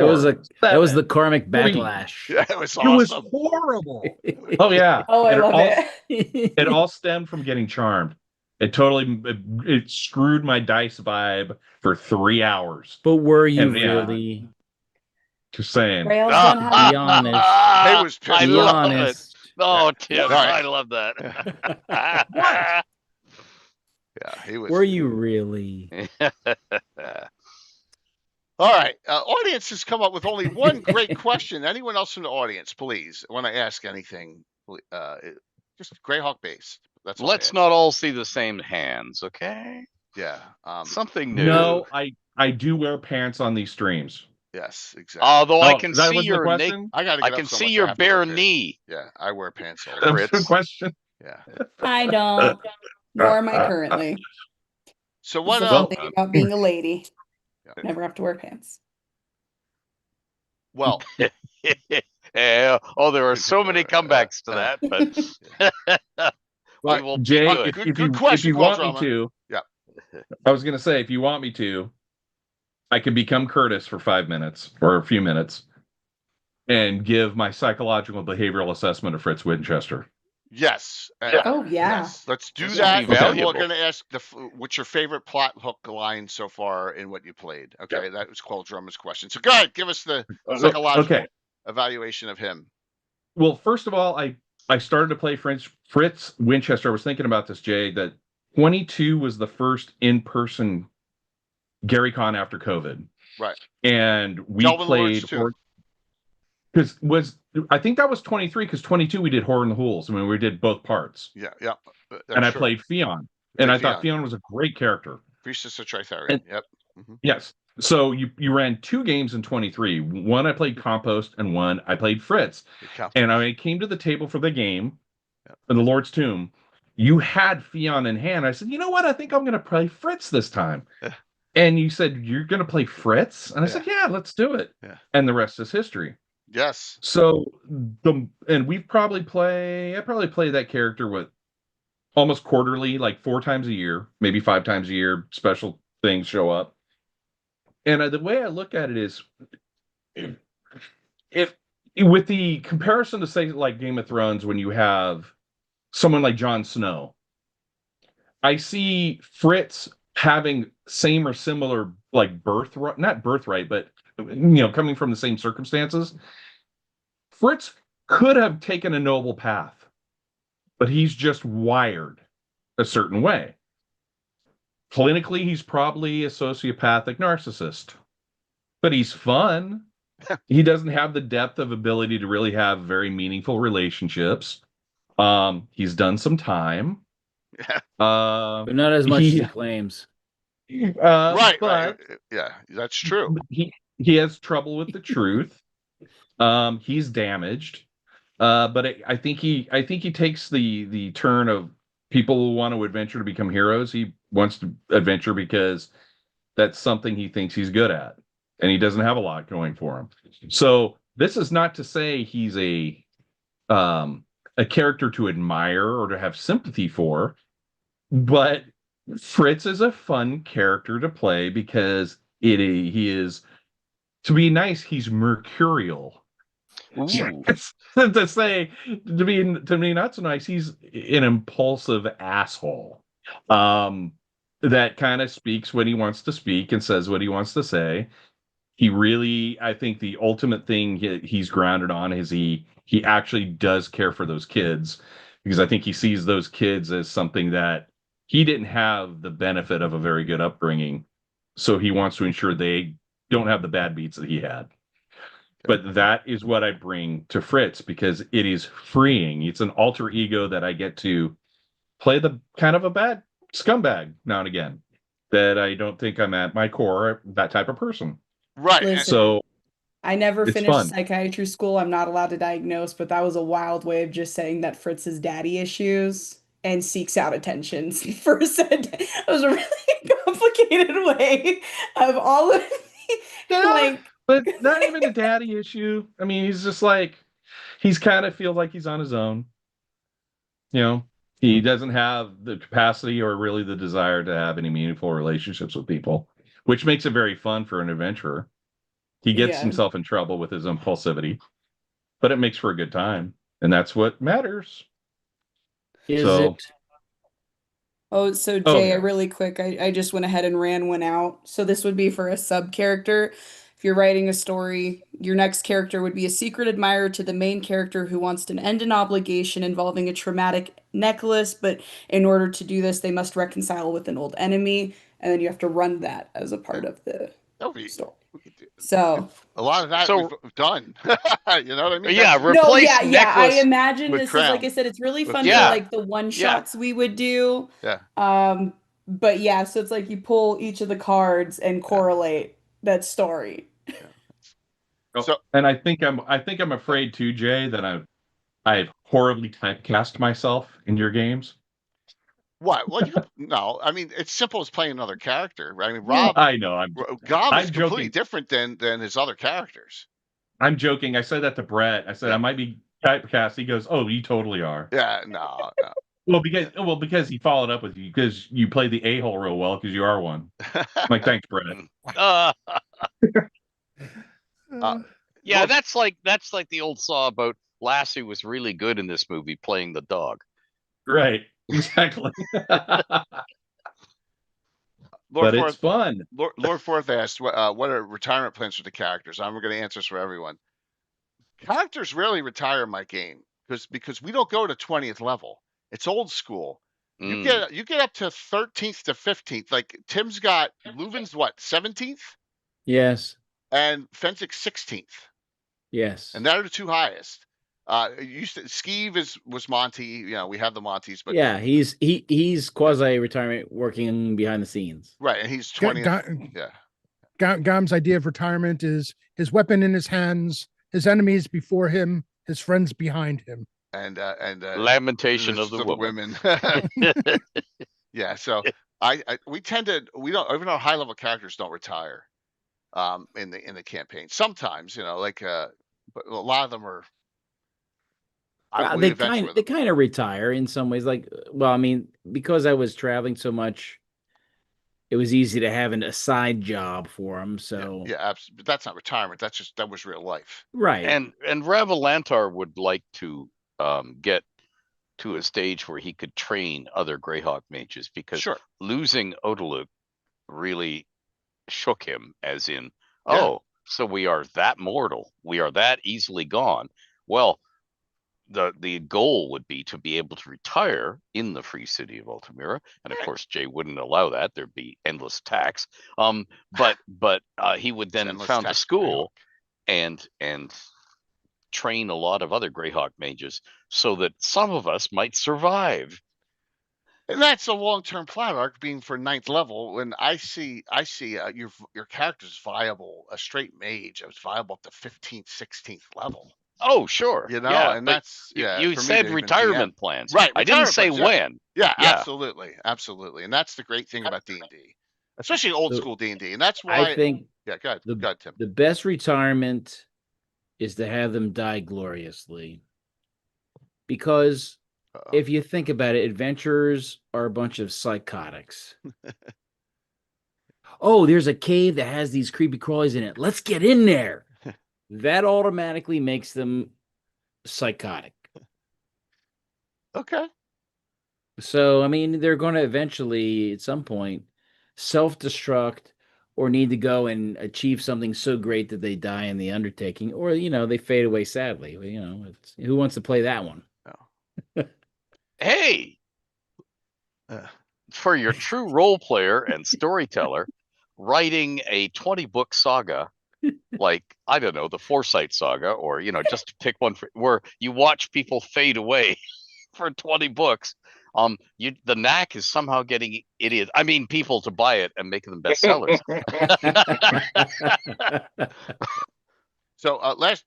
That was the karmic backlash. Yeah, it was awesome. It was horrible. Oh yeah. Oh, I love it. It all stemmed from getting charmed. It totally it screwed my dice vibe for 3 hours. But were you really? Just saying. Be honest. It was pissed. I love it. Oh, Tim, I love that. What? Yeah, he was. Were you really? All right. Audience has come up with only one great question. Anyone else from the audience, please, when I ask anything, just Greyhawk based. Let's not all see the same hands, okay? Yeah. Something new. No, I do wear pants on these streams. Yes, exactly. Although I can that see was the your question. I can see your bare knee. Yeah, I wear pants all That day. was the question. Yeah. I don't. Nor am I currently. So what? This is one thing about being a lady. Yeah. Never have to wear pants. Well. Yeah. Oh, there are so many comebacks to that, but Well, Jay, if you want me to, yeah. I was going to say, if you want me to, I could become Curtis for 5 minutes or a few minutes and give my psychological behavioral assessment of Fritz Winchester. Yes. Oh, yeah. Yes. Let's do that. Okay. We're going to ask what's your favorite plot hook line so far in what you played. Okay. That was called Drummer's question. So go ahead. Give us the psychological evaluation of him. Well, first of all, I started to play Fritz Winchester. I was thinking about this, Jay, that 22 was the first in-person Gary Con after COVID. Right. And we played... Because I think that was 23, because 22 we did Horror in the Hools. I mean, we did both parts. Yeah. And I played Fionn. And I thought Fionn was a great character. Priestess of Tritharion. Yep. Mm-hmm. Yes. So you ran 2 games in 23. One I played Compost, and one I played Fritz. And I came to the table for the game, in the Lord's Tomb. You had Fionn in hand. I said, you know what? I think I'm going to play Fritz this time. And you said, you're going to play Fritz? And I said, yeah, let's do it. Yeah. And the rest is history. Yes. So I probably play that character almost quarterly, like 4 times a year, maybe 5 times a year. Special things show up, and the way I look at it is, if with the comparison to say like Game of Thrones, when you have someone like Jon Snow, I see Fritz having same or similar like not birthright, but coming from the same circumstances. Fritz could have taken a noble path, but he's just wired a certain way. Clinically, he's probably a sociopathic narcissist, but he's fun. He doesn't have the depth of ability to really have very meaningful relationships. He's done some time. But not as much as he claims. Right. Yeah, that's true. He has trouble with the truth. He's damaged, but I think he takes the turn of people who want to adventure to become heroes. He wants to adventure because that's something he thinks he's good at, and he doesn't have a lot going for him. So this is not to say he's a character to admire or to have sympathy for, but Fritz is a fun character to play because he is, to be nice, he's mercurial. to be not so nice, he's an impulsive asshole that kind of speaks when he wants to speak and says what he wants to say. He really, I think the ultimate thing he's grounded on is he actually does care for those kids, because I think he sees those kids as something that he didn't have the benefit of a very good upbringing, so he wants to ensure they don't have the bad beats that he had. But that is what I bring to Fritz, because it is freeing. It's an alter ego that I get to play the kind of a bad scumbag now and again, that I don't think I'm at my core that type of person. Right. Listen, so I never finished psychiatry school. I'm not allowed to diagnose, but that was a wild way of just saying that Fritz has daddy issues and seeks out attention for said. It was a really complicated way of all of the, but not even a daddy issue. I mean, he's just like, he's kind of feels like he's on his own. He doesn't have the capacity or really the desire to have any meaningful relationships with people, which makes it very fun for an adventurer. He gets himself in trouble with his impulsivity, but it makes for a good time, and that's what matters. Is it? Oh, so Jay, really quick, I just went ahead and ran one out. So this would be for a sub character. If you're writing a story, your next character would be a secret admirer to the main character who wants to end an obligation involving a traumatic necklace, but in order to do this, they must reconcile with an old enemy, and then you have to run that as a part of the story. So a lot of that we've done. You know what I mean? Yeah, replace necklace. I imagine this is, like I said, it's really fun for like the one shots we would do. Yeah. But so it's like you pull each of the cards and correlate that story. So, and I think I'm afraid too, Jay, that I've horribly typecast myself in your games. What? Well, no. I mean, it's simple as playing another character. I mean, Rob. I know. Gom is I'm completely joking. different than his other characters. I'm joking. I said that to Brett. I said I might be typecast. He goes, "Oh, you totally are." Yeah. No. Because he followed up with you because you played the a-hole real well because you are one. I'm like, thanks, Brett. Yeah, that's like the old saw about Lassie was really good in this movie playing the dog. Right. Exactly. But it's fun. Lord Forth asked, what are retirement plans for the characters? I'm going to answer this for everyone. Characters rarely retire in my game because we don't go to 20th level. It's old school. You get up to 13th to 15th. Like Tim's got Leuven's what, 17th? Yes. And Fensick's 16th. Yes. And they're the two highest. Skeeve was Monty. You know, we have the Monties, but yeah, he's quasi-retirement working behind the scenes. Right, and he's 20th. Gom's idea of retirement is his weapon in his hands, his enemies before him, his friends behind him, and lamentation of the women. Yeah, so we don't, even our high level characters don't retire in the campaign. Sometimes, but a lot of them are. They kind of retire in some ways. Like, well, I mean, because I was traveling so much, it was easy to have a side job for them. So yeah, absolutely. But that's not retirement. That was real life, right? And Ravalantar would like to get to a stage where he could train other Greyhawk mages because losing Odaluk really shook him. As in, so we are that mortal, we are that easily gone. Well, the goal would be to be able to retire in the free city of Altamira, and of course Jay wouldn't allow that. There'd be endless tax. But he would then found a school and train a lot of other Greyhawk mages so that some of us might survive. And that's a long-term plot arc, being for 9th level. When I see your character's viable, a straight mage, it was viable up to 15th, 16th level. Oh, sure. And that's you said retirement plans, right? I didn't say when. Yeah, absolutely, and that's the great thing about D&D, especially old school D&D, and that's why I think. Yeah, go ahead, Tim. The best retirement is to have them die gloriously, because if you think about it, adventurers are a bunch of psychotics. Oh, there's a cave that has these creepy crawlies in it. Let's get in there. That automatically makes them psychotic. Okay. So, I mean, they're going to eventually, at some point, self-destruct or need to go and achieve something so great that they die in the undertaking, or, they fade away sadly. Who wants to play that one? No. Hey, for your true role player and storyteller, writing a 20-book saga, like, I don't know, the Foresight saga, or, just to pick one where you watch people fade away for 20 books. The knack is somehow getting people to buy it and make them bestsellers. So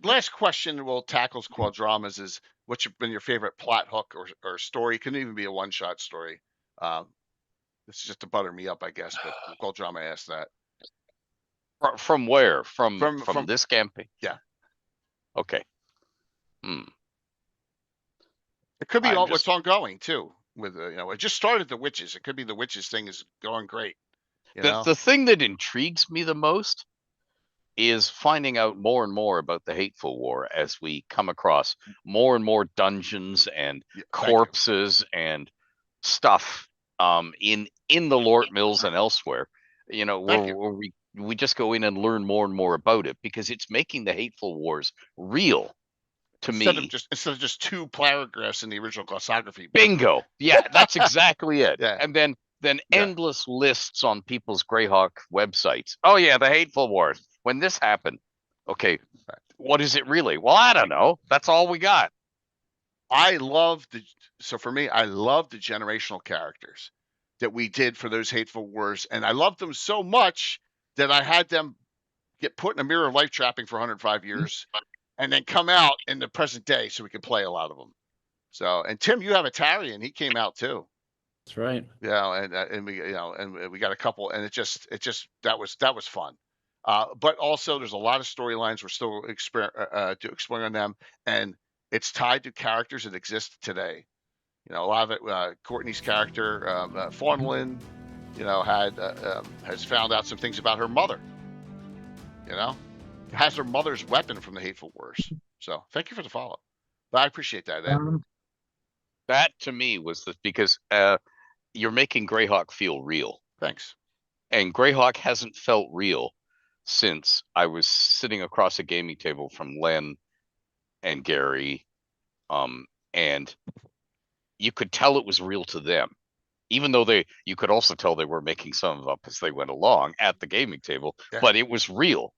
last question we'll tackle Quadramas is, what's been your favorite plot hook or story? It couldn't even be a one-shot story. This is just to butter me up, I guess, but Quadrama asked that. From where? From this campaign? Yeah. Okay. It could be what's ongoing too. With it just started the witches. It could be the witches thing is going great. The thing that intrigues me the most is finding out more and more about the Hateful War as we come across more and more dungeons and corpses and stuff in the Lort Mills and elsewhere. Where we just go in and learn more and more about it, because it's making the Hateful Wars real to me. Instead of just 2 paragraphs in the original glossography. Bingo. Yeah, that's exactly it. Yeah. And then endless lists on people's Greyhawk websites. Oh yeah, the Hateful Wars. When this happened, okay, what is it really? Well, I don't know. That's all we got. I love the generational characters that we did for those Hateful Wars, and I loved them so much that I had them get put in a mirror of life trapping for 105 years, and then come out in the present day so we can play a lot of them. So, and Tim, you have a Tarian. He came out too. That's right. Yeah, and we and we got a couple, and it just that was fun. But also, there's a lot of storylines we're still exploring on them, and it's tied to characters that exist today. A lot of it. Courtney's character, Fawnlin, has found out some things about her mother. Has her mother's weapon from the Hateful Wars. So thank you for the follow. But I appreciate that, Ed. That to me was because you're making Greyhawk feel real. Thanks. And Greyhawk hasn't felt real since I was sitting across a gaming table from Len and Gary, and you could tell it was real to them, even though you could also tell they were making some up as they went along at the gaming table. Yeah. But it was real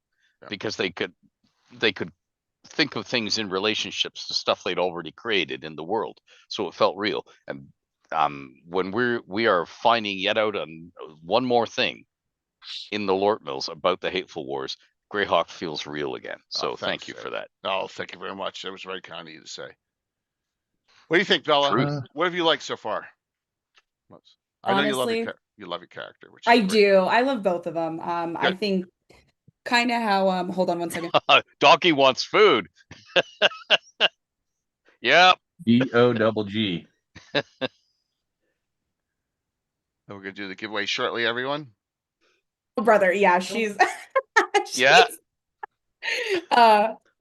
because they could think of things in relationships to stuff they'd already created in the world, so it felt real. And when we are finding yet out on one more thing in the Lort Mills about the Hateful Wars, Greyhawk feels real again. So thank you for that. Oh, thank you very much. That was very kind of you to say. What do you think, Bella? What have you liked so far? I know honestly, you love your character. Which I do. I love both of them. I think kind of how hold on one second. Donkey wants food. Yep. DOGG. And we're gonna do the giveaway shortly, everyone. Oh, brother, yeah, she's yeah.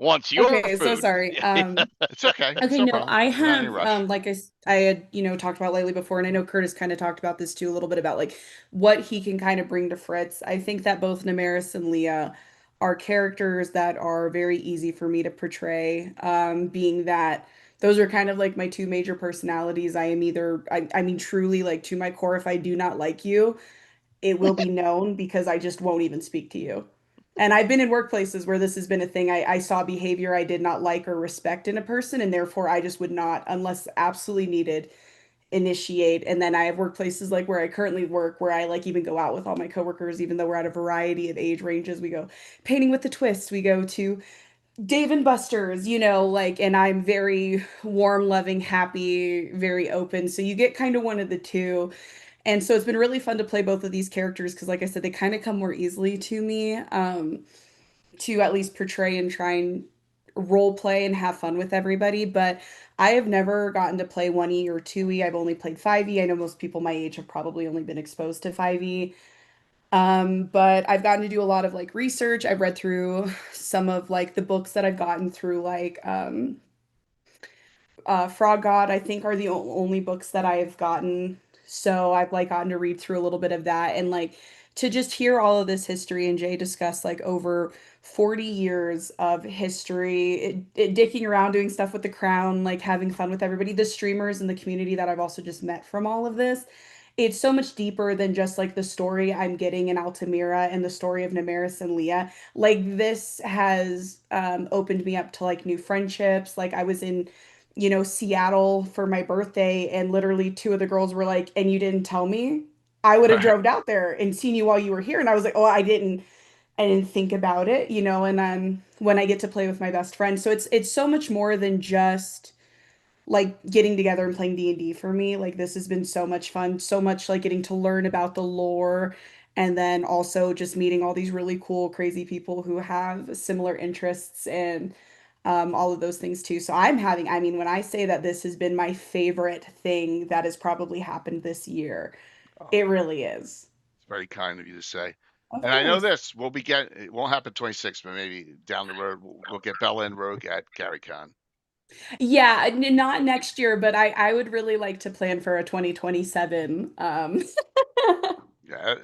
Wants your okay, food. so sorry. It's okay. Okay, no, I have like I had talked about lately before, and I know Curtis kind of talked about this too a little bit about like what he can kind of bring to Fritz. I think that both Namaris and Leah are characters that are very easy for me to portray, being that those are kind of like my two major personalities. I am either I mean truly like to my core, if I do not like you, it will be known because I just won't even speak to you. And I've been in workplaces where this has been a thing. I saw behavior I did not like or respect in a person, and therefore I just would not, unless absolutely needed, initiate. And then I have workplaces like where I currently work, where I like even go out with all my coworkers, even though we're at a variety of age ranges. We go painting with the twist. We go to Dave and Buster's, like, and I'm very warm, loving, happy, very open. So you get kind of one of the two. And so it's been really fun to play both of these characters because, like I said, they kind of come more easily to me, to at least portray and try and role play and have fun with everybody. But I have never gotten to play 1E or 2E. I've only played 5E. I know most people my age have probably only been exposed to 5E. But I've gotten to do a lot of like research. I've read through some of like the books that I've gotten through, like Frog God, I think, are the only books that I've gotten. So I've like gotten to read through a little bit of that, and like to just hear all of this history and Jay discuss like over 40 years of history, it dicking around doing stuff with the crown, like having fun with everybody, the streamers and the community that I've also just met from all of this. It's so much deeper than just like the story I'm getting in Altamira and the story of Namaris and Leah. Like this has opened me up to like new friendships. Like I was in Seattle for my birthday, and literally two of the girls were like, "And you didn't tell me? I would have drove out there and seen you while you were here." And I was like, "Oh, I didn't think about it," and then when I get to play with my best friend. So it's so much more than just like getting together and playing D&D for me. Like this has been so much fun, so much like getting to learn about the lore, and then also just meeting all these really cool, crazy people who have similar interests and all of those things too. So I mean, when I say that this has been my favorite thing that has probably happened this year, it really is. It's very kind of you to say. Of and course. I know this it won't happen 26, but maybe down the road we'll get Bella and Rogue at GaryCon. Yeah, not next year, but I would really like to plan for a 2027. Yeah,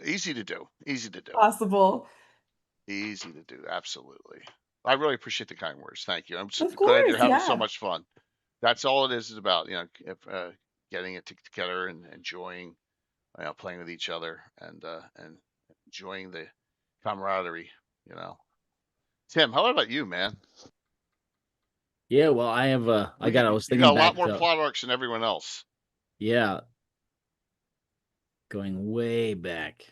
easy to do. Possible. Easy to do, absolutely. I really appreciate the kind words. Thank you. I'm Of glad you're course, having yeah. so much fun. That's all it is about, getting it together and enjoying, playing with each other and enjoying the camaraderie. Tim, how about you, man? Yeah, well, I have I was thinking you got a back lot more plot arcs than everyone else. Yeah. Going way back.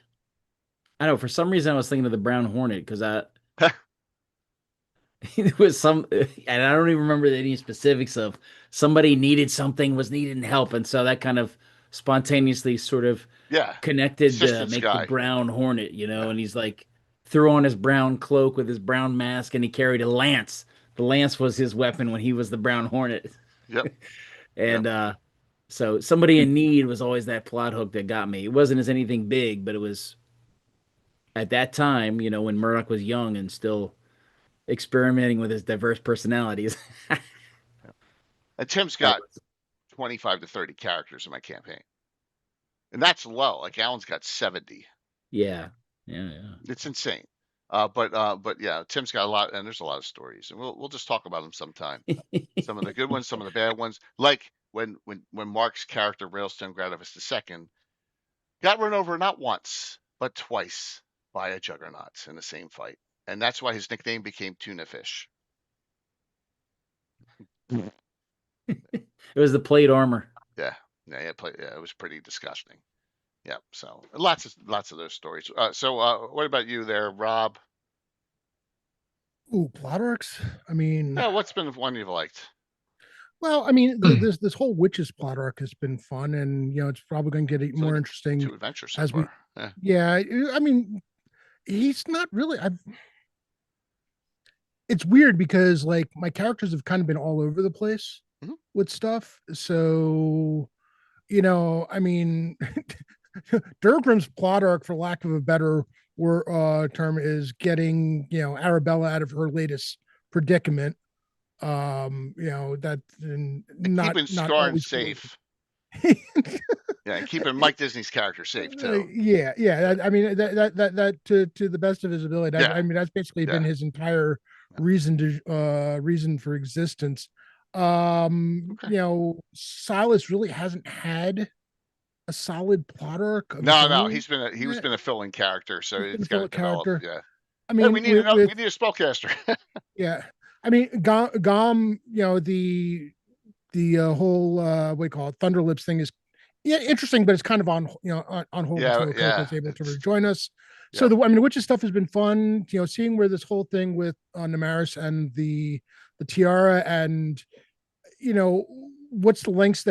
I know, for some reason I was thinking of the Brown Hornet because It was some, and I don't even remember any specifics of somebody needed something, was needing help, and so that kind of spontaneously sort of connected to make the Brown Hornet, and he's like threw on his brown cloak with his brown mask, and he carried a lance. The lance was his weapon when he was the Brown Hornet. Yep. And so somebody in need was always that plot hook that got me. It wasn't as anything big, but it was at that time, when Murdoch was young and still experimenting with his diverse personalities. And Tim's got 25 to 30 characters in my campaign. And that's low. Like Alan's got 70. Yeah. It's insane. But yeah, Tim's got a lot, and there's a lot of stories, and we'll just talk about them sometime. Some of the good ones, some of the bad ones. Like when Mark's character Railstone Gradivus II got run over not once but twice by a Juggernaut in the same fight. And that's why his nickname became Tuna Fish. It was the plate armor. Yeah, it was pretty disgusting. Yeah, so lots of those stories. So what about you there, Rob? Ooh, plot arcs? I mean... Yeah, what's been the one you've liked? Well, I mean, this whole witches plot arc has been fun, and it's probably going to get more interesting. 2 adventures so far. Yeah, I mean, he's not really... It's weird because like my characters have kind of been all over the place with stuff. So, I mean, Durgrim's plot arc, for lack of a better term, is getting, Arabella out of her latest predicament. That keeping Scarn safe. Yeah, and keeping Mike Disney's character safe too. Yeah. I mean that to the best of his ability. I mean that's basically been his entire reason for existence. Silas really hasn't had a solid plot arc. No, he was been a filling character, so it's got to develop. Yeah, I mean, we need a spellcaster. Yeah, I mean, Gom, the whole what do you call it, Thunderlips thing is interesting, but it's kind of on hold until Coco's able to rejoin us. So the witches stuff has been fun, seeing where this whole thing with Namaris and the tiara, and what are the lengths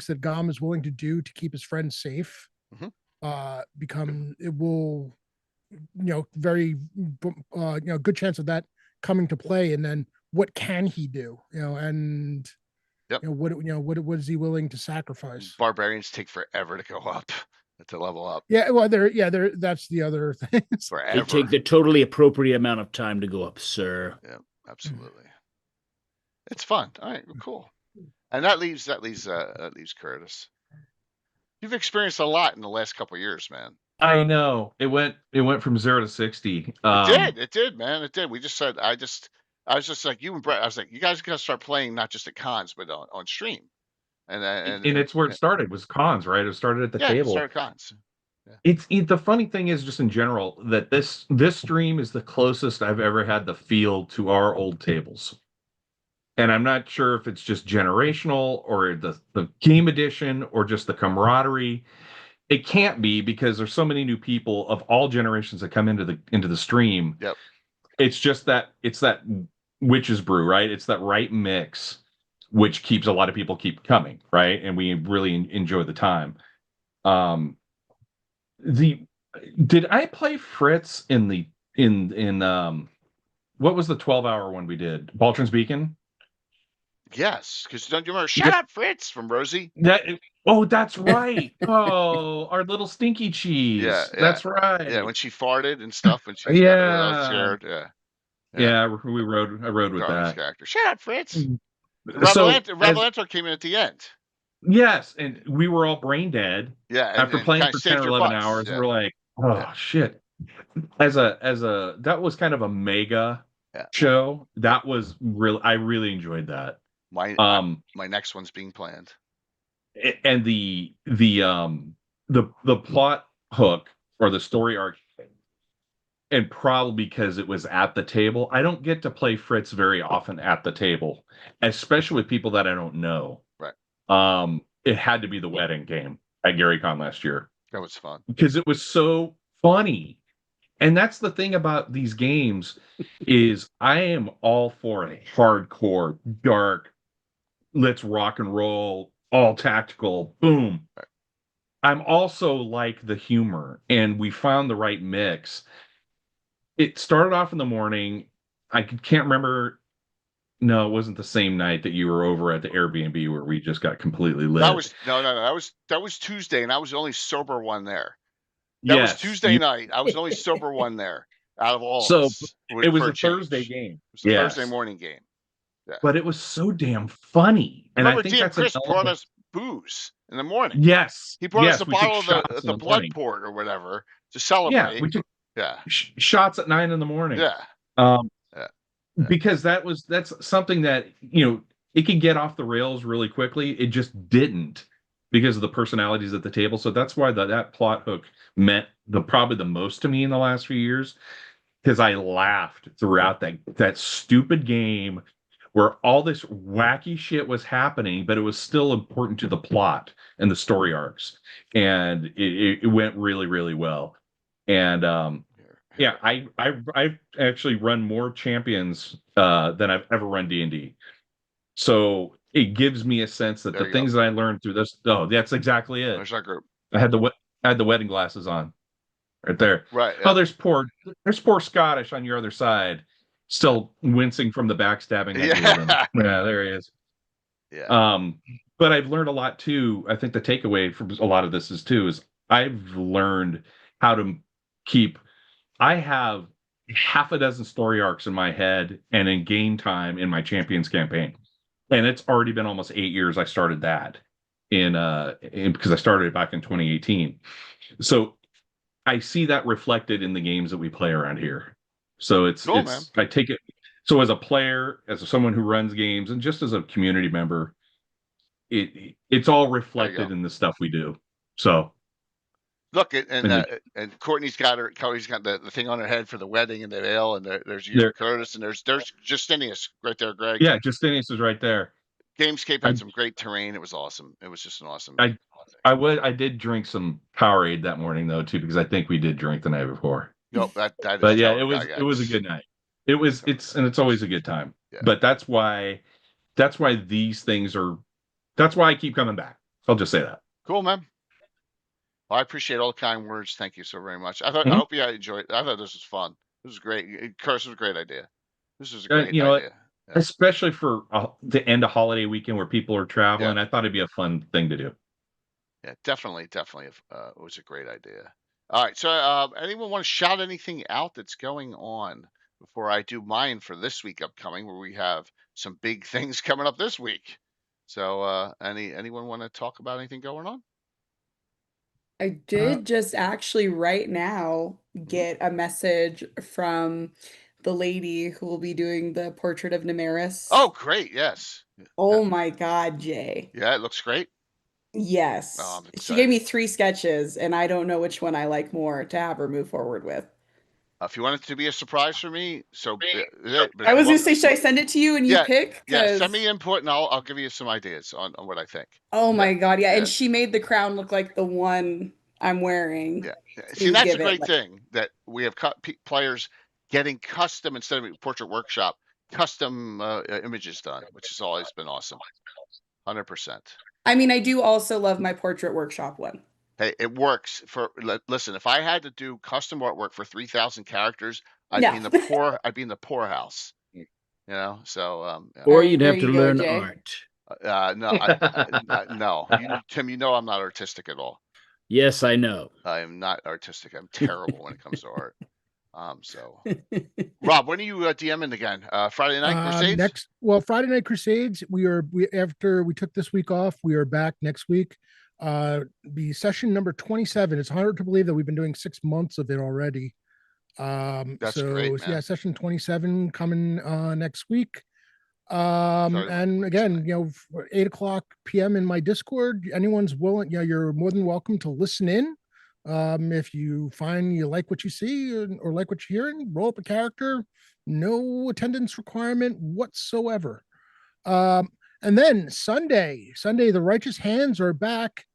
that Gom is willing to do to keep his friends safe. It will very good chance of that coming to play, and then what can he do, and what is he willing to sacrifice? Barbarians take forever to go up, to level up. Yeah, well, that's the other thing. They take the totally appropriate amount of time to go up, sir. Yeah, absolutely. It's fun. All right, cool. And that leaves Curtis. You've experienced a lot in the last couple of years, man. I know. It went from 0 to 60. It did, man. It did. We just said I was just like you and Brett. I was like, you guys got to start playing not just at cons, but on stream. And it's where it started, was cons, right? It started at the table. It started cons. Yeah. The funny thing is, just in general, that this stream is the closest I've ever had the feel to our old tables. And I'm not sure if it's just generational or the game edition or just the camaraderie. It can't be, because there's so many new people of all generations that come into the stream. Yep. It's just that witch's brew, right? It's that right mix, which keeps a lot of people keep coming, right? And we really enjoy the time. Did I play Fritz in what was the 12-hour one we did? Baltron's Beacon? Yes, because don't you remember "Shut Up, Fritz" from Rosie? That's right. Oh, our little stinky cheese. Yeah, that's right. Yeah, when she farted and stuff, when she scared. Yeah, I rode with that character. Shut up, Fritz. Revelanto came in at the end. Yes, and we were all brain dead. Yeah, after playing for 10 or 11 hours, we're like, shit. That was kind of a mega show. That was I really enjoyed that. My next one's being planned. And the plot hook or the story arc, and probably because it was at the table. I don't get to play Fritz very often at the table, especially with people that I don't know. Right. It had to be the wedding game at GaryCon last year. That was fun because it was so funny. And that's the thing about these games is I am all for it. Hardcore, dark, let's rock and roll, all tactical, boom. I'm also like the humor, and we found the right mix. It started off in the morning. I can't remember. No, it wasn't the same night that you were over at the Airbnb where we just got completely lit. That was no. That was Tuesday, and I was the only sober one there. That was Tuesday night. I was the only sober one there out of all of us. It was a Thursday game. It was a Thursday morning game. Yeah. But it was so damn funny. And remember, I think Chris brought us booze in the morning. Yes. He brought us a bottle of the blood port or whatever to celebrate. Yeah, we took shots at 9 a.m. Yeah. Because that's something that, it can get off the rails really quickly. It just didn't because of the personalities at the table. So that's why that plot hook meant probably the most to me in the last few years, because I laughed throughout that stupid game where all this wacky shit was happening, but it was still important to the plot and the story arcs. And it went really, really well. And I've actually run more champions than I've ever run D&D. So it gives me a sense that the things that I learned through this. Oh, that's exactly it. There's our group. I had the wedding glasses on, right there. Right. Yeah. Oh, there's poor Scottish on your other side, still wincing from the backstabbing. Yeah, there he is. Yeah. But I've learned a lot too. I think the takeaway from a lot of this is I've learned how to keep. I have half a dozen story arcs in my head and in game time in my Champions campaign. And it's already been almost 8 years I started that because I started it back in 2018. So I see that reflected in the games that we play around here. So I take it. So as a player, as someone who runs games, and just as a community member, it's all reflected in the stuff we do. So look, and Courtney's got the thing on her head for the wedding and the veil, and there's you, Curtis, and there's Justinius right there, Greg. Yeah, Justinius is right there. Gamescape had some great terrain. It was awesome. It was just an awesome. I did drink some Powerade that morning though too, because I think we did drink the night before. No, but yeah, it was a good night. It's always a good time. Yeah. But that's why these things are. That's why I keep coming back. I'll just say that. Cool, man. Well, I appreciate all the kind words. Thank you so very much. I hope you enjoyed it. I thought this was fun. This was great. Curse was a great idea. This was a great idea. Yeah. Especially for the end of holiday weekend where people are traveling. Yeah. I thought it'd be a fun thing to do. Yeah, definitely. It was a great idea. All right. So anyone want to shout anything out that's going on before I do mine for this week upcoming, where we have some big things coming up this week? So anyone want to talk about anything going on? I did just actually right now get a message from the lady who will be doing the portrait of Namaris. Oh, great. Yes. Oh my God, Jay. Yeah, it looks great. Yes. Oh, she gave me 3 sketches, and I don't know which one I like more to have her move forward with. If you want it to be a surprise for me, I was going to say, should I send it to you and you pick? Yeah, send me input and I'll give you some ideas on what I think. Oh my God, yeah. And she made the crown look like the one I'm wearing. Yeah. See, that's a great thing that we have players getting custom, instead of a portrait workshop, custom images done, which has always been awesome. 100%. I mean, I do also love my portrait workshop one. Hey, it works listen, if I had to do custom artwork for 3,000 characters, I'd be in the poorhouse, so, or you'd have to learn art. No, Tim, I'm not artistic at all. Yes, I know. I am not artistic. I'm terrible when it comes to art. So Rob, when are you DMing again? Friday Night Crusades? Friday Night Crusades, after we took this week off, we are back next week. Be session number 27. It's hard to believe that we've been doing 6 months of it already. That's great, man. Yeah, session 27 coming next week. And again, 8:00 p.m. in my Discord. Anyone's willing, you're more than welcome to listen in. If you find you like what you see or like what you're hearing, roll up a character. No attendance requirement whatsoever. And then Sunday, the Righteous Hands are back.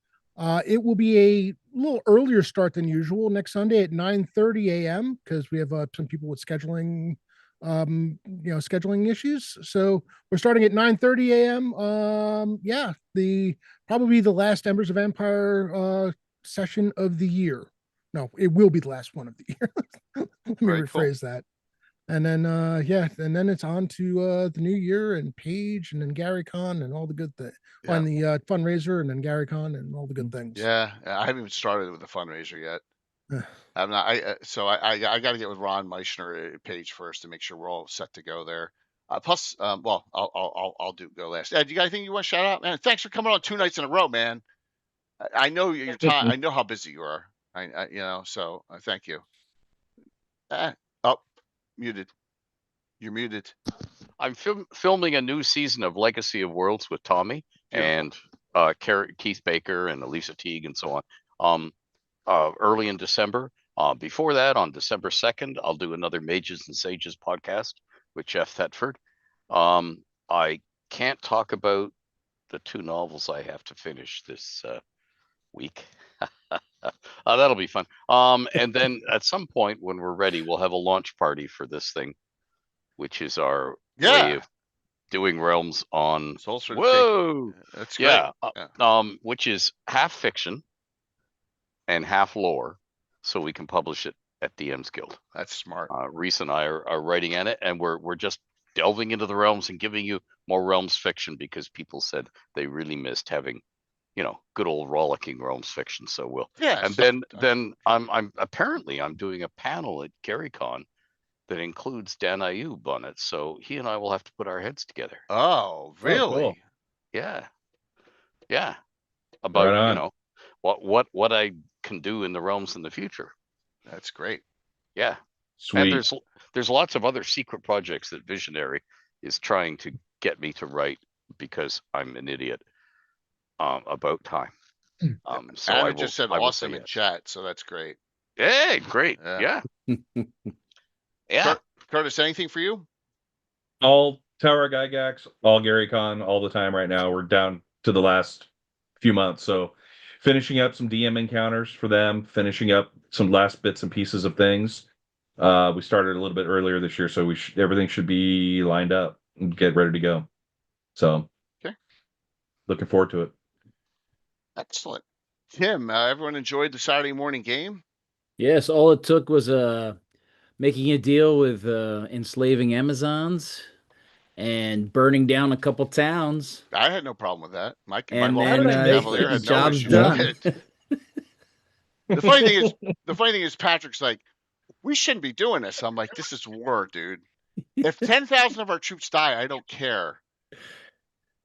It will be little earlier start than usual next Sunday at 9:30 a.m. because we have some people with scheduling scheduling issues. So we're starting at 9:30 a.m. The probably the last Embers of Empire session of the year. No, it will be the last one of the year. Let me rephrase that. And then and then it's on to the new year and Paige and then Gary Con and all the good things. Yeah. On the fundraiser and then Gary Con and all the good things. Yeah, I haven't even started with the fundraiser yet. I'm not. I got to get with Ron Meissner at Page first to make sure we're all set to go there. Plus, well, I'll go last. Ed, you got anything you want to shout out, man? Thanks for coming on 2 nights in a row, man. I know your time. I know how busy you are. So thank you. Muted. You're muted. I'm filming a new season of Legacy of Worlds with Tommy and Keith Baker and Elisa Teague and so on. Early in December. Before that, on December 2nd, I'll do another Mages and Sages podcast with Jeff Thetford. I can't talk about the 2 novels I have to finish this week. That'll be fun. And then at some point when we're ready, we'll have a launch party for this thing, which is our way of doing Realms on. Whoa, that's great. Which is half fiction and half lore, so we can publish it at DM's Guild. That's smart. Reese and I are writing on it, and we're just delving into the realms and giving you more Realms fiction because people said they really missed having, good old rollicking Realms fiction. So we'll then I'm doing a panel at GaryCon that includes Dan Ayub on it. So he and I will have to put our heads together. Oh, really? Oh, cool. Yeah. About what I can do in the realms in the future. That's great. Yeah. Sweet. And there's lots of other secret projects that Visionary is trying to get me to write because I'm an idiot about time. So I just said awesome in chat, so that's great. Hey, great. Yeah. Yeah. Curtis, anything for you? All Tower Gygax, all GaryCon, all the time right now. We're down to the last few months, so finishing up some DM encounters for them, finishing up some last bits and pieces of things. We started a little bit earlier this year, so everything should be lined up and get ready to go. So, looking forward to it. Excellent. Tim, everyone enjoyed the Saturday morning game? Yes, all it took was making a deal with enslaving Amazons and burning down a couple towns. I had no problem with that. My Cavalier had no issue done. The funny thing is, Patrick's like, we shouldn't be doing this. I'm like, this is war, dude. If 10,000 of our troops die, I don't care.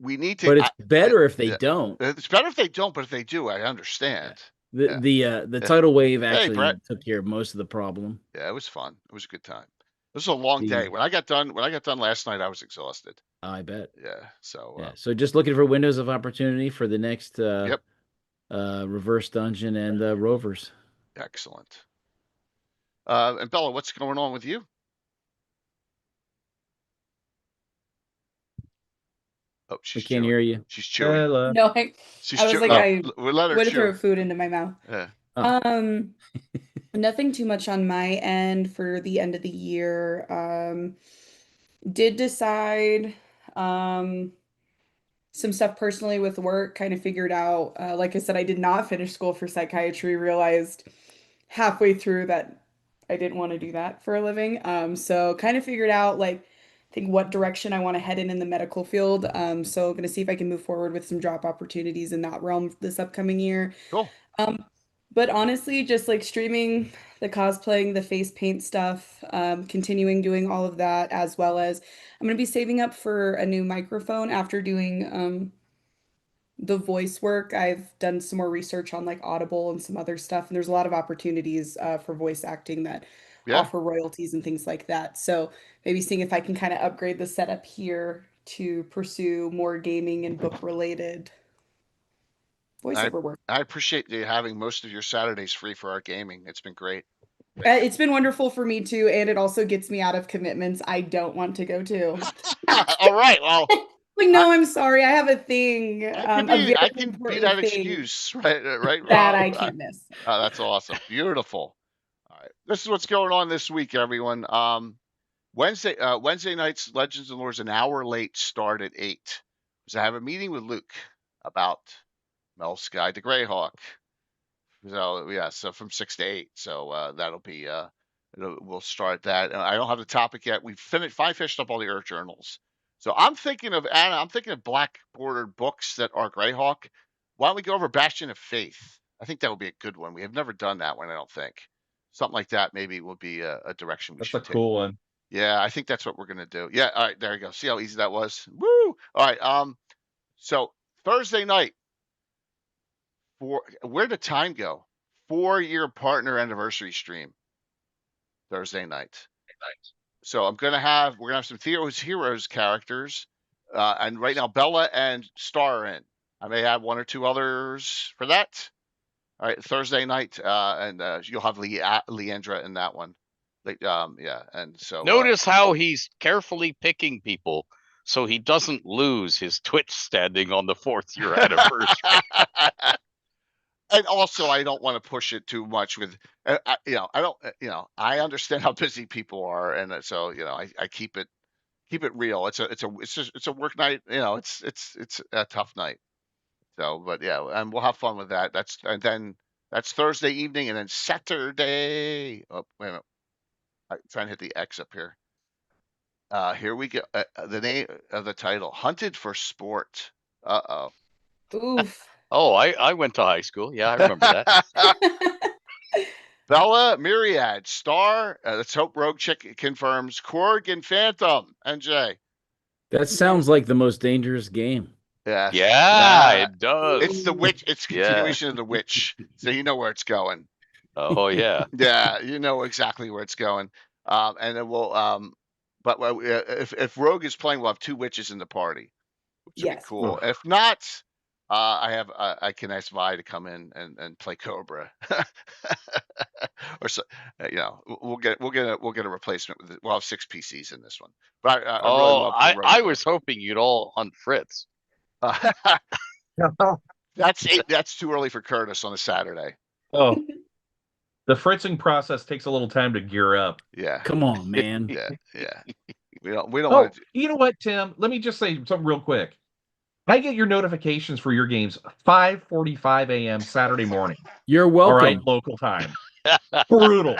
We need to. But it's better if they don't. It's better if they don't, but if they do, I understand. The tidal wave actually took care of most of the problem. Yeah, it was fun. It was a good time. This was a long day. When I got done last night, I was exhausted. I bet. Yeah. So so just looking for windows of opportunity for the next reverse dungeon and rovers. Excellent. And Bella, what's going on with you? Oh, I can't hear you. She's chewing. No, I was like, I would throw food into my mouth. Yeah. Nothing too much on my end for the end of the year. Did decide some stuff personally with work, kind of figured out, like I said, I did not finish school for psychiatry, realized halfway through that I didn't want to do that for a living. So kind of figured out I think what direction I want to head in the medical field. So I'm going to see if I can move forward with some job opportunities in that realm this upcoming year. Cool. But honestly, just streaming, the cosplaying, the face paint stuff, continuing doing all of that, as well as I'm going to be saving up for a new microphone after doing the voice work. I've done some more research on Audible and some other stuff, and there's a lot of opportunities for voice acting that offer royalties and things like that. So maybe seeing if I can kind of upgrade the setup here to pursue more gaming and book related voiceover work. I appreciate you having most of your Saturdays free for our gaming. It's been great. It's been wonderful for me too, and it also gets me out of commitments I don't want to go to. All right, well, Like, no, I'm sorry. I have a thing. I can be that excuse, right, that Rob? I can't miss. That's awesome. Beautiful. All right, this is what's going on this week, everyone. Wednesday night's Legends and Lores an hour late start at 8. Because I have a meeting with Luke about Mel's Guide to Greyhawk. So yeah, so from 6 to 8. So that'll be we'll start that. I don't have the topic yet. We've finished up all the Earth journals. So I'm thinking of Anna. I'm thinking of black bordered books that are Greyhawk. Why don't we go over Bastion of Faith? I think that would be a good one. We have never done that one. I don't think something like that maybe will be a direction we should take. That's a cool one. Yeah, I think that's what we're gonna do. Yeah, all right, there you go. See how easy that was? Woo! All right. So Thursday night, where'd the time go? 4-year partner anniversary stream. Thursday night. So we're gonna have some Theo's Heroes characters, and right now Bella and Star are in. I may add 1 or 2 others for that. All right, Thursday night, and you'll have Leandra in that one. Yeah, and so notice how he's carefully picking people so he doesn't lose his Twitch standing on the 4th year anniversary. And also, I don't want to push it too much with, I understand how busy people are, and so I keep it real. It's a work night. It's a tough night. So, but yeah, and we'll have fun with that. That's Thursday evening, and then Saturday. Oh, wait a minute. I'm trying to hit the X up here. Here we go. The name of the title: Hunted for Sport. Oof. Oh, I went to high school. Yeah, I remember that. Bella, Myriad, Star. Let's hope Rogue Chick confirms Korg and Phantom. NJ. That sounds like the most dangerous game. Yeah, it does. It's the Witch. It's continuation of the Witch, so you know where it's going. Oh yeah. Yeah, you know exactly where it's going. And then we'll but if Rogue is playing, we'll have 2 witches in the party, which would be cool. If not, I can ask Vi to come in and play Cobra, or so. We'll get a replacement with it. We'll have 6 PCs in this one. But I really love. I was hoping you'd all hunt Fritz. That's too early for Curtis on a Saturday. Oh, the fritzing process takes a little time to gear up. Yeah. Come on, man. Yeah. We don't want to. You know what, Tim? Let me just say something real quick. I get your notifications for your games 5:45 a.m. Saturday morning. You're welcome. All right, local time. Brutal.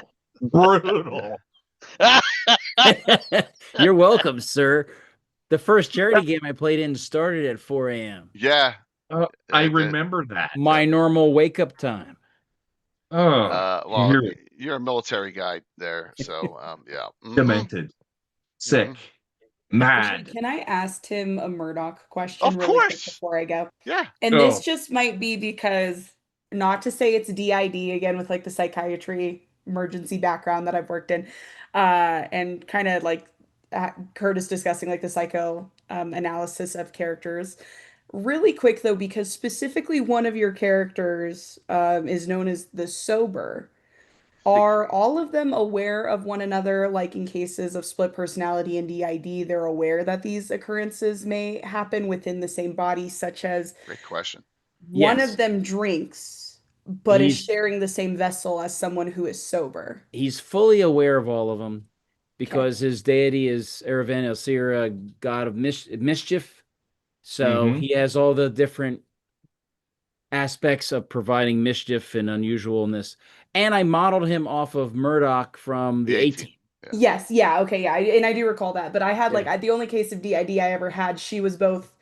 You're welcome, sir. The first charity game I played in started at 4 a.m. Yeah. I remember that. My normal wake-up time. Well, you're a military guy there, so yeah. Demented. Sick. Mad. Can I ask Tim a Murdoch question really quick before I go? Yeah. And this just might be because, not to say it's DID again with like the psychiatry emergency background that I've worked in, and kind of like Curtis discussing like the psycho analysis of characters. Really quick though, because specifically one of your characters is known as the Sober. Are all of them aware of one another, like in cases of split personality and DID, they're aware that these occurrences may happen within the same body, such as great question. One of them drinks, but is sharing the same vessel as someone who is sober. He's fully aware of all of them because his deity is Eravan Elsira, god of mischief. So he has all the different aspects of providing mischief and unusualness. And I modeled him off of Murdoch from the 18. Yes, yeah, okay, yeah, and I do recall that. But I had the only case of DID I ever had, she was both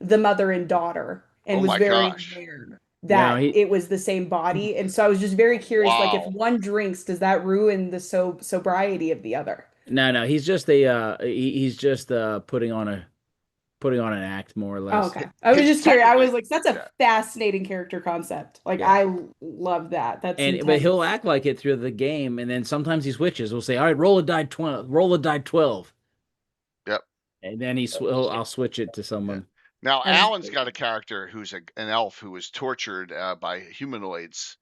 the mother and daughter, and was very aware that it was the same body. And so I was just very curious, like if one drinks, does that ruin the sobriety of the other? No, he's just putting on an act, more or less. Oh, okay. I was just curious. I was like, that's a fascinating character concept. Like, I love that. But he'll act like it through the game, and then sometimes he switches. We'll say, all right, roll a die 12. Yep. And then I'll switch it to someone. Now, Alan's got a character who's an elf who was tortured by humanoids,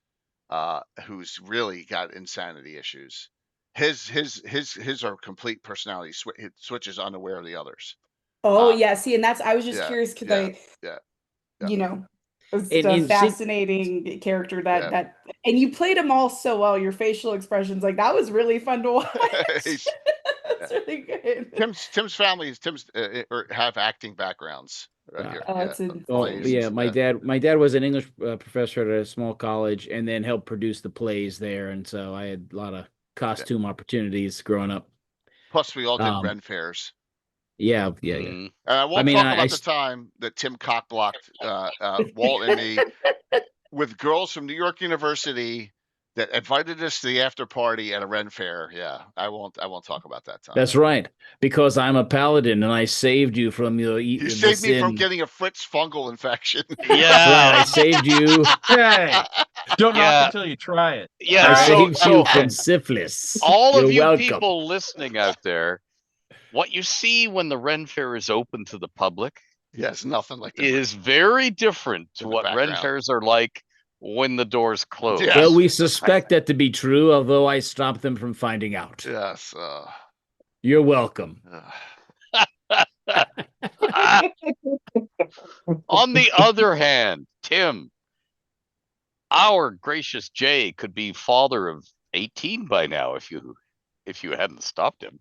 who's really got insanity issues. His are complete personality switches, unaware of the others. Oh yeah, see, and I was just curious because you know, it's a fascinating character that and you played them all so well. Your facial expressions, like that was really fun to watch. That's really good. Tim's family or have acting backgrounds. My dad was an English professor at a small college, and then helped produce the plays there, and so I had a lot of costume opportunities growing up. Plus, we all did Ren fairs. Yeah. I won't talk about the time that Tim cockblocked Walt and me with girls from New York University that invited us to the after party at a Ren fair. Yeah, I won't talk about that time. That's right, because I'm a paladin and I saved you from You saved me from getting a Fritz fungal infection. Yeah, right, I saved you. Hey, don't knock until you try it. Yeah, I saved you from syphilis. All of you people listening out there, what you see when the Ren Fair is open to the public, yes, nothing like that, is very different to what Ren Fairs are like when the doors close. Yes. Well, we suspect that to be true, although I stopped them from finding out. Yes. You're welcome. On the other hand, Tim, our gracious Jay could be father of 18 by now if you hadn't stopped him.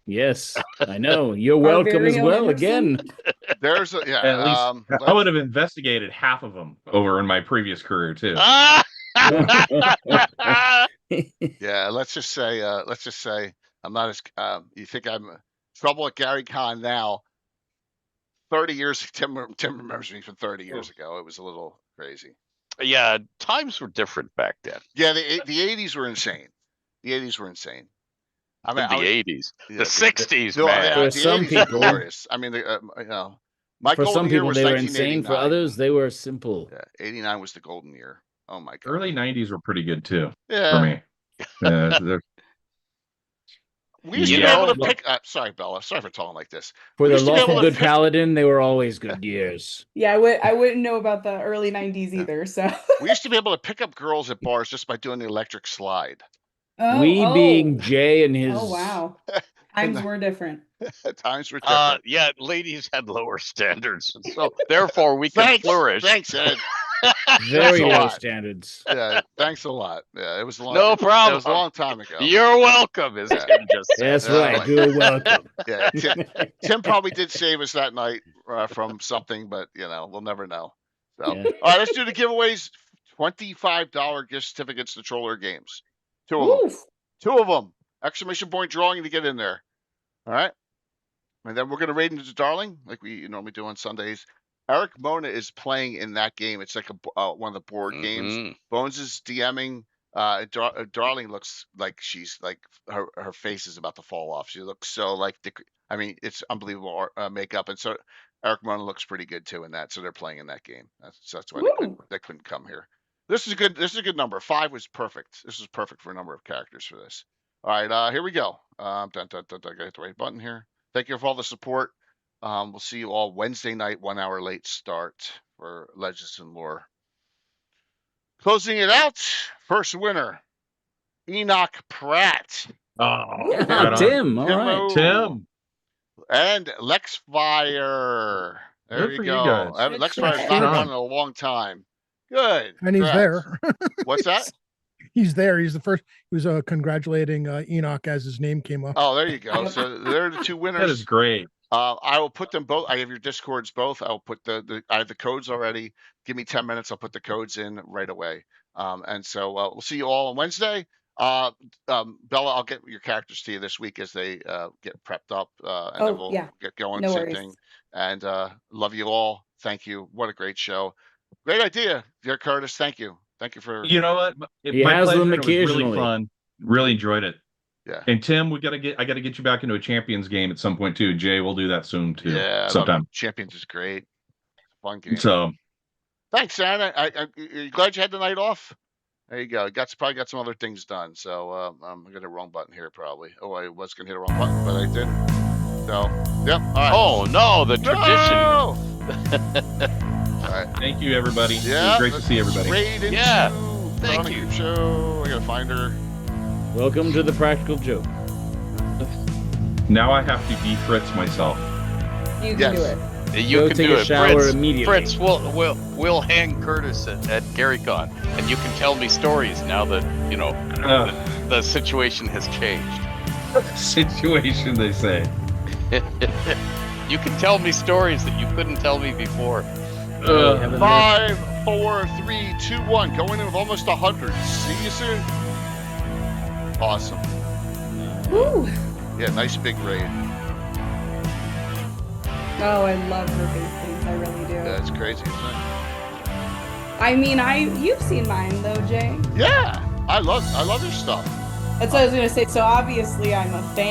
Yes, I know. You're welcome as well. Again, there's at least I would have investigated half of them over in my previous career too. Yeah, let's just say I'm not as you think I'm trouble at Gary Con now. 30 years, Tim remembers me from 30 years ago. It was a little crazy. Yeah, times were different back then. Yeah, the 80s were insane. The 80s were insane. I mean, the 80s, the 60s, man. For some people, glorious. I mean, my for some people was they were insane. For others, they were simple. Yeah, 89 was the golden year. Oh my god. Early 90s were pretty good too. Yeah. For me. We used to be able to pick. Sorry, Bella. Sorry for talking like this. For the lawful good paladin, they were always good years. Yeah, I wouldn't know about the early 90s either. So we used to be able to pick up girls at bars just by doing the electric slide. Being Jay and his. Oh wow. Times were different. Times were different. Yeah, ladies had lower standards, so therefore we could flourish. Thanks, Ed. Very low standards. Yeah, thanks a lot. Yeah, it was a long. No problem. It was a long time ago. You're welcome, as Tim just said. That's right. You're welcome. Yeah, Tim probably did save us that night from something, but we'll never know. So, all right, let's do the giveaways. $25 gift certificates to Troller Games. Two of them. Exclamation point drawing to get in there. All right. And then we're going to raid into Darling like we normally do on Sundays. Eric Mona is playing in that game. It's like one of the board games. Bones is DMing. Darling looks like she's like her face is about to fall off. She looks so like it's unbelievable makeup, and so Eric Mona looks pretty good too in that. So they're playing in that game. That's why they couldn't come here. This is a good number. 5 was perfect. This is perfect for a number of characters for this. All right, here we go. I got the right button here. Thank you for all the support. We'll see you all Wednesday night, 1 hour late start for Legends and Lore. Closing it out, first winner, Enoch Pratt. Oh, Tim. All right, Tim. And Lex Fire. There you go. Lex Fire's not run in a long time. Good. And he's there. What's that? He's there. He's the first. He was congratulating Enoch as his name came up. Oh, there you go. So they're the two winners. That is great. I will put them both. I have your Discords both. I'll put I have the codes already. Give me 10 minutes. I'll put the codes in right away. And so we'll see you all on Wednesday. Bella, I'll get your characters to you this week as they get prepped up. And then we'll get going. No same worries. thing. And love you all. Thank you. What a great show. Great idea, dear Curtis. Thank you. Thank you for. You know what? He my has pleasure. them It was really occasionally. fun. Really enjoyed it. Yeah. And Tim, I got to get you back into a Champions game at some point too. Jay, we'll do that soon too. Yeah. Sometime. Champions is great. Fun game. So. Thanks, Anna. Are you glad you had the night off? There you go. Probably got some other things done. So I'm gonna hit the wrong button here probably. Oh, I was gonna hit the wrong button, but I didn't. So yep. All right. Oh no, the tradition. No! All right. Thank you, everybody. Yeah. It was great to see everybody. Thank you. Show. I gotta find her. Welcome to the Practical Joke. Now I have to be Fritz myself. You can do it. You can do it, Fritz. Immediately. Fritz, we'll hang Curtis at GaryCon, and you can tell me stories now that the situation has changed. Situation, they say. You can tell me stories that you couldn't tell me before. 5, 4, 3, 2, 1. Going in with almost 100. See you soon. Awesome. Woo! Yeah, nice big raid. Oh, I love her face things. I really do. Yeah, it's crazy, isn't it? I mean, you've seen mine though, Jay. Yeah, I love your stuff. That's what I was gonna say. So obviously, I'm a fan.